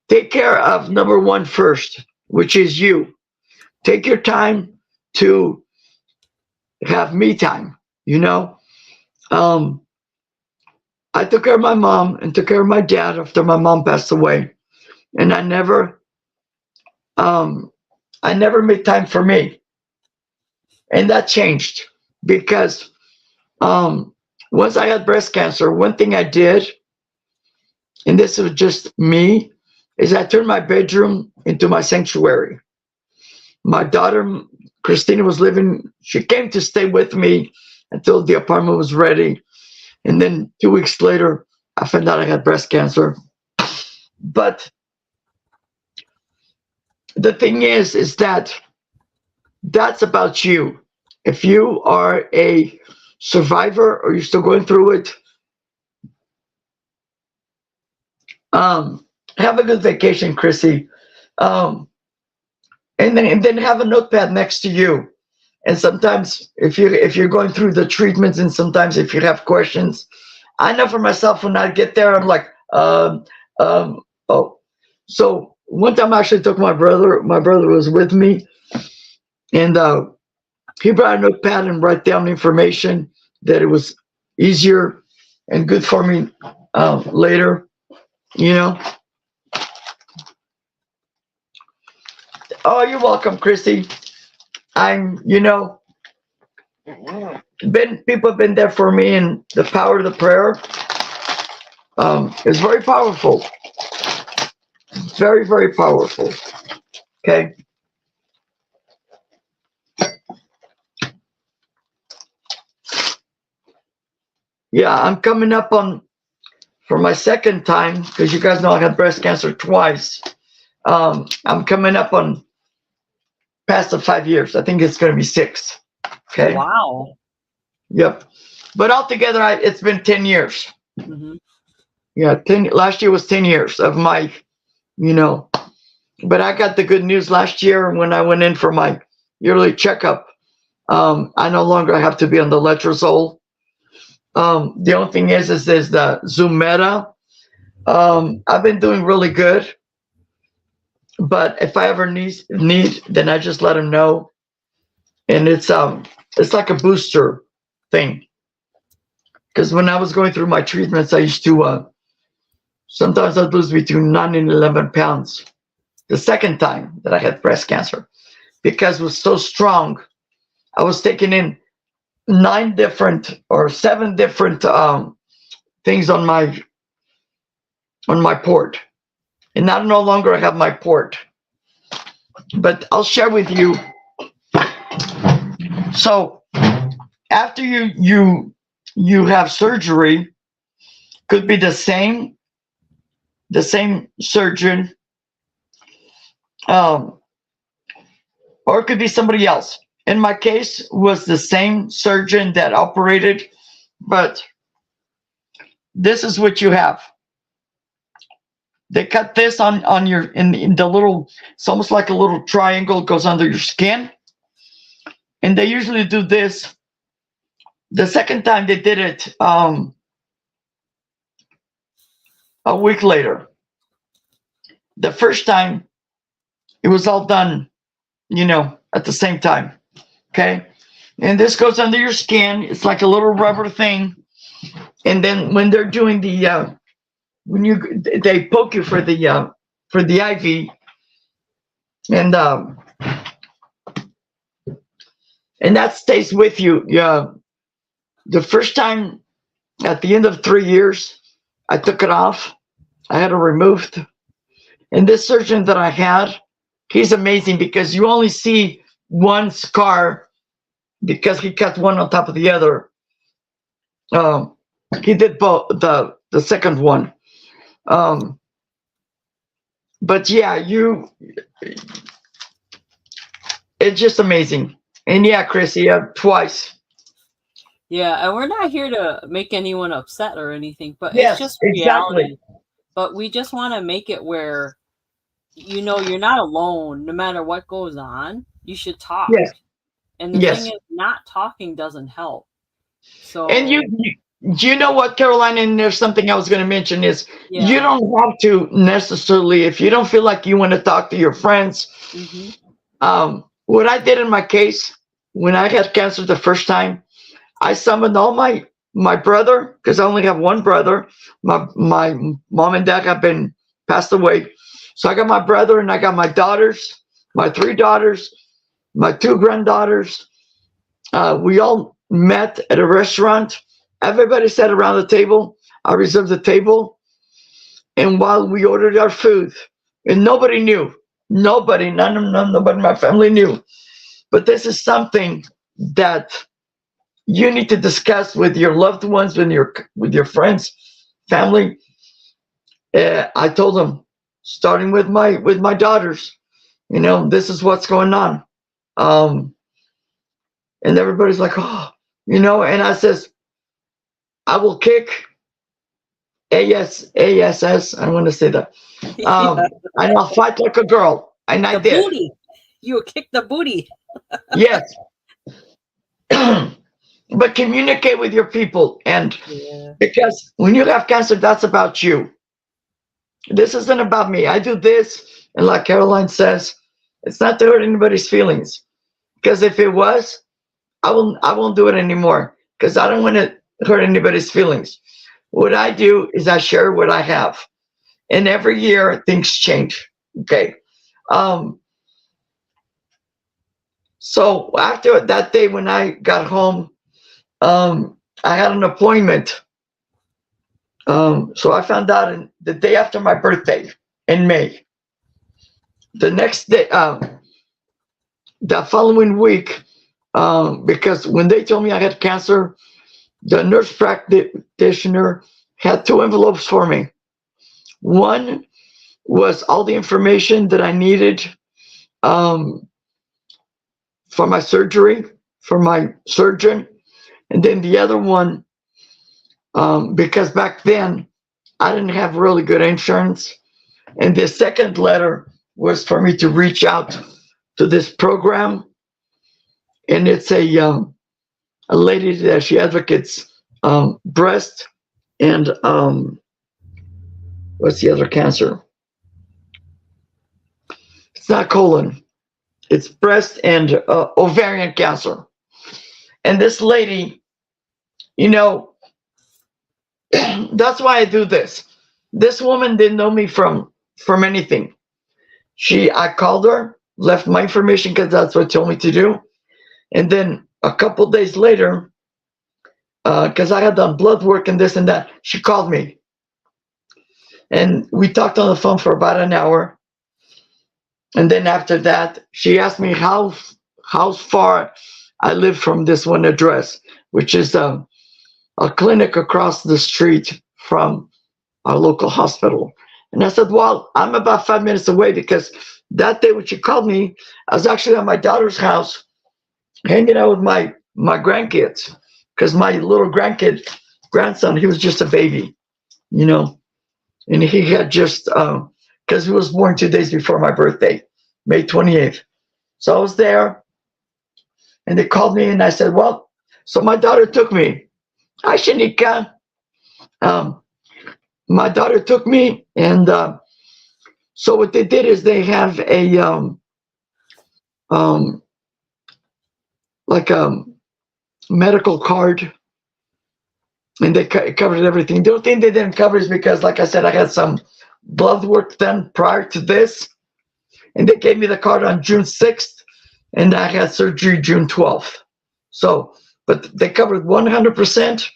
Speaker 2: take care of number 1 first, which is you. Take your time to have me time. I took care of my mom and took care of my dad after my mom passed away, and I never made time for me, and that changed because once I had breast cancer, one thing I did, and this was just me, is I turned my bedroom into my sanctuary. My daughter, Christina, she came to stay with me until the apartment was ready. And then 2 weeks later, I found out I had breast cancer. But the thing is that that's about you. If you are a survivor or you're still going through it, have a good vacation, Chrissy. And then have a notepad next to you. And sometimes if you're going through the treatments, and sometimes if you have questions, I know for myself, when I get there, I'm like, oh. So one time I actually took my brother was with me, and he brought a notepad and write down information that it was easier and good for me later, Oh, you're welcome, Chrissy. People have been there for me, and the power of the prayer is very powerful. Very, very powerful. Okay. Yeah, I'm coming up for my second time, because you guys know I had breast cancer twice. I'm coming up on past the 5 years. I think it's going to be 6. Okay.
Speaker 1: Wow.
Speaker 2: Yep. But altogether, it's been 10 years.
Speaker 1: Mm-hmm.
Speaker 2: Yeah, last year was 10 years of my, But I got the good news last year when I went in for my yearly checkup. I no longer have to be on the letrozole. The only thing is the Zumeta. I've been doing really good. But if I ever need, then I just let them know. And it's like a booster thing. Because when I was going through my treatments, I used to sometimes I'd lose between 9 and 11 pounds. The second time that I had breast cancer, because it was so strong, I was taking in 7 different things on my port, and I no longer have my port. But I'll share with you. So after you have surgery, could be the same surgeon, or it could be somebody else. In my case, was the same surgeon that operated, but this is what you have. They cut this on your in the little. It's almost like a little triangle goes under your skin, and they usually do this. The second time they did it a week later. The first time it was all done, at the same time. Okay, and this goes under your skin. It's like a little rubber thing, and then when they're doing the when they poke you for the IV, and that stays with you. Yeah, the first time at the end of 3 years, I took it off. I had it removed, and this surgeon that I had, he's amazing because you only see one scar because he cut one on top of the other. Um, he did both the second one. Um, but yeah, it's just amazing. And yeah, Chris, yeah, twice.
Speaker 1: Yeah, and we're not here to make anyone upset or anything, but it's
Speaker 2: Yes,
Speaker 1: just
Speaker 2: exactly.
Speaker 1: reality. But we just want to make it where you're not alone. No matter what goes on, you should talk.
Speaker 2: Yes,
Speaker 1: And the thing
Speaker 2: yes.
Speaker 1: is, not talking doesn't help.
Speaker 2: And
Speaker 1: So
Speaker 2: you know what, Caroline, and there's something I was going to mention is you
Speaker 1: yeah.
Speaker 2: don't have to necessarily, if you don't feel like you want to talk to your friends.
Speaker 1: Hmm.
Speaker 2: What I did in my case, when I had cancer the first time, I summoned all my brother, because I only have one brother. My mom and dad have been passed away. So I got my brother and I got my daughters, my three daughters, my two granddaughters. We all met at a restaurant. Everybody sat around the table. I reserved the table. And while we ordered our food, and nobody knew, nobody in my family knew. But this is something that you need to discuss with your loved ones, with your friends, family. I told them, starting with my daughters, this is what's going on. Um, and everybody's like, oh, and I says, I will kick ASS. I don't want to say that.
Speaker 1: Yeah.
Speaker 2: And I'll fight like a girl. And I
Speaker 1: The
Speaker 2: did.
Speaker 1: booty. You kick the booty.
Speaker 2: Yes. But communicate with your people. And
Speaker 1: Yeah.
Speaker 2: because when you have cancer, that's about you. This isn't about me. I do this. And like Caroline says, it's not to hurt anybody's feelings. Because if it was, I won't do it anymore. Because I don't want to hurt anybody's feelings. What I do is I share what I have. And every year things change. Okay. Um, so after that day when I got home, I had an appointment. So I found out the day after my birthday in May. The next day, the following week, because when they told me I had cancer, the nurse practitioner had two envelopes for me. One was all the information that I needed um, for my surgery, for my surgeon. And then the other one, because back then I didn't have really good insurance. And the second letter was for me to reach out to this program. And it's a lady that she advocates breast and what's the other cancer? It's not colon. It's breast and ovarian cancer. And this lady, you know, that's why I do this. This woman didn't know me from anything. I called her, left my information because that's what told me to do. And then a couple days later, because I had done blood work and this and that, she called me. And we talked on the phone for about an hour. And then after that, she asked me how far I live from this one address, which is a clinic across the street from our local hospital. And I said, well, I'm about 5 minutes away because that day when she called me, I was actually at my daughter's house hanging out with my grandkids because my little grandson, he was just a baby, and he had just, because he was born 2 days before my birthday, May 28th. So I was there and they called me and I said, well, so my daughter took me. Hi, Shanika. My daughter took me, and so what they did is they have a like a medical card, and they covered everything. The only thing they didn't cover is because, like I said, I had some blood work done prior to this, and they gave me the card on June 6th, and I had surgery June 12th. So, but they covered 100%.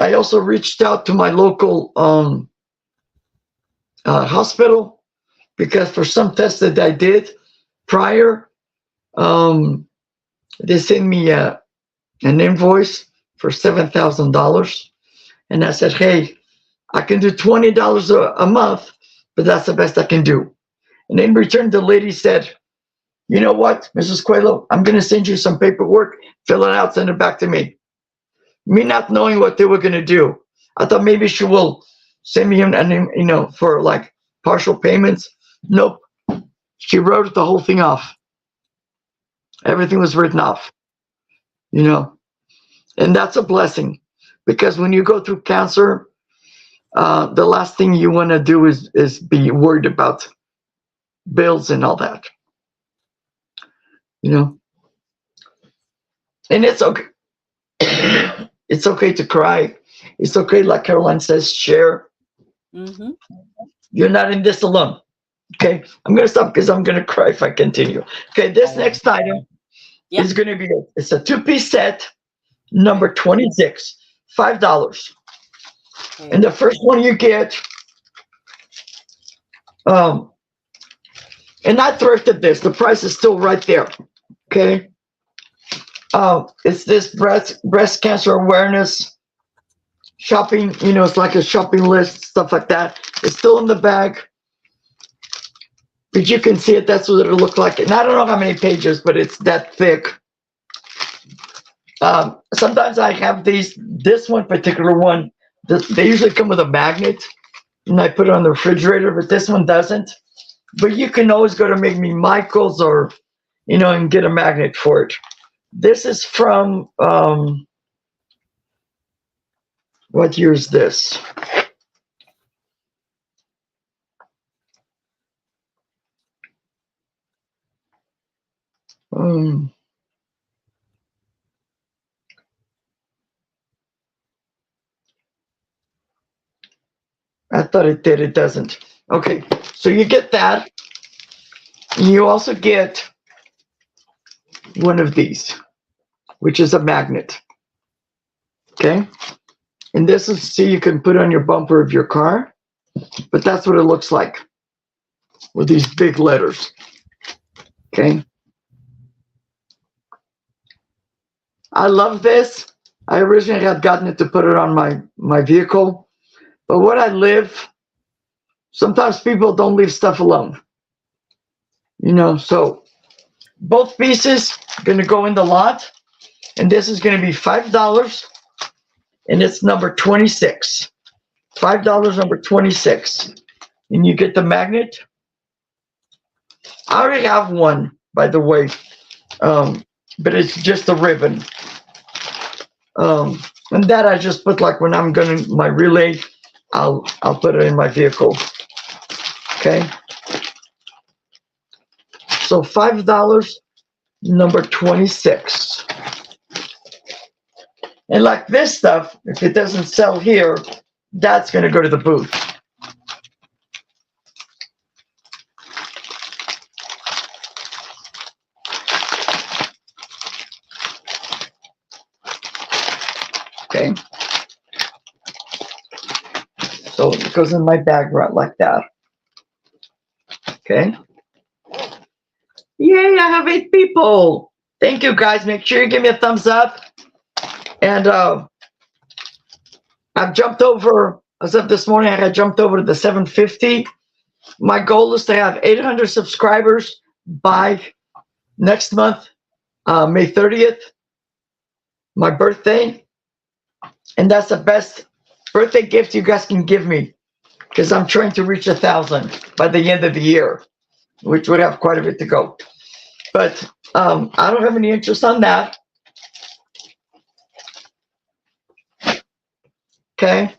Speaker 2: I also reached out to my local hospital, because for some tests that I did prior, they sent me an invoice for $7,000, and I said, hey, I can do $20 a month, but that's the best I can do. And in return, the lady said, you know what, Mrs. Coelho, I'm going to send you some paperwork, fill it out, send it back to me. Me not knowing what they were going to do, I thought maybe she will send me for like partial payments. Nope. She wrote the whole thing off. Everything was written off, and that's a blessing, because when you go through cancer, the last thing you want to do is be worried about bills and all that, and it's okay. It's okay to cry. It's okay, like Caroline says, share.
Speaker 1: Mm-hmm.
Speaker 2: You're not in this alone. Okay, I'm going to stop because I'm going to cry if I continue. Okay, this next item is going to be it's a 2-piece set, number 26, $5. Okay. And the first one you get, and I thrifted this. The price is still right there. Okay, it's this breast cancer awareness shopping. It's like a shopping list, stuff like that. It's still in the bag. But you can see it, that's what it'll look like. And I don't know how many pages, but it's that thick. Sometimes I have this one particular one, they usually come with a magnet, and I put it on the refrigerator, but this one doesn't. But you can always go to maybe Michael's or, and get a magnet for it. This is from, what year is this? I thought it did, it doesn't. Okay, so you get that. You also get one of these, which is a magnet. Okay, and this is, see, you can put on your bumper of your car, but that's what it looks like with these big letters. Okay, I love this. I originally had gotten it to put it on my vehicle, but when I live, sometimes people don't leave stuff alone. So both pieces are going to go in the lot, and this is going to be $5, and it's number 26. $5, number 26, and you get the magnet. I already have one, by the way, but it's just a ribbon. And that I just put, like, when I'm going to my relay, I'll put it in my vehicle. Okay. So $5, number 26. And like this stuff, if it doesn't sell here, that's going to go to the booth. Okay. So it goes in my bag right like that. Okay. Yay, I have 8 people. Thank you, guys. Make sure you give me a thumbs up. And I've jumped over, as of this morning, I had jumped over to the 750. My goal is to have 800 subscribers by next month, May 30th, my birthday. And that's the best birthday gift you guys can give me, because I'm trying to reach 1,000 by the end of the year, which would have quite a bit to go. But I don't have any interest on that. Okay.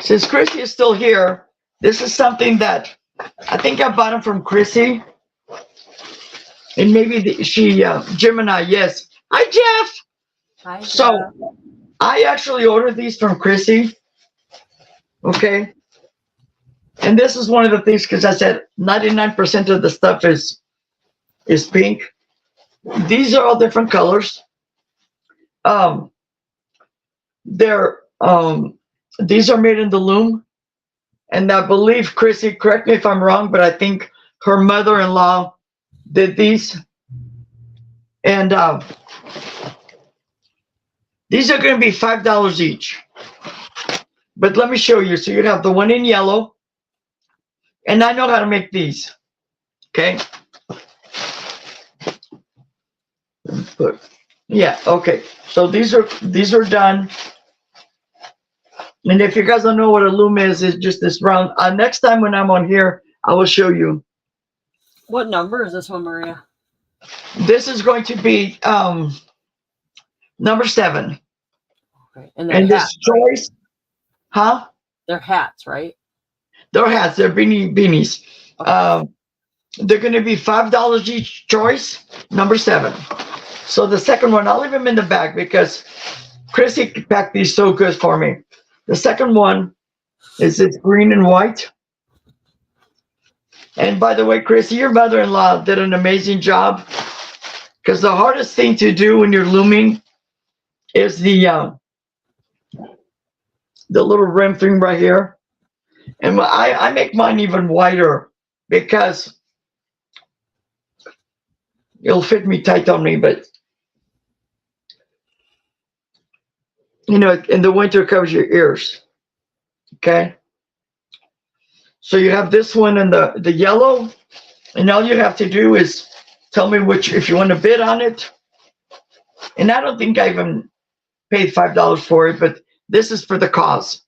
Speaker 2: Since Chrissy is still here, this is something that I think I bought them from Chrissy, and maybe Gemini. Yes. Hi, Jeff.
Speaker 1: Hi, Jeff.
Speaker 2: So I actually ordered these from Chrissy. Okay. And this is one of the things because I said 99% of the stuff is pink. These are all different colors. Um, they're these are made in the loom, and I believe Chrissy. Correct me if I'm wrong, but I think her mother-in-law did these, and these are going to be $5 each. But let me show you. So you'd have the one in yellow, and I know how to make these. Okay. But yeah, okay. So these are done. And if you guys don't know what a loom is, it's just this round. Next time when I'm on here, I will show you.
Speaker 1: What number is this one, Maria?
Speaker 2: This is going to be number 7.
Speaker 1: Okay. And they're hats,
Speaker 2: this choice,
Speaker 1: right?
Speaker 2: huh?
Speaker 1: They're hats, right?
Speaker 2: They're hats. They're beanies.
Speaker 1: Okay.
Speaker 2: They're going to be $5 each choice, number 7. So the second one, I'll leave them in the bag because Chrissy packed these so good for me. The second one is this green and white. And by the way, Chrissy, your mother-in-law did an amazing job because the hardest thing to do when you're looming is the little rim thing right here. And I make mine even wider because it'll fit me tight on me, but you know, in the winter covers your ears. Okay. So you have this one and the yellow, and all you have to do is tell me if you want to bid on it. And I don't think I even paid $5 for it, but this is for the cause.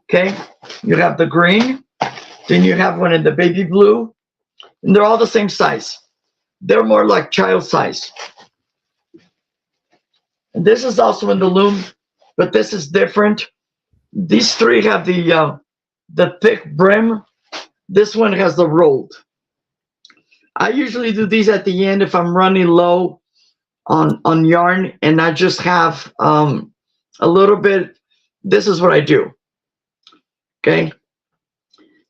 Speaker 2: Okay. You have the green, then you have one in the baby blue, and they're all the same size. They're more like child size. And this is also in the loom, but this is different. These 3 have the thick brim. This one has the rolled. I usually do these at the end if I'm running low on yarn, and I just have a little bit. This is what I do. Okay.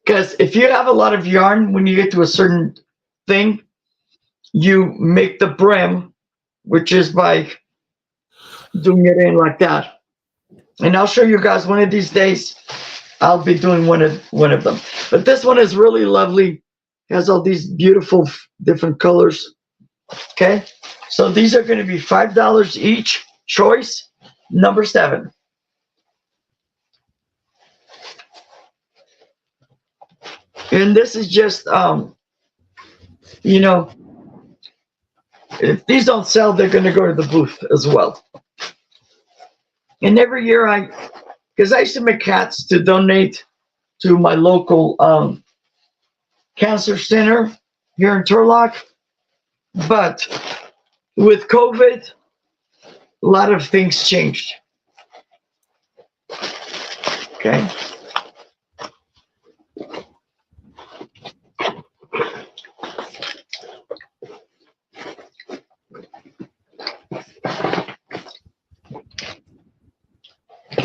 Speaker 2: Because if you have a lot of yarn, when you get to a certain thing, you make the brim, which is by doing it in like that. And I'll show you guys one of these days. I'll be doing one of them. But this one is really lovely. Has all these beautiful different colors. Okay. So these are going to be $5 each. Choice number 7. And this is just you know, if these don't sell, they're going to go to the booth as well. And every year because I used to make hats to donate to my local cancer center here in Turlock. But with COVID, a lot of things changed. Okay.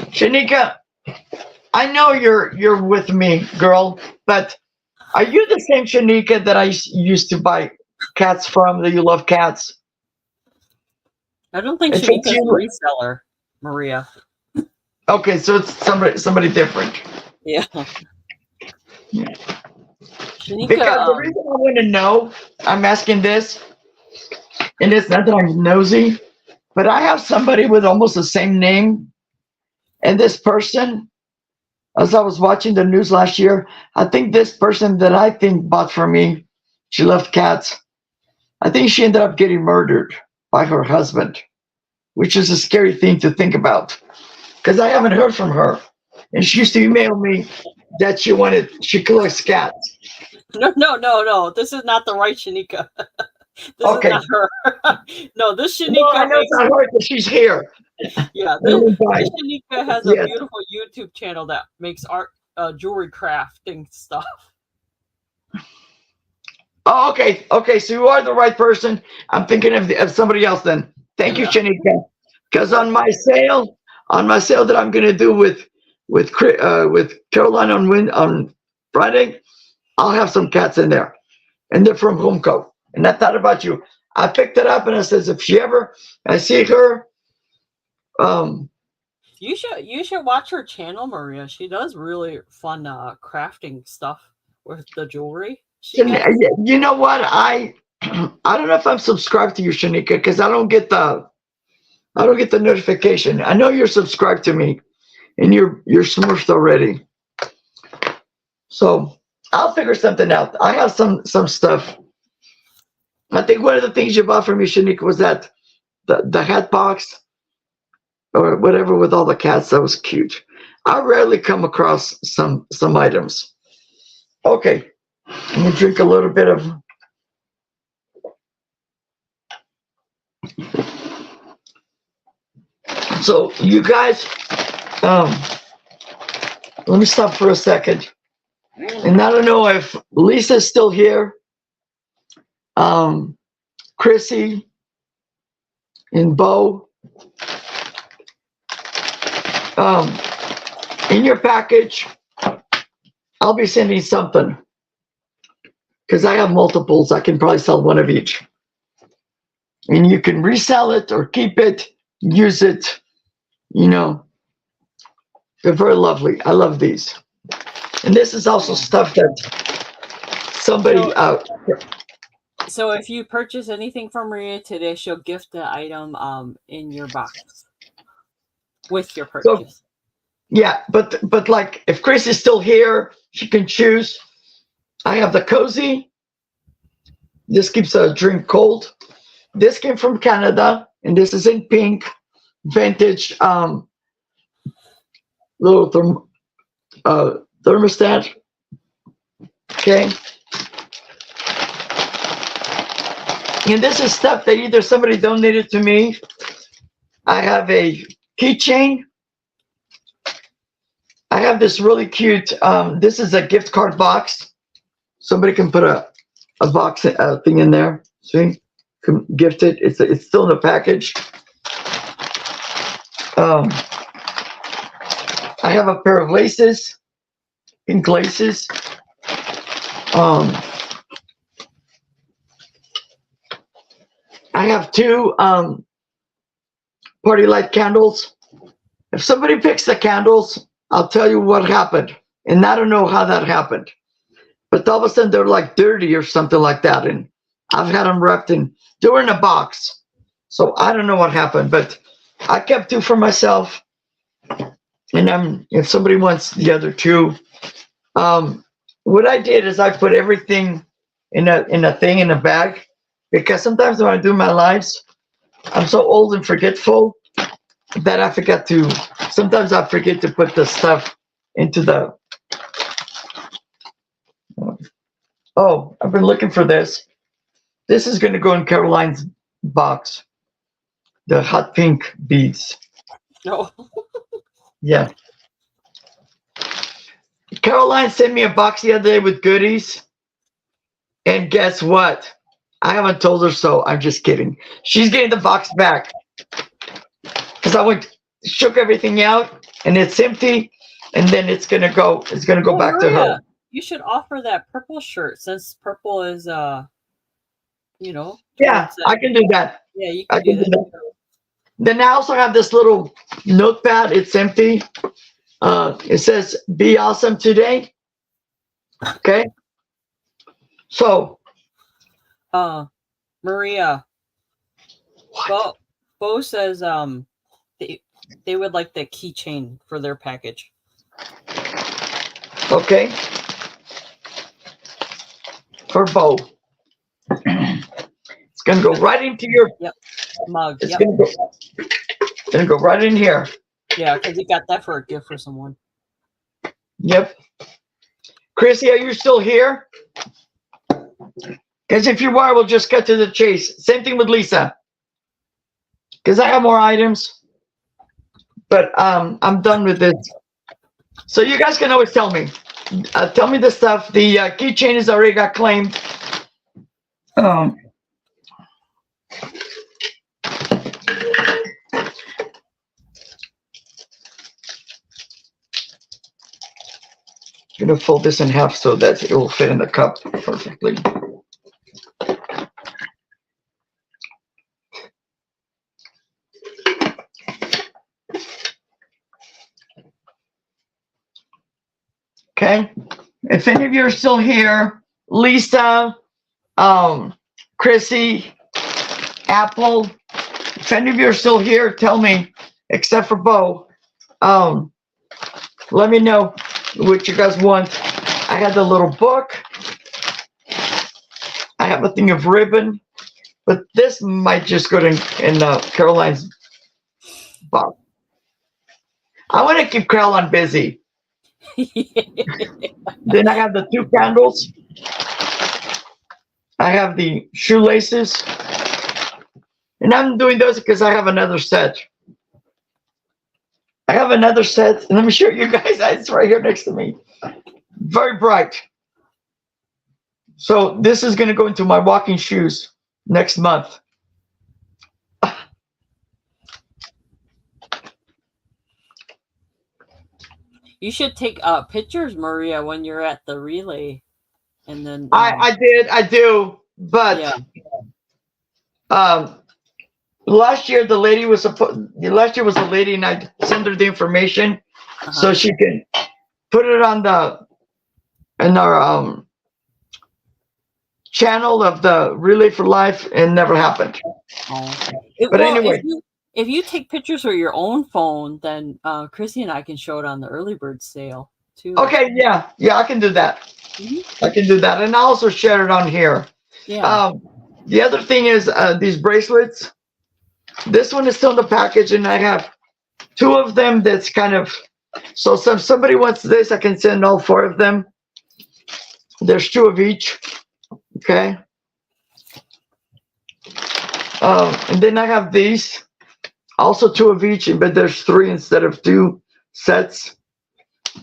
Speaker 2: Shanika, I know you're with me, girl, but are you the same Shanika that I used to buy cats from, that you love cats?
Speaker 1: I don't think Shanika's a reseller, Maria.
Speaker 2: Okay, so it's somebody different.
Speaker 1: Yeah.
Speaker 2: Shanika, because the reason I want to know, I'm asking this, and it's not that I'm nosy, but I have somebody with almost the same name. And this person, as I was watching the news last year, I think this person that I think bought from me, she loved cats. I think she ended up getting murdered by her husband, which is a scary thing to think about because I haven't heard from her. And she used to email me that she collects cats.
Speaker 1: No. This is not the right Shanika. This is not her. No, this Shanika.
Speaker 2: No, I know it's not her, but she's here.
Speaker 1: Yeah, this Shanika has a beautiful YouTube channel that makes art, jewelry crafting stuff.
Speaker 2: Oh, okay. Okay. So you are the right person. I'm thinking of somebody else then. Thank you,
Speaker 1: Yeah.
Speaker 2: Shanika. Because
Speaker 1: You're
Speaker 2: on my sale that I'm going to do with Caroline on Friday, I'll have some cats in there, and they're from Homeco. And I thought about you. I picked it up and I says, if she ever I see her, um,
Speaker 1: you should watch her channel, Maria. She does really fun crafting stuff with the jewelry she gets.
Speaker 2: you know what I don't know if I'm subscribed to you, Shanika, because I don't get the notification. I know you're subscribed to me, and you're smurfed already. So I'll figure something out. I have some stuff. I think one of the things you bought for me, Shanika, was that the hat box or whatever with all the cats. That was cute. I rarely come across some items. Okay, I'm gonna drink a little bit of. So you guys, um, let me stop for a second. And I don't know if Lisa's still here, um, Chrissy and Bo. Um, in your package, I'll be sending something because I have multiples. I can probably sell one of each. And you can resell it or keep it, use it. You know, they're very lovely. I love these. And this is also stuff that somebody
Speaker 1: So, so if you purchase anything from Maria today, she'll gift the item in your box with your
Speaker 2: so
Speaker 1: purchase.
Speaker 2: yeah, but like if Chris is still here, she can choose. I have the cozy. This keeps a drink cold. This came from Canada, and this is in pink, vintage little thermostat. Okay, and this is stuff that either somebody donated to me. I have a keychain. I have this really cute. This is a gift card box. Somebody can put a box thing in there. See, can gift it. It's still in the package. I have a pair of laces, pink laces. I have two party light candles. If somebody picks the candles, I'll tell you what happened. And I don't know how that happened. But all of a sudden they're like dirty or something like that. And I've had them wrapped in, they were in a box. So I don't know what happened, but I kept two for myself. And if somebody wants the other two, what I did is I put everything in a thing in a bag, because sometimes when I do my lives, I'm so old and forgetful that I forget to. Sometimes I forget to put the stuff into the. Oh, I've been looking for this. This is going to go in Caroline's box. The hot pink beads.
Speaker 1: No.
Speaker 2: Yeah. Caroline sent me a box the other day with goodies. And guess what? I haven't told her so. I'm just kidding. She's getting the box back. Because I shook everything out and it's empty. And then it's gonna go back to her.
Speaker 1: You should offer that purple shirt, since purple is
Speaker 2: Yeah, I can do that.
Speaker 1: Yeah, you
Speaker 2: I
Speaker 1: can do
Speaker 2: can do
Speaker 1: that.
Speaker 2: that. Then I also have this little notepad. It's empty. It says, "Be awesome today." Okay. So,
Speaker 1: Maria, Bo says they would like the keychain for their package.
Speaker 2: okay. For Bo. It's gonna go right into your
Speaker 1: Mug.
Speaker 2: It's gonna go right in here.
Speaker 1: Yeah, because you got that for a gift for someone.
Speaker 2: Yep. Chrissy, are you still here? Because if you are, we'll just cut to the chase. Same thing with Lisa. Because I have more items, but I'm done with this. So you guys can always tell me. Tell me the stuff. The keychain has already got claimed. Um, I'm gonna fold this in half so that it will fit in the cup perfectly. Okay. If any of you are still here, Lisa, Chrissy, Apple, if any of you are still here, tell me, except for Bo. Let me know what you guys want. I had the little book. I have a thing of ribbon, but this might just go in Caroline's box. I want to keep Caroline busy. Then I have the 2 candles. I have the shoelaces. And I'm doing those because I have another set. I have another set. And let me show you guys. It's right here next to me. Very bright. So this is going to go into my walking shoes next month.
Speaker 1: You should take pictures, Maria, when you're at the relay, and then
Speaker 2: I do, but
Speaker 1: yeah.
Speaker 2: Last year the lady was last year was a lady, and I sent her the information so she can put it on in our channel of the Relay for Life, and never happened. But anyway.
Speaker 1: If you take pictures with your own phone, then Chrissy and I can show it on the early bird sale too.
Speaker 2: Okay, yeah, I can do that. I can do that, and I also share it on here.
Speaker 1: Yeah.
Speaker 2: The other thing is these bracelets. This one is still in the package, and I have 2 of them. That's kind of so. If somebody wants this, I can send all 4 of them. There's 2 of each. Okay. And then I have these. Also 2 of each, but there's 3 instead of 2 sets.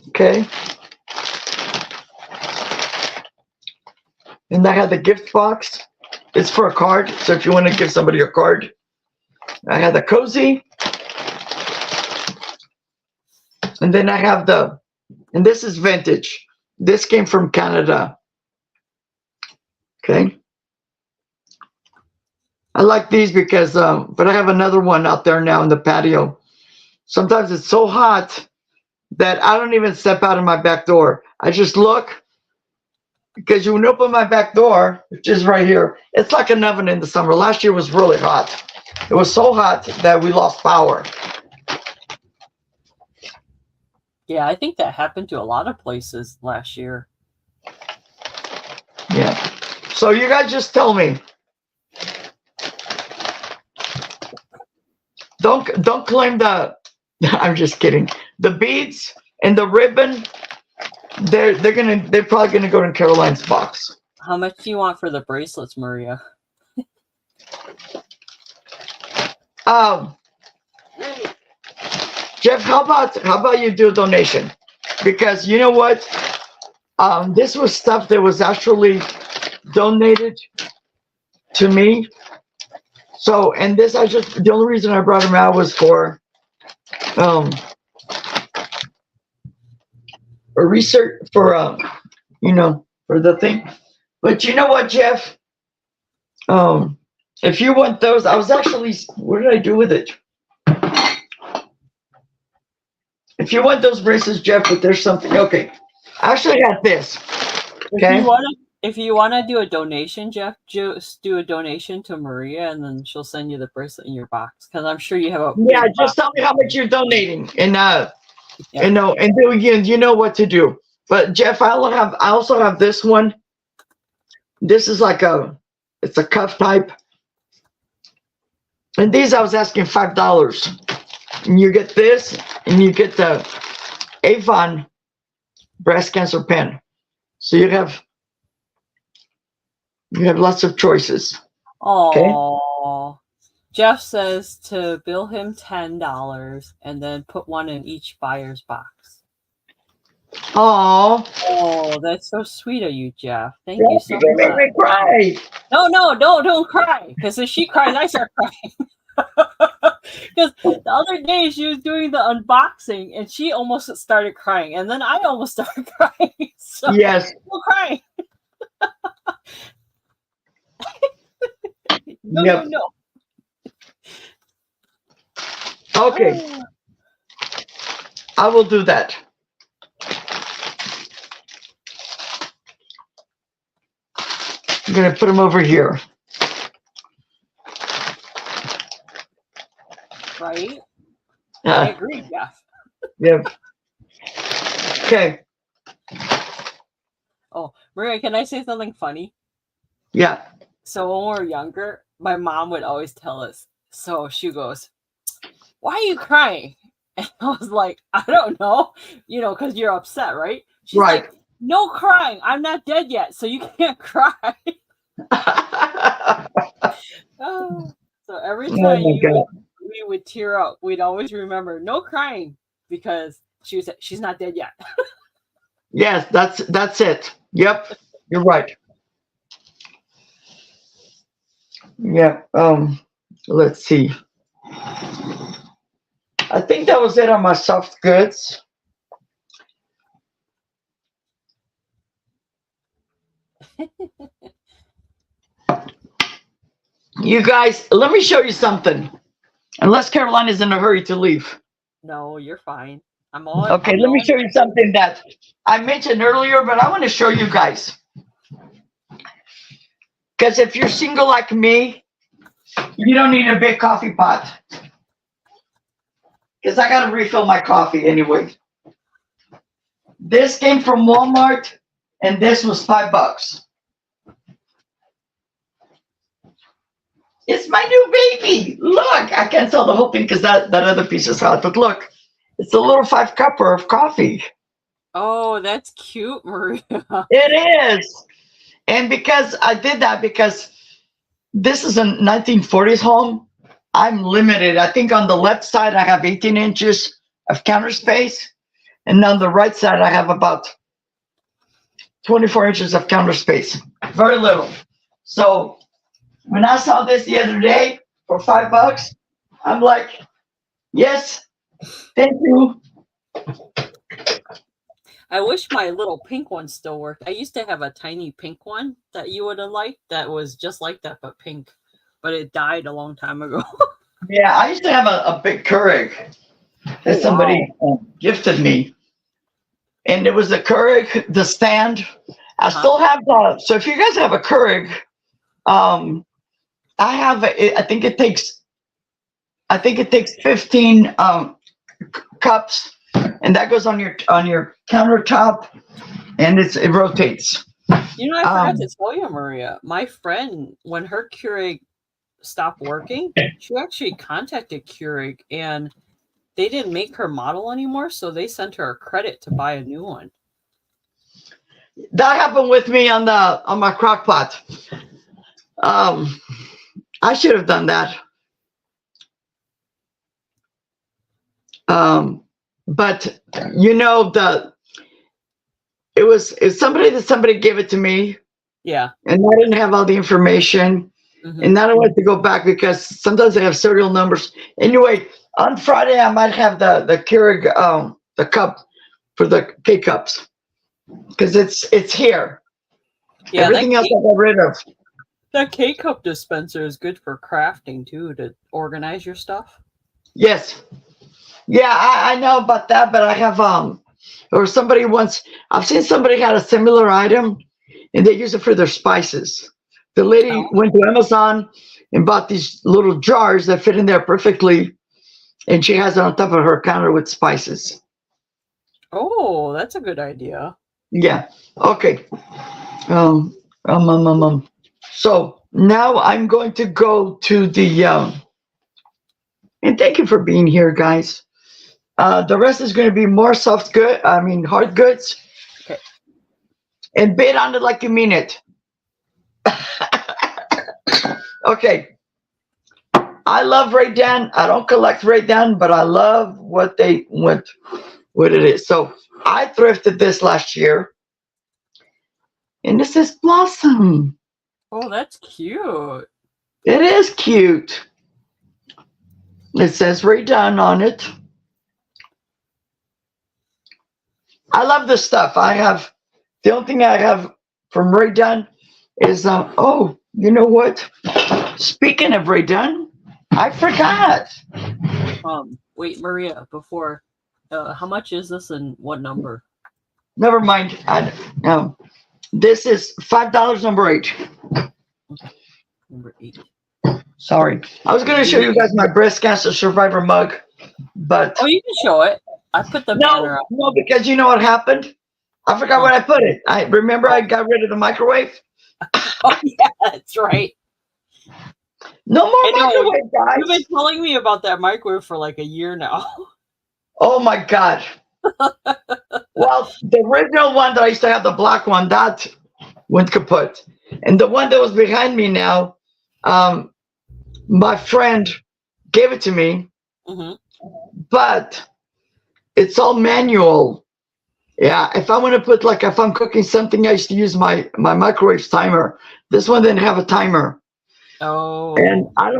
Speaker 2: Okay. And I have the gift box. It's for a card. So if you want to give somebody a card. I have the cozy. And then I have and this is vintage. This came from Canada. Okay. I like these because, but I have another one out there now in the patio. Sometimes it's so hot that I don't even step out of my back door. I just look, because you open my back door, which is right here. It's like an oven in the summer. Last year was really hot. It was so hot that we lost power.
Speaker 1: Yeah, I think that happened to a lot of places last year.
Speaker 2: Yeah. So you guys just tell me. Don't claim I'm just kidding. The beads and the ribbon, they're probably gonna go in Caroline's box.
Speaker 1: How much do you want for the bracelets, Maria?
Speaker 2: Jeff, how about you do a donation? Because you know what? This was stuff that was actually donated to me. So, and this, the only reason I brought him out was for a research for for the thing. But you know what, Jeff? If you want those, I was actually, what did I do with it? If you want those bracelets, Jeff, but there's something. Okay, I actually got this. Okay.
Speaker 1: If you want to do a donation, Jeff, just do a donation to Maria, and then she'll send you the bracelet in your box. Because I'm sure you have a
Speaker 2: just tell me how much you're donating, and and do again. You know what to do. But Jeff, I also have this one. This is like it's a cuff type, and these I was asking $5, and you get this, and you get the Avon breast cancer pen. So you have lots of choices.
Speaker 1: Oh, okay? Jeff says to bill him $10 and then put one in each buyer's box. Oh, that's so sweet of you, Jeff. Thank you so
Speaker 2: You're gonna make
Speaker 1: much.
Speaker 2: me cry.
Speaker 1: No, don't cry. Because if she cries, I start crying. Because the other day she was doing the unboxing and she almost started crying, and then I almost started crying. So
Speaker 2: Yes.
Speaker 1: no crying. No,
Speaker 2: Yep.
Speaker 1: no.
Speaker 2: Okay.
Speaker 1: Oh.
Speaker 2: I will do that. I'm gonna put them over here.
Speaker 1: Right? I agree, Jeff.
Speaker 2: Yep. Okay.
Speaker 1: Oh, Maria, can I say something funny?
Speaker 2: Yeah.
Speaker 1: So when we were younger, my mom would always tell us. So she goes, "Why are you crying?" And I was like, "I don't know, because you're upset, right?" She's
Speaker 2: Right.
Speaker 1: like, "No crying. I'm not dead yet, so you can't cry." Oh, so every
Speaker 2: Oh
Speaker 1: time
Speaker 2: my God.
Speaker 1: we would tear up, we'd always remember no crying because she's not dead yet.
Speaker 2: Yes, that's it. Yep. You're right. Yeah. Let's see. I think that was it on my soft goods. You guys, let me show you something. Unless Caroline is in a hurry to leave.
Speaker 1: No, you're fine. I'm all.
Speaker 2: Okay, let me show you something that I mentioned earlier, but I want to show you guys. Because if you're single like me, you don't need a big coffee pot. Because I got to refill my coffee anyway. This came from Walmart, and this was $5. It's my new baby. Look, I can't sell the whole thing because that other piece is hot. But look, it's a little 5-cupper of coffee.
Speaker 1: Oh, that's cute, Maria.
Speaker 2: It is. And because I did that, because this is a 1940s home, I'm limited. I think on the left side, I have 18 inches of counter space. And on the right side, I have about 24 inches of counter space. Very little. So when I saw this the other day for $5, I'm like, yes, thank you.
Speaker 1: I wish my little pink one still worked. I used to have a tiny pink one that you would have liked that was just like that, but pink. But it died a long time ago.
Speaker 2: Yeah, I used to have a big Keurig that somebody gifted me. And it was a Keurig, the stand. I still have the, so if you guys have a Keurig, I have, I think it takes 15 cups, and that goes on your countertop, and it rotates.
Speaker 1: I forgot to tell you, Maria, my friend, when her Keurig stopped working, she actually contacted Keurig, and they didn't make her model anymore, so they sent her a credit to buy a new one.
Speaker 2: That happened with me on my crock pot. I should have done that. But it's somebody gave it to me.
Speaker 1: Yeah.
Speaker 2: And I didn't have all the information. Mm-hmm. And then I went to go back because sometimes they have serial numbers. Anyway, on Friday I might have the Keurig the cup for the K cups. Because it's here. Yeah, everything else I got rid of.
Speaker 1: That K-cup dispenser is good for crafting too, to organize your stuff.
Speaker 2: Yes. Yeah, I know about that, but I have or somebody once, I've seen somebody had a similar item and they use it for their spices. The lady went to Amazon and bought these little jars that fit in there perfectly, and she has it on top of her counter with spices.
Speaker 1: Oh, that's a good idea.
Speaker 2: Yeah. Okay. So now I'm going to go to the and thank you for being here, guys. The rest is going to be more hard goods.
Speaker 1: Okay.
Speaker 2: And bid on it like you mean it. Okay. I love Ray Dan. I don't collect Ray Dan, but I love what what it is. So I thrifted this last year, and this is Blossom.
Speaker 1: Oh, that's cute.
Speaker 2: It is cute. It says redone on it. I love this stuff. The only thing I have from redone is, oh, you know what? Speaking of redone, I forgot.
Speaker 1: Wait, Maria, before, how much is this and what number?
Speaker 2: Never mind. This is $5, number 8.
Speaker 1: Number 8.
Speaker 2: Sorry. I was going to show you guys my breast cancer survivor mug, but...
Speaker 1: Oh, you can show it. I put the banner up.
Speaker 2: No, because you know what happened? I forgot where I put it. I got rid of the microwave.
Speaker 1: Oh, yeah, that's right.
Speaker 2: No more microwave, guys.
Speaker 1: You've been telling me about that microwave for like a year now.
Speaker 2: Oh, my God. Well, the original one that I used to have, the black one, that went kaput. And the one that was behind me now, my friend gave it to me, but it's all manual. Yeah, if I want to put, like, if I'm cooking something, I used to use my microwave timer. This one didn't have a timer.
Speaker 1: Oh.
Speaker 2: And I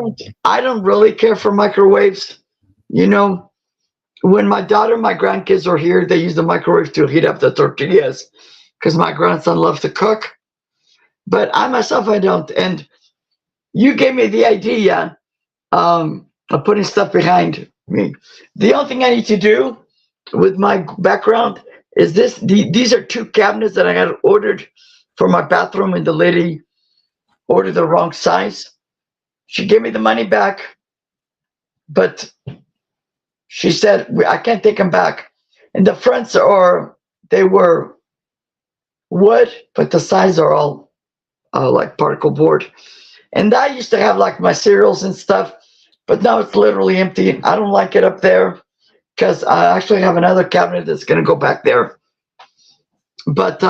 Speaker 2: don't really care for microwaves. You know, when my daughter and my grandkids are here, they use the microwave to heat up the tortillas because my grandson loves to cook. But I myself, I don't. And you gave me the idea of putting stuff behind me. The only thing I need to do with my background is this. These are 2 cabinets that I had ordered for my bathroom, and the lady ordered the wrong size. She gave me the money back, but she said, I can't take them back. And the fronts they were wood, but the sides are all like particle board. And I used to have like my cereals and stuff, but now it's literally empty. I don't like it up there because I actually have another cabinet that's going to go back there. But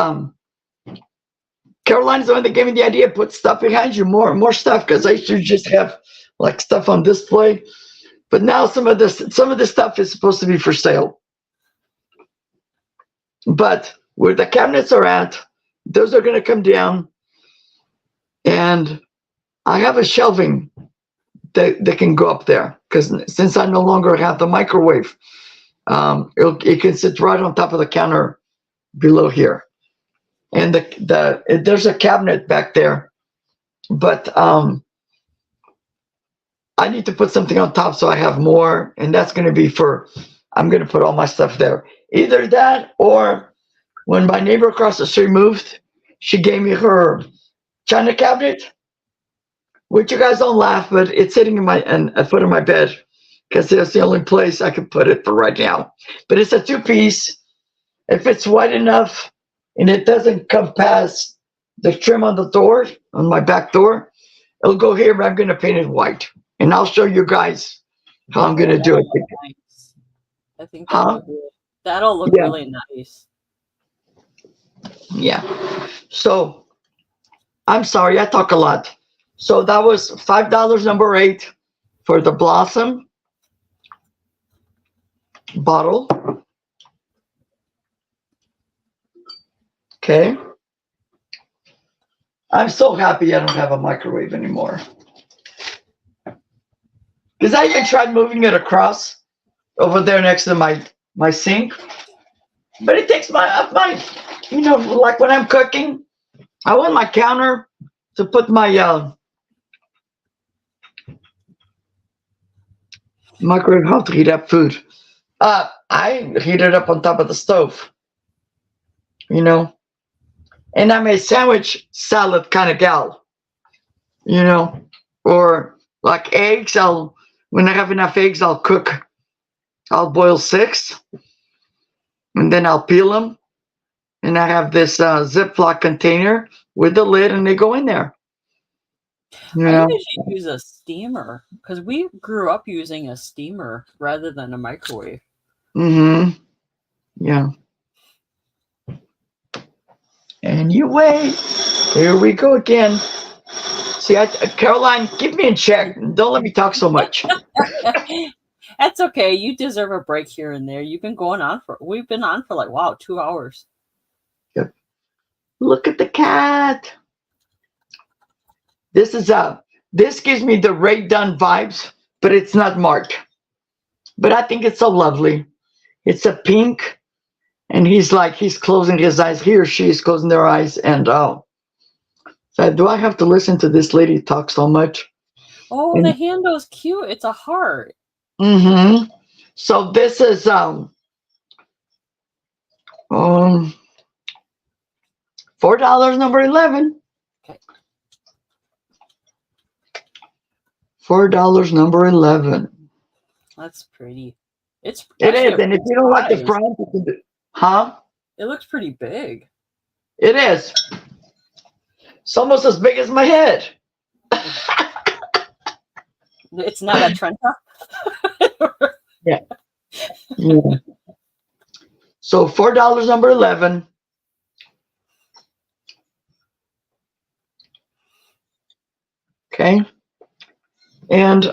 Speaker 2: Caroline's the one that gave me the idea, put stuff behind you, more stuff, because I used to just have like stuff on display. But now some of this stuff is supposed to be for sale. But where the cabinets are at, those are going to come down. And I have a shelving that can go up there, because since I no longer have the microwave, it can sit right on top of the counter below here. And there's a cabinet back there, but I need to put something on top so I have more, and that's going to be I'm going to put all my stuff there. Either that, or when my neighbor across the street moved, she gave me her china cabinet, which you guys don't laugh, but it's sitting in a foot of my bed because that's the only place I can put it for right now. But it's a 2-piece. If it's wide enough and it doesn't come past the trim on the door, on my back door, it'll go here, but I'm going to paint it white. And I'll show you guys how I'm going to do it.
Speaker 1: Nice. I think that'll look really nice.
Speaker 2: Yeah. So, I'm sorry, I talk a lot. So that was $5, number 8, for the Blossom bottle. Okay. I'm so happy I don't have a microwave anymore. Because I even tried moving it across over there next to my sink. But it takes my you know, like when I'm cooking, I want my counter to put my microwave, how to heat up food. I heat it up on top of the stove, you know. And I'm a sandwich salad kind of gal, you know. Or like eggs, when I have enough eggs, I'll boil 6, and then I'll peel them. And I have this Ziploc container with the lid, and they go in there. You know?
Speaker 1: I think I should use a steamer, because we grew up using a steamer rather than a microwave.
Speaker 2: Mm-hmm. Yeah. Anyway, here we go again. See, Caroline, keep me in check. Don't let me talk so much.
Speaker 1: That's okay. You deserve a break here and there. We've been on for like, wow, 2 hours.
Speaker 2: Yep. Look at the cat. This gives me the Ray Dunn vibes, but it's not marked. But I think it's so lovely. It's a pink, and he's closing his eyes. He or she is closing their eyes, and so do I have to listen to this lady talk so much?
Speaker 1: Oh, the handle's cute. It's a heart.
Speaker 2: Mm-hmm. So this is $4, number 11.
Speaker 1: Okay.
Speaker 2: $4, number 11.
Speaker 1: That's pretty.
Speaker 2: It is, and if you don't like the front, you can do, huh?
Speaker 1: It looks pretty big.
Speaker 2: It is. It's almost as big as my head.
Speaker 1: It's not a Trenta.
Speaker 2: Yeah. So $4, number 11. Okay. And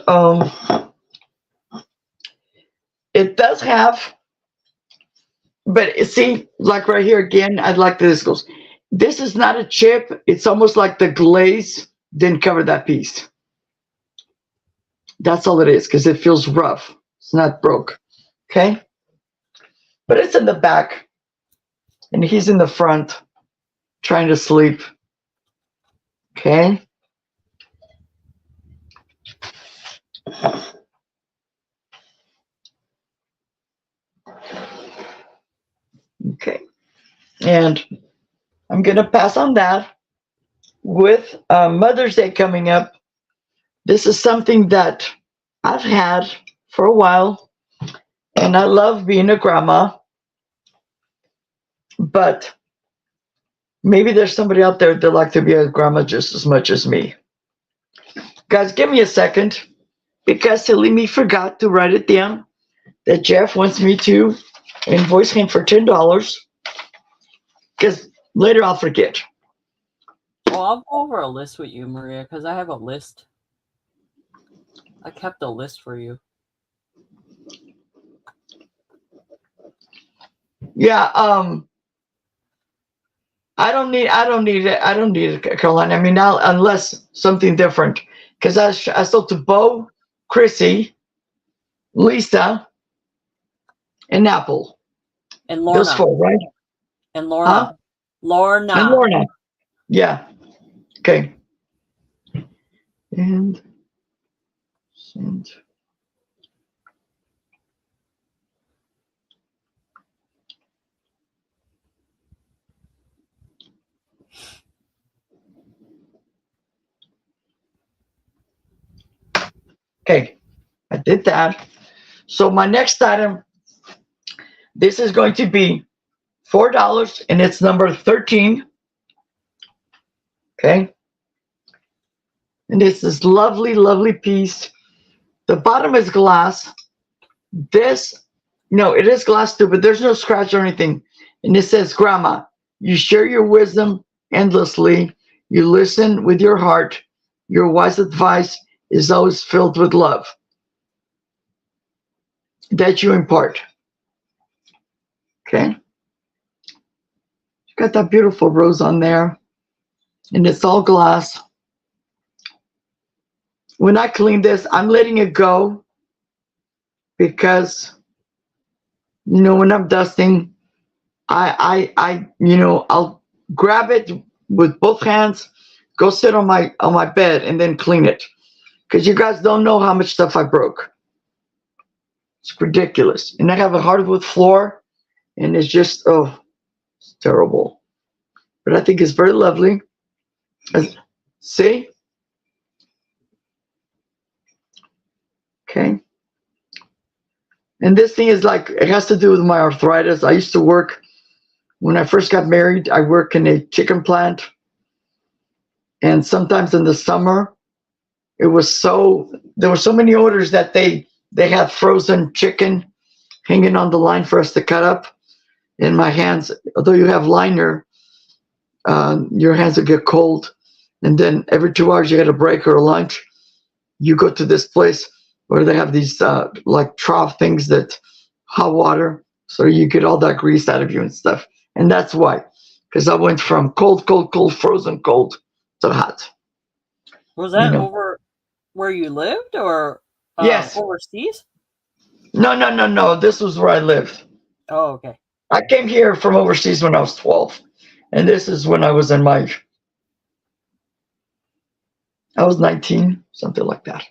Speaker 2: it does have, but see, like right here again, I'd like this goes. This is not a chip. It's almost like the glaze didn't cover that piece. That's all it is, because it feels rough. It's not broke. Okay. But it's in the back, and he's in the front trying to sleep. Okay. Okay. And I'm going to pass on that. With Mother's Day coming up, this is something that I've had for a while, and I love being a grandma, but maybe there's somebody out there that like to be a grandma just as much as me. Guys, give me a second, because silly me forgot to write it down that Jeff wants me to invoice him for $10, because later I'll forget.
Speaker 1: Well, I'll go over a list with you, Maria, because I have a list. I kept a list for you.
Speaker 2: Yeah, I don't need it, Caroline. I mean, unless something different, because I sold to Bo, Chrissy, Lisa, and Apple.
Speaker 1: And Lorna.
Speaker 2: Those 4, right?
Speaker 1: And Lorna.
Speaker 2: Huh?
Speaker 1: Lorna.
Speaker 2: And Lorna. Yeah. Okay. And send. Okay, I did that. So my next item, this is going to be $4, and it's number 13. Okay. And it's this lovely, lovely piece. The bottom is glass. This, no, it is glass too, but there's no scratch or anything. And it says, Grandma, you share your wisdom endlessly. You listen with your heart. Your wise advice is always filled with love that you impart. Okay. Got that beautiful rose on there. And it's all glass. When I clean this, I'm letting it go, because, when I'm dusting, I'll grab it with both hands, go sit on my bed, and then clean it. Because you guys don't know how much stuff I broke. It's ridiculous. And I have a hardwood floor, and it's just, it's terrible. But I think it's very lovely. See? Okay. And this thing is it has to do with my arthritis. I used to work, when I first got married, I worked in a chicken plant. And sometimes in the summer, there were so many orders that they had frozen chicken hanging on the line for us to cut up. And my hands, although you have liner, your hands will get cold. And then every 2 hours you get a break or a lunch. You go to this place where they have these like trough things that hot water, so you get all that grease out of you and stuff. And that's why, because I went from cold, cold, cold, frozen cold to hot.
Speaker 1: Was that over where you lived, or
Speaker 2: yes,
Speaker 1: overseas?
Speaker 2: No. This was where I lived.
Speaker 1: Oh, okay.
Speaker 2: I came here from overseas when I was 12, and this is when I was I was 19, something like that.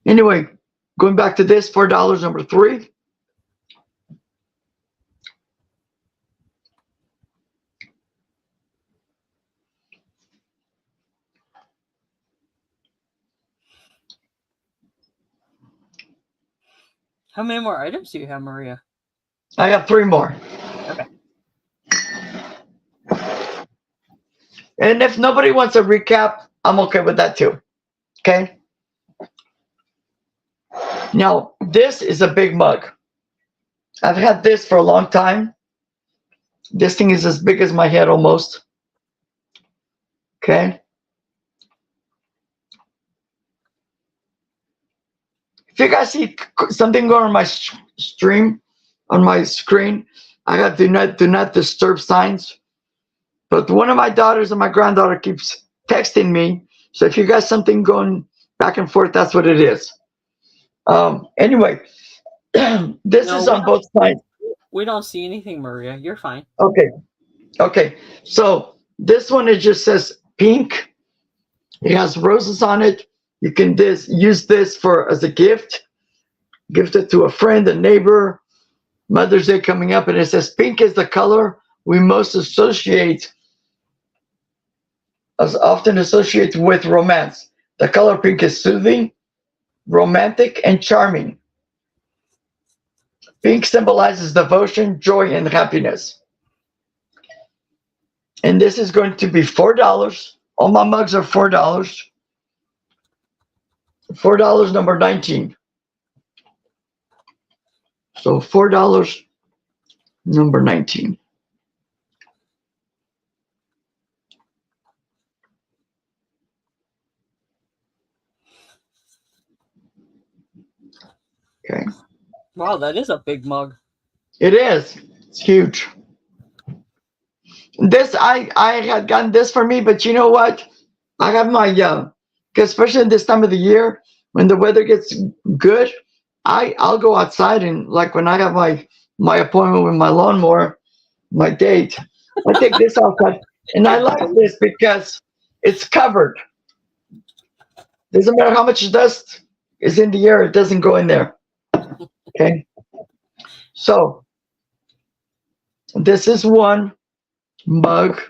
Speaker 2: Anyway, going back to this, $4, number 3.
Speaker 1: How many more items do you have, Maria?
Speaker 2: I got 3 more.
Speaker 1: Okay.
Speaker 2: And if nobody wants a recap, I'm okay with that too. Okay? Now, this is a big mug. I've had this for a long time. This thing is as big as my head almost. Okay? If you guys see something going on my stream, on my screen, I got do not disturb signs. But one of my daughters and my granddaughter keeps texting me. So if you got something going back and forth, that's what it is. Anyway, this is on both sides.
Speaker 1: We don't see anything, Maria. You're fine.
Speaker 2: Okay. So this one, it just says pink. It has roses on it. You can use this as a gift. Gift it to a friend, a neighbor. Mother's Day coming up, and it says pink is the color we most often associate with romance. The color pink is soothing, romantic, and charming. Pink symbolizes devotion, joy, and happiness. And this is going to be $4. All my mugs are $4. $4, number 19. So $4, number 19. Okay.
Speaker 1: Wow, that is a big mug.
Speaker 2: It is. It's huge. This I had gotten this for me, but you know what? I have my especially this time of the year when the weather gets good, I'll go outside, and like when I have my appointment with my lawnmower, my date, I take this outside, and I like this because it's covered. Doesn't matter how much dust is in the air, it doesn't go in there. Okay. So this is one mug.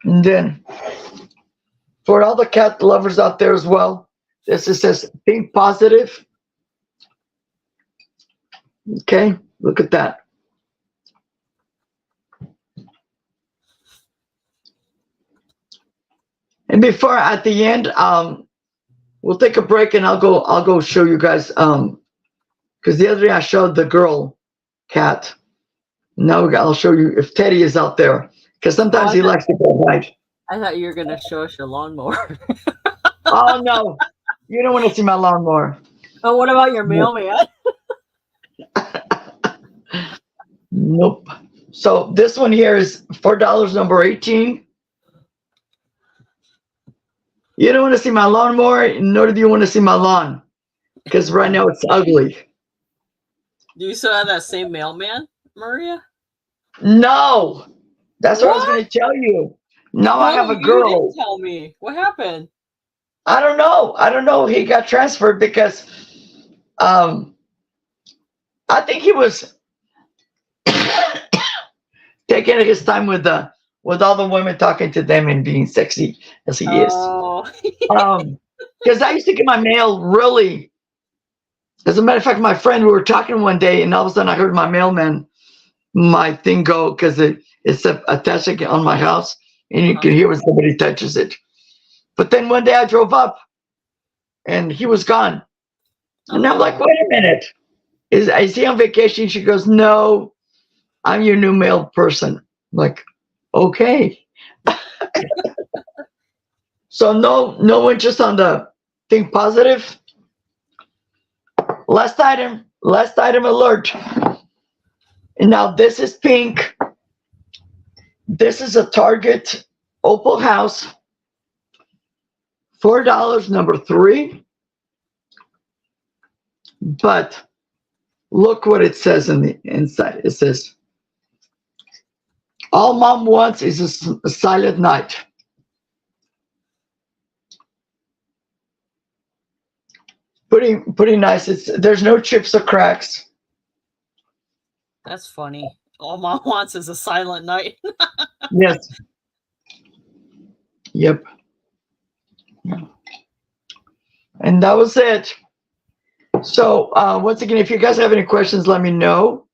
Speaker 2: And then for all the cat lovers out there as well, this says think positive. Okay, look at that. And before at the end, we'll take a break, and I'll go show you guys because the other day I showed the girl cat. Now I'll show you if Teddy is out there, because sometimes he likes to go hide.
Speaker 1: I thought you were gonna show us your lawnmower.
Speaker 2: Oh no, you don't want to see my lawnmower.
Speaker 1: Oh, what about your mailman?
Speaker 2: Nope. So this one here is $4, number 18. You don't want to see my lawnmower, nor do you want to see my lawn, because right now it's ugly.
Speaker 1: Do you still have that same mailman, Maria?
Speaker 2: No, that's what I was going to tell you. Now I have a girl.
Speaker 1: You didn't tell me. What happened?
Speaker 2: I don't know. He got transferred because I think he was taking his time with all the women, talking to them and being sexy as he is. Because I used to get my mail really. As a matter of fact, my friend, we were talking one day, and all of a sudden I heard my thing go, because it's attached on my house, and you can hear when somebody touches it. But then one day I drove up, and he was gone. And I'm like, wait a minute. Is he on vacation? She goes, no, I'm your new mail person. I'm like, okay. So no interest on the think positive. Last item alert. And now this is pink. This is a Target Opal House. $4, number 3. But look what it says in the inside. It says, all mom wants is a silent night. Pretty nice. There's no chips or cracks.
Speaker 1: That's funny. All mom wants is a silent night.
Speaker 2: Yes. Yep. And that was it. So once again, if you guys have any questions, let me know.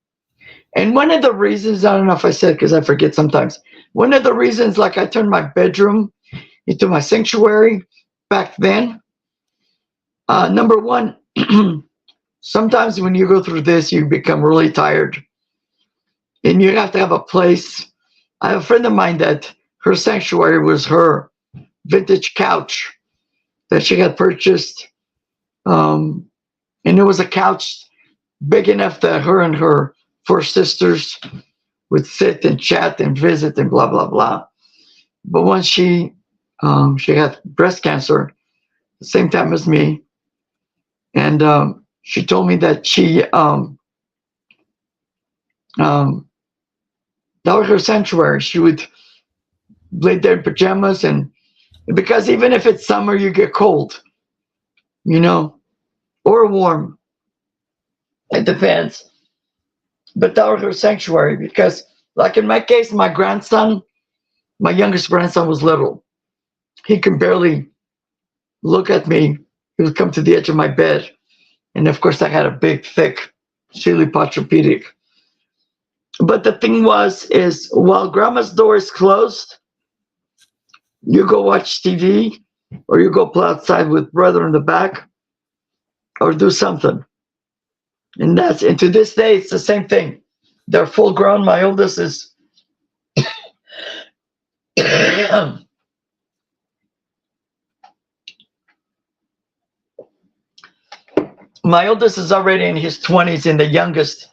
Speaker 2: And one of the reasons, I don't know if I said because I forget sometimes, one of the reasons, like I turned my bedroom into my sanctuary back then. Number one, sometimes when you go through this, you become really tired and you have to have a place. I have a friend of mine that her sanctuary was her vintage couch that she had purchased. And it was a couch big enough that her and her 4 sisters would sit and chat and visit and blah, blah, blah. But once she had breast cancer, the same time as me, and she told me that that was her sanctuary. She would lay there in pajamas, and because even if it's summer, you get cold, or warm. It depends. But that was her sanctuary because, like in my case, my youngest grandson was little. He can barely look at me. He would come to the edge of my bed. And of course, I had a big, thick Sealy Posturepedic. But the thing is while grandma's door is closed, you go watch TV or you go play outside with brother in the back or do something. And to this day, it's the same thing. They're full grown. My oldest is my oldest is already in his 20s, and the youngest,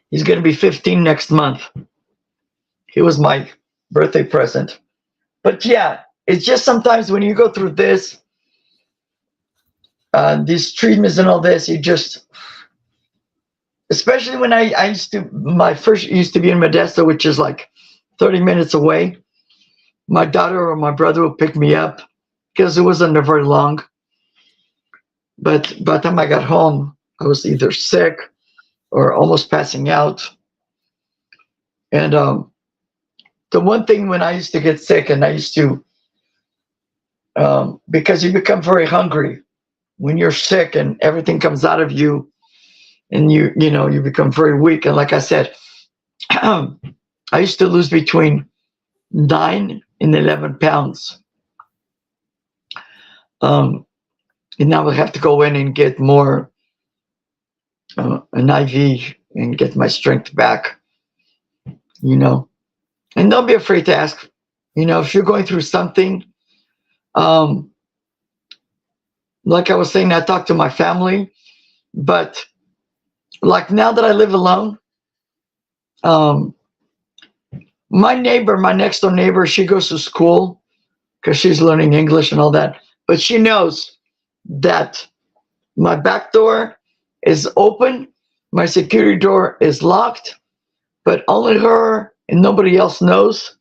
Speaker 2: he's going to be 15 next month. He was my birthday present. But yeah, it's just sometimes when you go through this, these treatments and all this, you just, especially when my first used to be in Modesto, which is like 30 minutes away. My daughter or my brother would pick me up because it wasn't very long. But by the time I got home, I was either sick or almost passing out. And the one thing when I used to get sick, and I used to, because you become very hungry when you're sick and everything comes out of you, and you become very weak. And like I said, I used to lose between 9 and 11 pounds. And now I have to go in and get more, an IV and get my strength back, And don't be afraid to ask, if you're going through something. Like I was saying, I talk to my family, but like now that I live alone, my next door neighbor, she goes to school because she's learning English and all that, but she knows that my back door is open, my security door is locked, but only her and nobody else knows,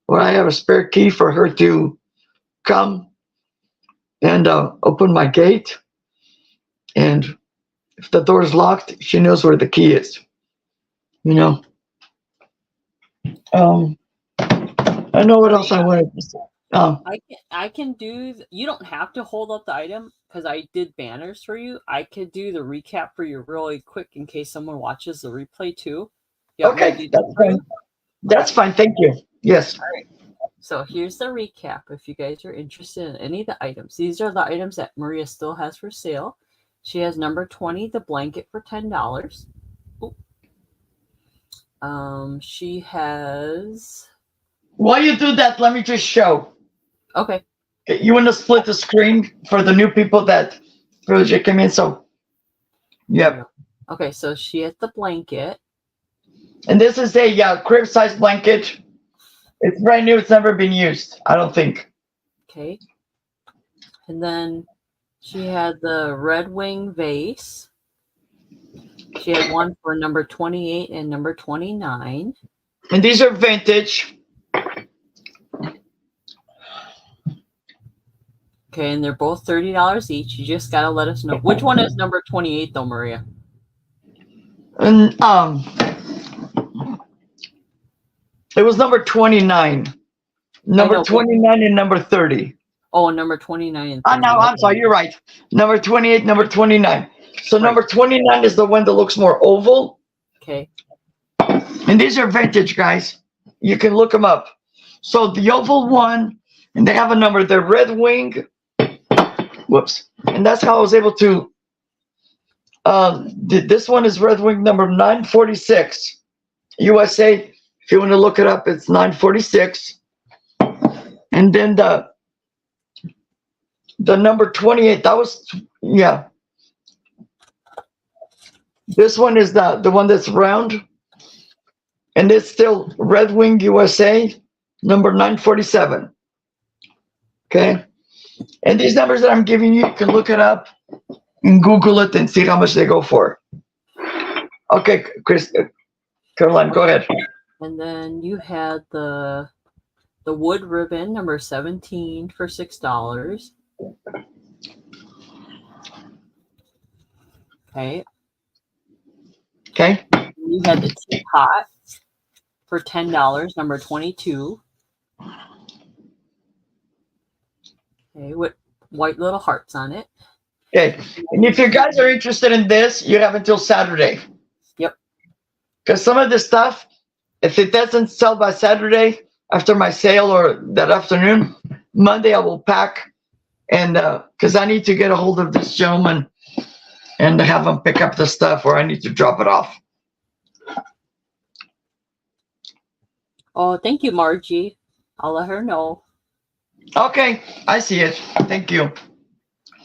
Speaker 2: or I have a spare key for her to come and open my gate. And if the door is locked, she knows where the key is. I know what else I wanted to say.
Speaker 1: I can do. You don't have to hold up the item because I did banners for you. I could do the recap for you really quick in case someone watches the replay too.
Speaker 2: Okay, that's fine. That's fine. Thank you. Yes.
Speaker 1: All right. So here's the recap. If you guys are interested in any of the items, these are the items that Maria still has for sale. She has number 20, the blanket for $10. She has.
Speaker 2: While you do that, let me just show.
Speaker 1: Okay.
Speaker 2: You want to split the screen for the new people that project came in. So, yep.
Speaker 1: Okay, so she had the blanket.
Speaker 2: And this is a crib size blanket. It's brand new. It's never been used. I don't think.
Speaker 1: Okay. And then she had the Red Wing vase. She had one for number 28 and number 29.
Speaker 2: And these are vintage.
Speaker 1: Okay, and they're both $30 each. You just gotta let us know which one is number 28, though, Maria.
Speaker 2: And it was number 29. Number 29 and number 30.
Speaker 1: Oh, number 29 and 30.
Speaker 2: Oh, no, I'm sorry. You're right. Number 28, number 29. So number 29 is the one that looks more oval.
Speaker 1: Okay.
Speaker 2: And these are vintage, guys. You can look them up. So the oval one, and they have a number. They're Red Wing. Whoops. And that's how I was able to. This one is Red Wing number 946. USA. If you want to look it up, it's 946. And then the number 28, that was, yeah. This one is the one that's round. And it's still Red Wing USA, number 947. Okay? And these numbers that I'm giving you can look it up and Google it and see how much they go for. Okay, Caroline, go ahead.
Speaker 1: And then you had the wood ribbon, number 17 for $6. Okay.
Speaker 2: Okay.
Speaker 1: You had the teapot for $10, number 22. Okay, with white little hearts on it.
Speaker 2: Okay. And if you guys are interested in this, you have until Saturday.
Speaker 1: Yep.
Speaker 2: Because some of this stuff, if it doesn't sell by Saturday after my sale or that afternoon, Monday I will pack. And because I need to get a hold of this gentleman and have him pick up the stuff, or I need to drop it off.
Speaker 1: Oh, thank you, Margie. I'll let her know.
Speaker 2: Okay, I see it. Thank you.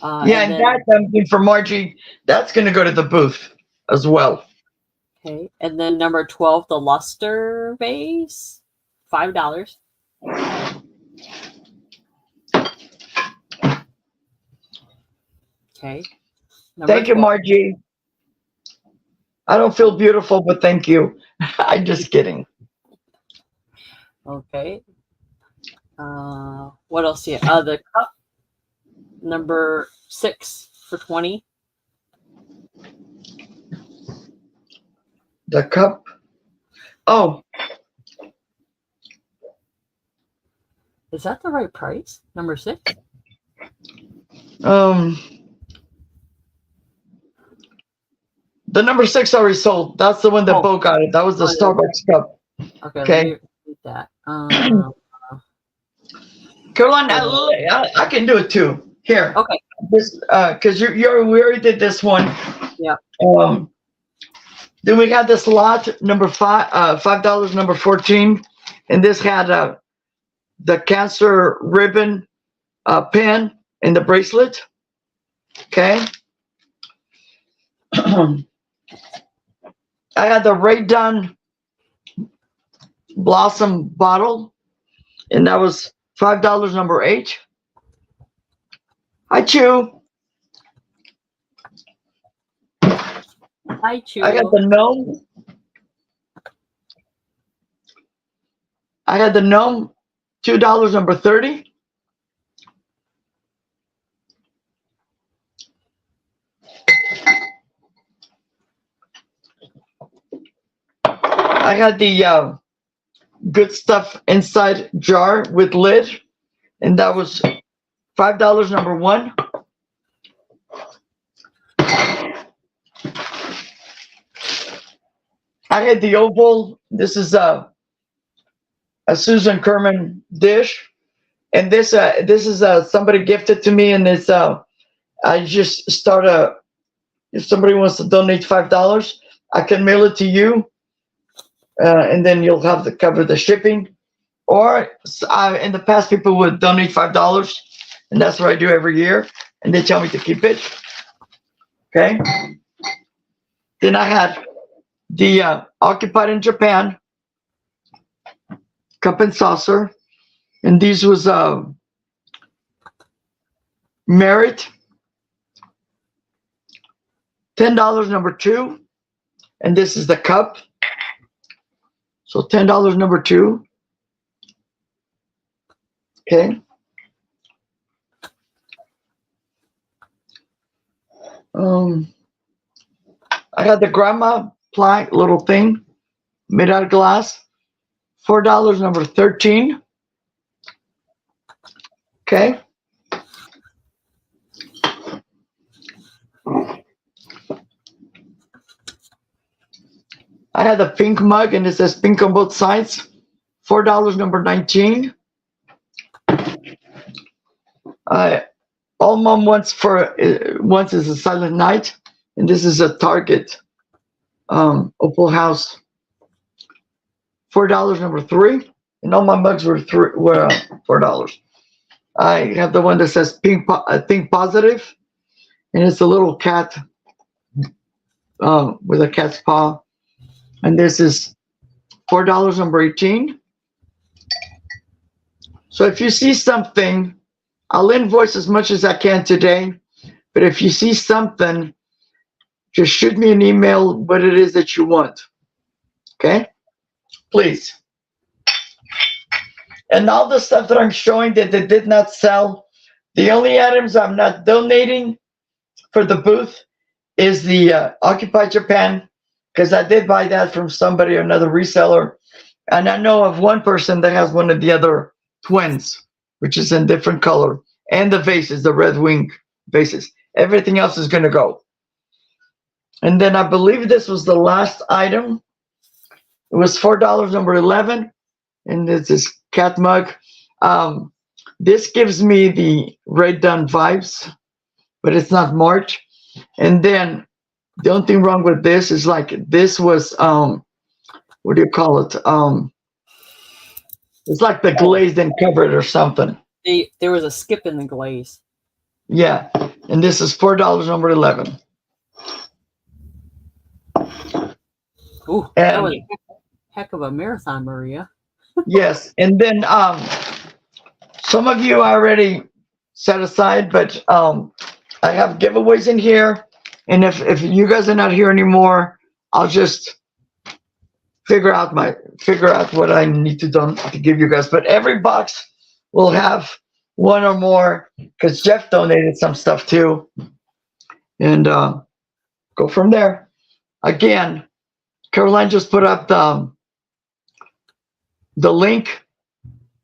Speaker 1: Yeah,
Speaker 2: and that's something for Margie. That's going to go to the booth as well.
Speaker 1: Okay, and then number 12, the luster vase, $5. Okay.
Speaker 2: Thank you, Margie. I don't feel beautiful, but thank you. I'm just kidding.
Speaker 1: Okay. What else here? The cup, number 6 for $20.
Speaker 2: The cup. Oh.
Speaker 1: Is that the right price? Number 6?
Speaker 2: The number 6 already sold. That's the one that Bo got it. That was the Starbucks cup.
Speaker 1: Okay. Let me read that.
Speaker 2: Caroline, I can do it too. Here.
Speaker 1: Okay.
Speaker 2: Because we already did this one.
Speaker 1: Yeah.
Speaker 2: Then we got this lot number $5, number 14, and this had the cancer ribbon pin and the bracelet. Okay. I had the Ray Dunn Blossom bottle, and that was $5, number 8. Hi, Chew.
Speaker 1: Hi, Chew.
Speaker 2: I got the gnome. I had the gnome, $2, number 30. I had the good stuff inside jar with lid, and that was $5, number 1. I had the oval. This is a Susan Kerman dish, and this is somebody gifted to me, and it's I just start if somebody wants to donate $5, I can mail it to you, and then you'll have to cover the shipping. Or in the past, people would donate $5, and that's what I do every year. And they tell me to keep it. Okay. Then I had the Occupied in Japan cup and saucer, and these was Merit, $10 number 2, and this is the cup. So $10 number 2. Okay. I got the grandma ply little thing made out of glass. $4 number 13. Okay. I had the pink mug and it says pink on both sides. $4 number 19. All Mom wants is a Silent Night, and this is a Target Opal House. $4 number 3, and all my mugs were $4. I have the one that says Think Positive, and it's a little cat with a cat's paw, and this is $4 number 18. So if you see something, I'll invoice as much as I can today, but if you see something, just shoot me an email what it is that you want. Okay? Please. And all the stuff that I'm showing that they did not sell, the only items I'm not donating for the booth is the Occupy Japan, because I did buy that from somebody, another reseller. And I know of one person that has one of the other twins, which is in different color, and the vases, the red wing vases. Everything else is going to go. And then I believe this was the last item. It was $4 number 11, and it's this cat mug. This gives me the Red Dawn vibes, but it's not March. And then the only thing wrong with this is like this was what do you call it? It's like the glazed and covered or something.
Speaker 1: There was a skip in the glaze.
Speaker 2: Yeah, and this is $4 number 11.
Speaker 1: Ooh, that was a heck of a marathon, Maria.
Speaker 2: Yes, and then some of you I already set aside, but I have giveaways in here, and if you guys are not here anymore, I'll just figure out what I need to do to give you guys. But every box will have one or more, because Jeff donated some stuff too, and go from there. Again, Caroline just put up the link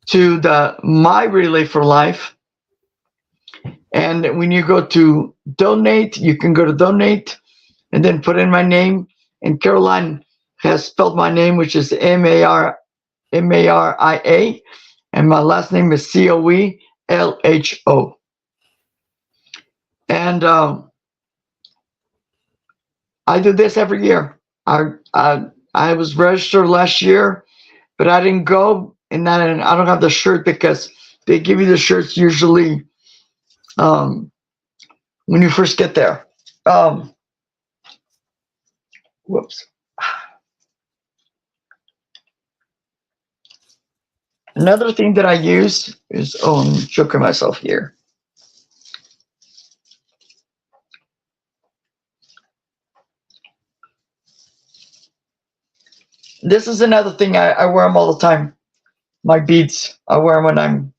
Speaker 2: to the My Relay for Life, and when you go to donate, you can go to donate and then put in my name, and Caroline has spelled my name, which is Maria, and my last name is Coelho. And I do this every year. I was registered last year, but I didn't go, and I don't have the shirt because they give you the shirts usually when you first get there. Whoops. Another thing that I use is, I'm choking myself here. This is another thing, I wear them all the time. My beads, I wear them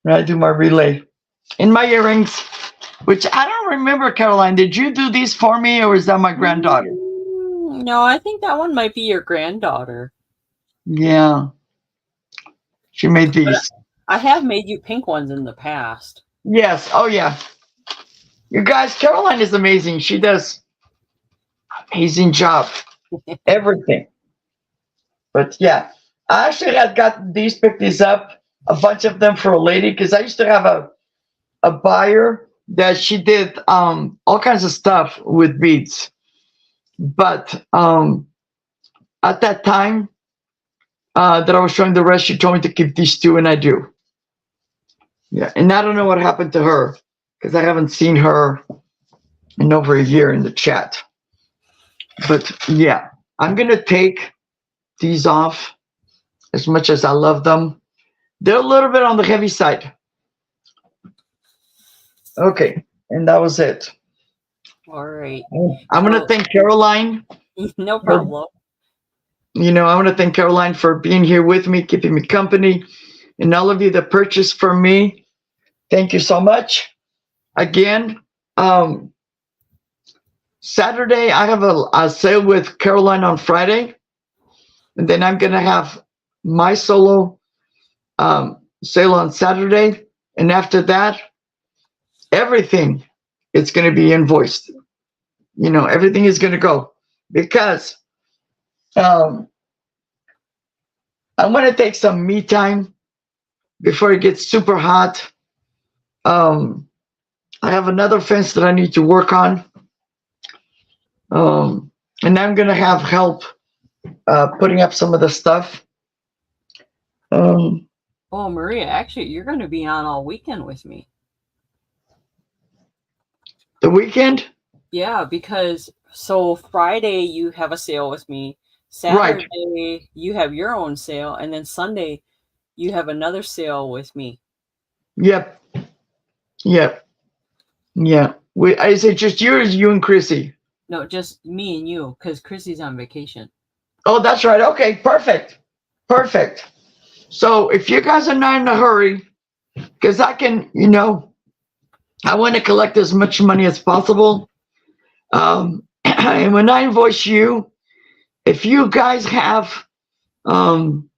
Speaker 2: when I do my relay. And my earrings, which I don't remember, Caroline, did you do these for me, or is that my granddaughter?
Speaker 1: No, I think that one might be your granddaughter.
Speaker 2: Yeah. She made these.
Speaker 1: But I have made you pink ones in the past.
Speaker 2: Yes. Oh, yeah. You guys, Caroline is amazing. She does amazing job. Everything. But yeah, I actually had got picked these up, a bunch of them for a lady, because I used to have a buyer that she did all kinds of stuff with beads. But at that time, that I was showing the rest. She told me to keep these two, and I do. Yeah, and I don't know what happened to her because I haven't seen her in over a year in the chat. But yeah, I'm gonna take these off as much as I love them. They're a little bit on the heavy side. Okay, and that was it.
Speaker 1: All right.
Speaker 2: I'm gonna thank Caroline.
Speaker 1: No problem.
Speaker 2: I want to thank Caroline for being here with me, keeping me company, and all of you that purchased from me. Thank you so much. Again, Saturday I have a sale with Caroline on Friday, and then I'm gonna have my solo sale on Saturday, and after that, everything it's gonna be invoiced. Everything is gonna go because I want to take some me time before it gets super hot. I have another fence that I need to work on. And I'm going to have help putting up some of the stuff.
Speaker 1: Oh, Maria, actually, you're going to be on all weekend with me.
Speaker 2: The weekend?
Speaker 1: Yeah, because so Friday you have a sale with me. Saturday you have your own sale, and then Sunday you have another sale with me.
Speaker 2: Yep. Yeah. Is it just you or is you and Chrissy?
Speaker 1: No, just me and you, because Chrissy's on vacation.
Speaker 2: Oh, that's right. Okay, perfect. So if you guys are not in a hurry, because I can, I want to collect as much money as possible. And when I invoice you, if you guys have an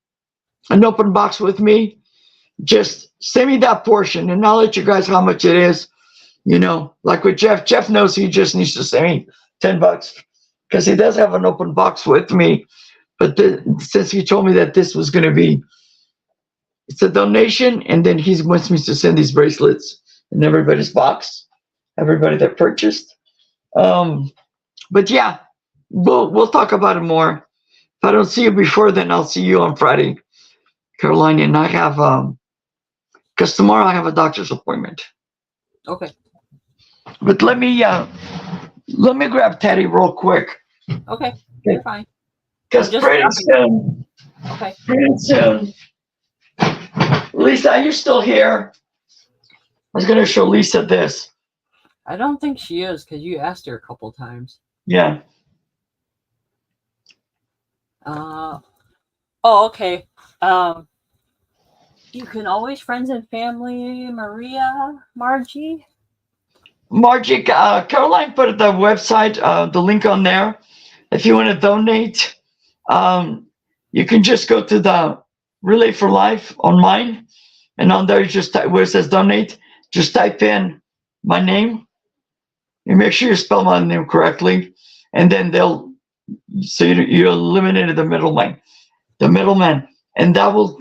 Speaker 2: open box with me, just send me that portion and I'll let you guys how much it is. Like with Jeff knows he just needs to send me $10 because he does have an open box with me. But since he told me that this was going to be, it's a donation, and then he wants me to send these bracelets in everybody's box, everybody that purchased. But yeah, we'll talk about it more. If I don't see you before then, I'll see you on Friday, Caroline. And I have because tomorrow I have a doctor's appointment.
Speaker 1: Okay.
Speaker 2: But let me grab Teddy real quick.
Speaker 1: Okay, you're fine.
Speaker 2: Because pretty soon.
Speaker 1: Okay.
Speaker 2: Pretty soon. Lisa, are you still here? I was gonna show Lisa this.
Speaker 1: I don't think she is because you asked her a couple times.
Speaker 2: Yeah.
Speaker 1: Oh, okay. You can always friends and family, Margie.
Speaker 2: Caroline put the website, the link on there. If you want to donate, you can just go to the Relay for Life on mine, and on there, just where it says donate, just type in my name. You make sure you spell my name correctly, and then you eliminated the middleman, and that will,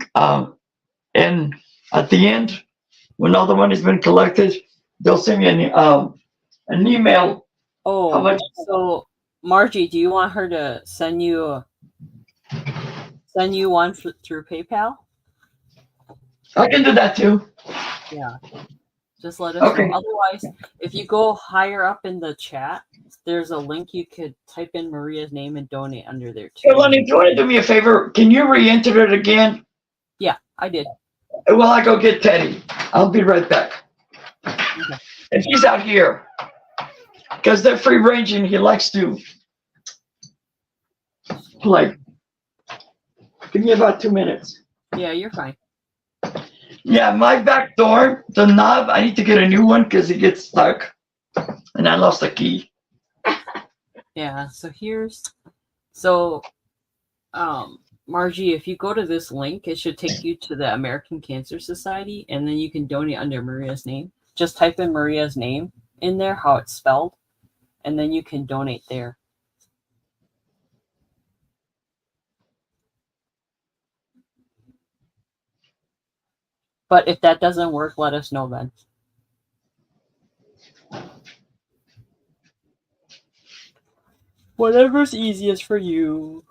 Speaker 2: and at the end, when all the money's been collected, they'll send me an email.
Speaker 1: Oh, so Margie, do you want her to send you one through PayPal?
Speaker 2: I can do that too.
Speaker 1: Yeah. Just let us know. Otherwise, if you go higher up in the chat, there's a link you could type in Maria's name and donate under there too.
Speaker 2: Hey, Lenny, do you want to do me a favor? Can you re-enter it again?
Speaker 1: Yeah, I did.
Speaker 2: Well, I go get Teddy. I'll be right back. Okay. And he's out here because they're free ranging. He likes to play. Give me about 2 minutes.
Speaker 1: Yeah, you're fine.
Speaker 2: Yeah, my back door, the knob, I need to get a new one because it gets stuck. And I lost the key.
Speaker 1: Yeah, Margie, if you go to this link, it should take you to the American Cancer Society, and then you can donate under Maria's name. Just type in Maria's name in there, how it's spelled, and then you can donate there. But if that doesn't work, let us know then. Whatever's easiest for you.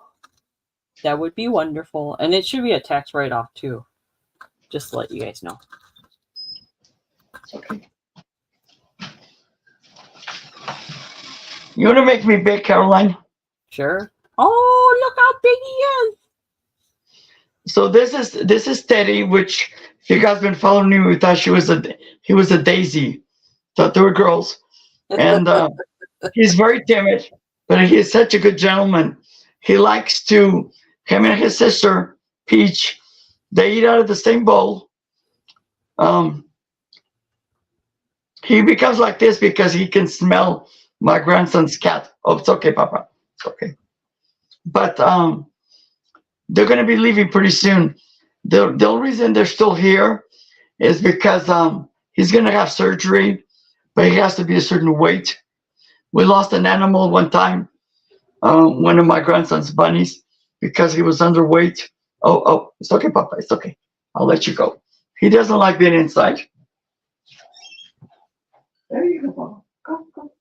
Speaker 1: That would be wonderful. And it should be a tax write-off too. Just to let you guys know.
Speaker 2: Okay. You want to make me big, Caroline?
Speaker 1: Sure. Oh, look how big he is.
Speaker 2: So this is Teddy, which if you guys been following me, we thought he was a daisy. Thought they were girls. And he's very timid, but he's such a good gentleman. He likes to, him and his sister, Peach, they eat out of the same bowl. He becomes like this because he can smell my grandson's cat. Oh, it's okay, Papa. It's okay. But they're going to be leaving pretty soon. The only reason they're still here is because he's going to have surgery, but he has to be a certain weight. We lost an animal one time, one of my grandson's bunnies, because he was underweight. Oh, it's okay, Papa. It's okay. I'll let you go. He doesn't like being inside. There you go, Papa.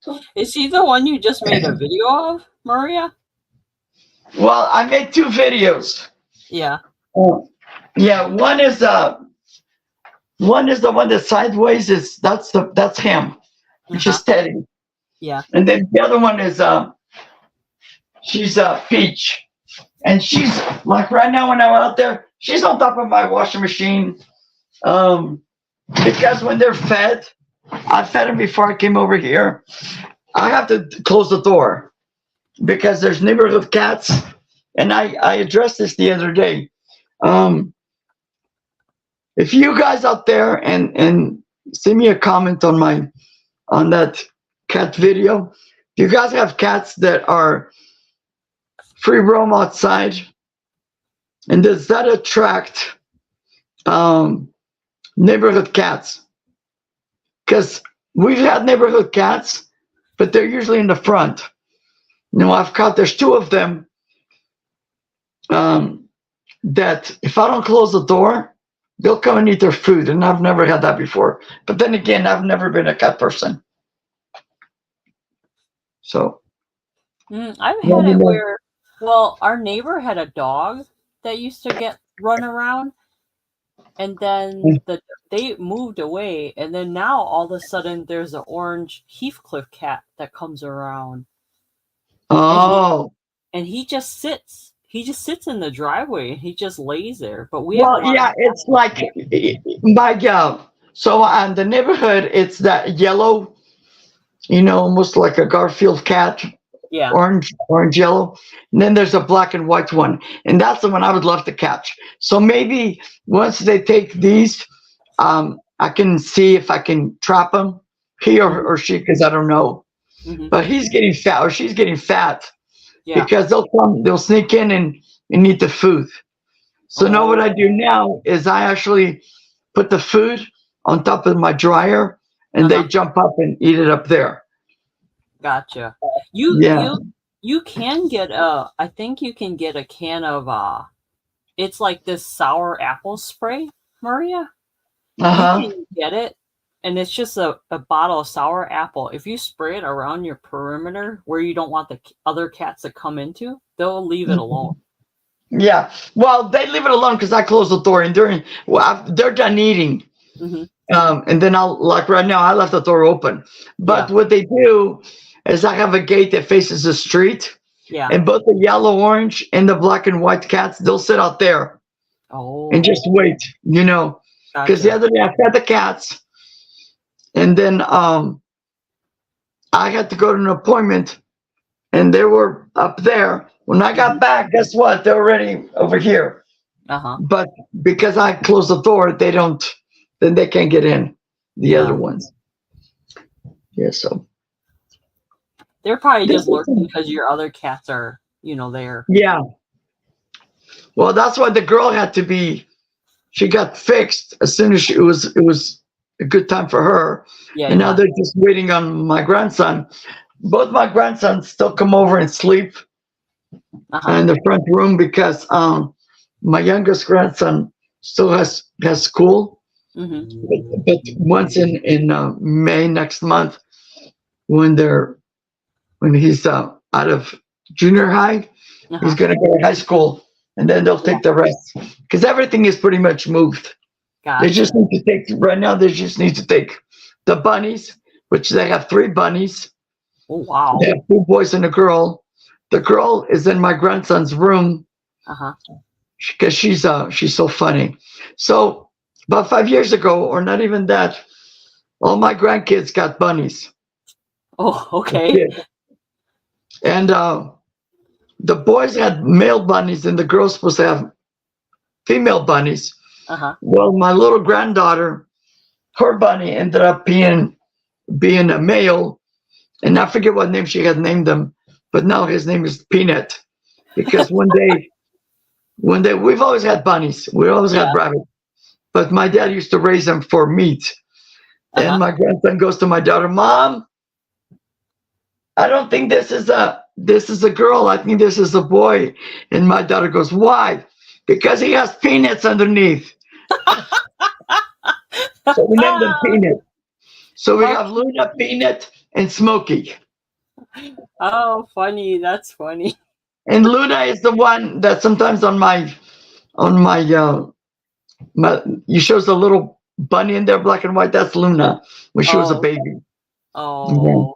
Speaker 2: Go.
Speaker 1: Is he the one you just made a video of, Maria?
Speaker 2: Well, I made 2 videos.
Speaker 1: Yeah.
Speaker 2: Yeah, one is the one that's sideways. That's him, which is Teddy.
Speaker 1: Yeah.
Speaker 2: And then the other one is she's Peach, and she's like right now when I'm out there, she's on top of my washing machine, because when they're fed, I fed them before I came over here. I have to close the door because there's neighborhood cats, and I addressed this the other day. If you guys out there and send me a comment on that cat video, do you guys have cats that are free roam outside, and does that attract neighborhood cats? Because we've had neighborhood cats, but they're usually in the front. I've caught there's 2 of them that if I don't close the door, they'll come and eat their food, and I've never had that before. But then again, I've never been a cat person. So
Speaker 1: I've had it where, well, our neighbor had a dog that used to run around, and then they moved away, and then now all of a sudden there's an orange Heathcliff cat that comes around.
Speaker 2: Oh.
Speaker 1: And he just sits. He just sits in the driveway and he just lays there. But
Speaker 2: it's like my so on the neighborhood, it's that yellow, almost like a Garfield cat.
Speaker 1: Yeah.
Speaker 2: Orange yellow. And then there's a black and white one. And that's the one I would love to catch. So maybe once they take these, I can see if I can trap them, he or she, because I don't know.
Speaker 1: Mm-hmm.
Speaker 2: But he's getting fat or she's getting fat.
Speaker 1: Yeah.
Speaker 2: Because they'll sneak in and eat the food. So now what I do now is I actually put the food on top of my dryer, and they jump up and eat it up there.
Speaker 1: Gotcha. You can get I think you can get a can of it's like this sour apple spray, Maria. You can get it, and it's just a bottle of sour apple. If you spray it around your perimeter where you don't want the other cats to come into, they'll leave it alone.
Speaker 2: Yeah. Well, they leave it alone because I close the door, and they're done eating.
Speaker 1: Mm-hmm.
Speaker 2: And then like right now, I left the door open. But what they do is I have a gate that faces the street.
Speaker 1: Yeah.
Speaker 2: And both the yellow, orange, and the black and white cats, they'll sit out there. And just wait, Because the other day I fed the cats. And then I had to go to an appointment, and they were up there. When I got back, guess what? They're already over here. But because I closed the door, then they can't get in, the other ones. Yeah, so.
Speaker 1: They're probably just lurking because your other cats are, there.
Speaker 2: Yeah. Well, that's why the girl had to be, she got fixed as soon as it was a good time for her. Yeah, and now they're just waiting on my grandson. Both my grandsons still come over and sleep in the front room because my youngest grandson still has school. Mm-hmm. But once in May next month, when he's out of junior high, he's going to go to high school and then they'll take the rest because everything is pretty much moved.
Speaker 1: Gotcha.
Speaker 2: They just need to take right now. They just need to take the bunnies, which they have 3 bunnies.
Speaker 1: Oh, wow.
Speaker 2: They have 2 boys and a girl. The girl is in my grandson's room because she's so funny. So about 5 years ago, or not even that, all my grandkids got bunnies.
Speaker 1: Oh, okay.
Speaker 2: And the boys had male bunnies, and the girls supposed to have female bunnies. Well, my little granddaughter, her bunny ended up being a male, and I forget what name she had named him, but now his name is Peanut, because one day we've always had bunnies, we always had rabbits, but my dad used to raise them for meat. And my grandson goes to my daughter, Mom, I don't think this is a girl, I think this is a boy. And my daughter goes, why? Because he has peanuts underneath. So we named him Peanut. So we have Luna, Peanut, and Smokey.
Speaker 1: Oh, funny. That's funny.
Speaker 2: And Luna is the one that sometimes on my you shows a little bunny in there, black and white. That's Luna when she was a baby.
Speaker 1: Oh,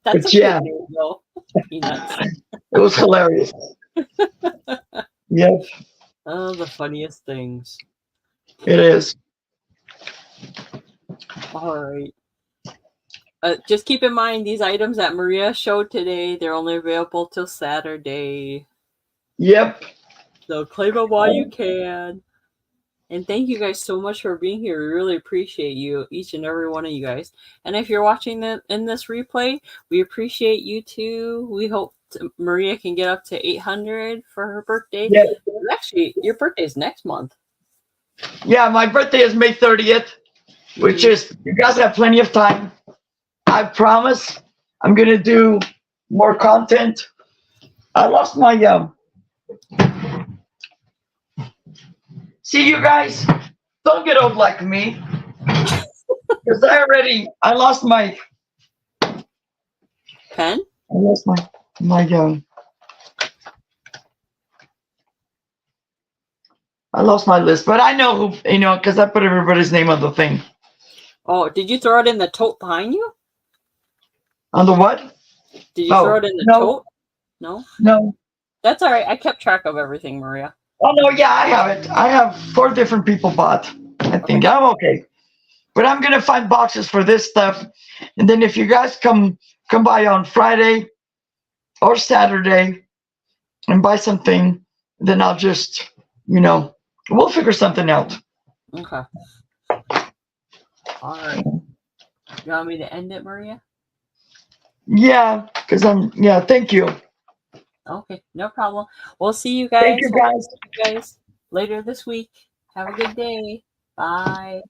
Speaker 1: that's a good name, though. Peanuts.
Speaker 2: It was hilarious. Yep.
Speaker 1: Oh, the funniest things.
Speaker 2: It is.
Speaker 1: All right. Just keep in mind these items that Maria showed today, they're only available till Saturday.
Speaker 2: Yep.
Speaker 1: So claim them while you can. And thank you guys so much for being here. We really appreciate you, each and every one of you guys. And if you're watching in this replay, we appreciate you too. We hope Maria can get up to 800 for her birthday.
Speaker 2: Yeah.
Speaker 1: Actually, your birthday is next month.
Speaker 2: Yeah, my birthday is May 30th, which is, you guys have plenty of time. I promise I'm going to do more content. I lost my, see, you guys, don't get old like me. Because I lost my
Speaker 1: pen.
Speaker 2: I lost my I lost my list, but I know who, because I put everybody's name on the thing.
Speaker 1: Oh, did you throw it in the tote behind you?
Speaker 2: On the what?
Speaker 1: Did you throw it in the tote? No?
Speaker 2: No.
Speaker 1: That's all right. I kept track of everything, Maria.
Speaker 2: Oh, no, yeah, I have it. I have 4 different people bought. I think I'm okay. But I'm going to find boxes for this stuff. And then if you guys come by on Friday or Saturday and buy something, then I'll just, we'll figure something out.
Speaker 1: Okay. All right. You want me to end it, Maria?
Speaker 2: Yeah, because thank you.
Speaker 1: Okay, no problem. We'll see you guys.
Speaker 2: Thank you, guys.
Speaker 1: Later this week. Have a good day. Bye.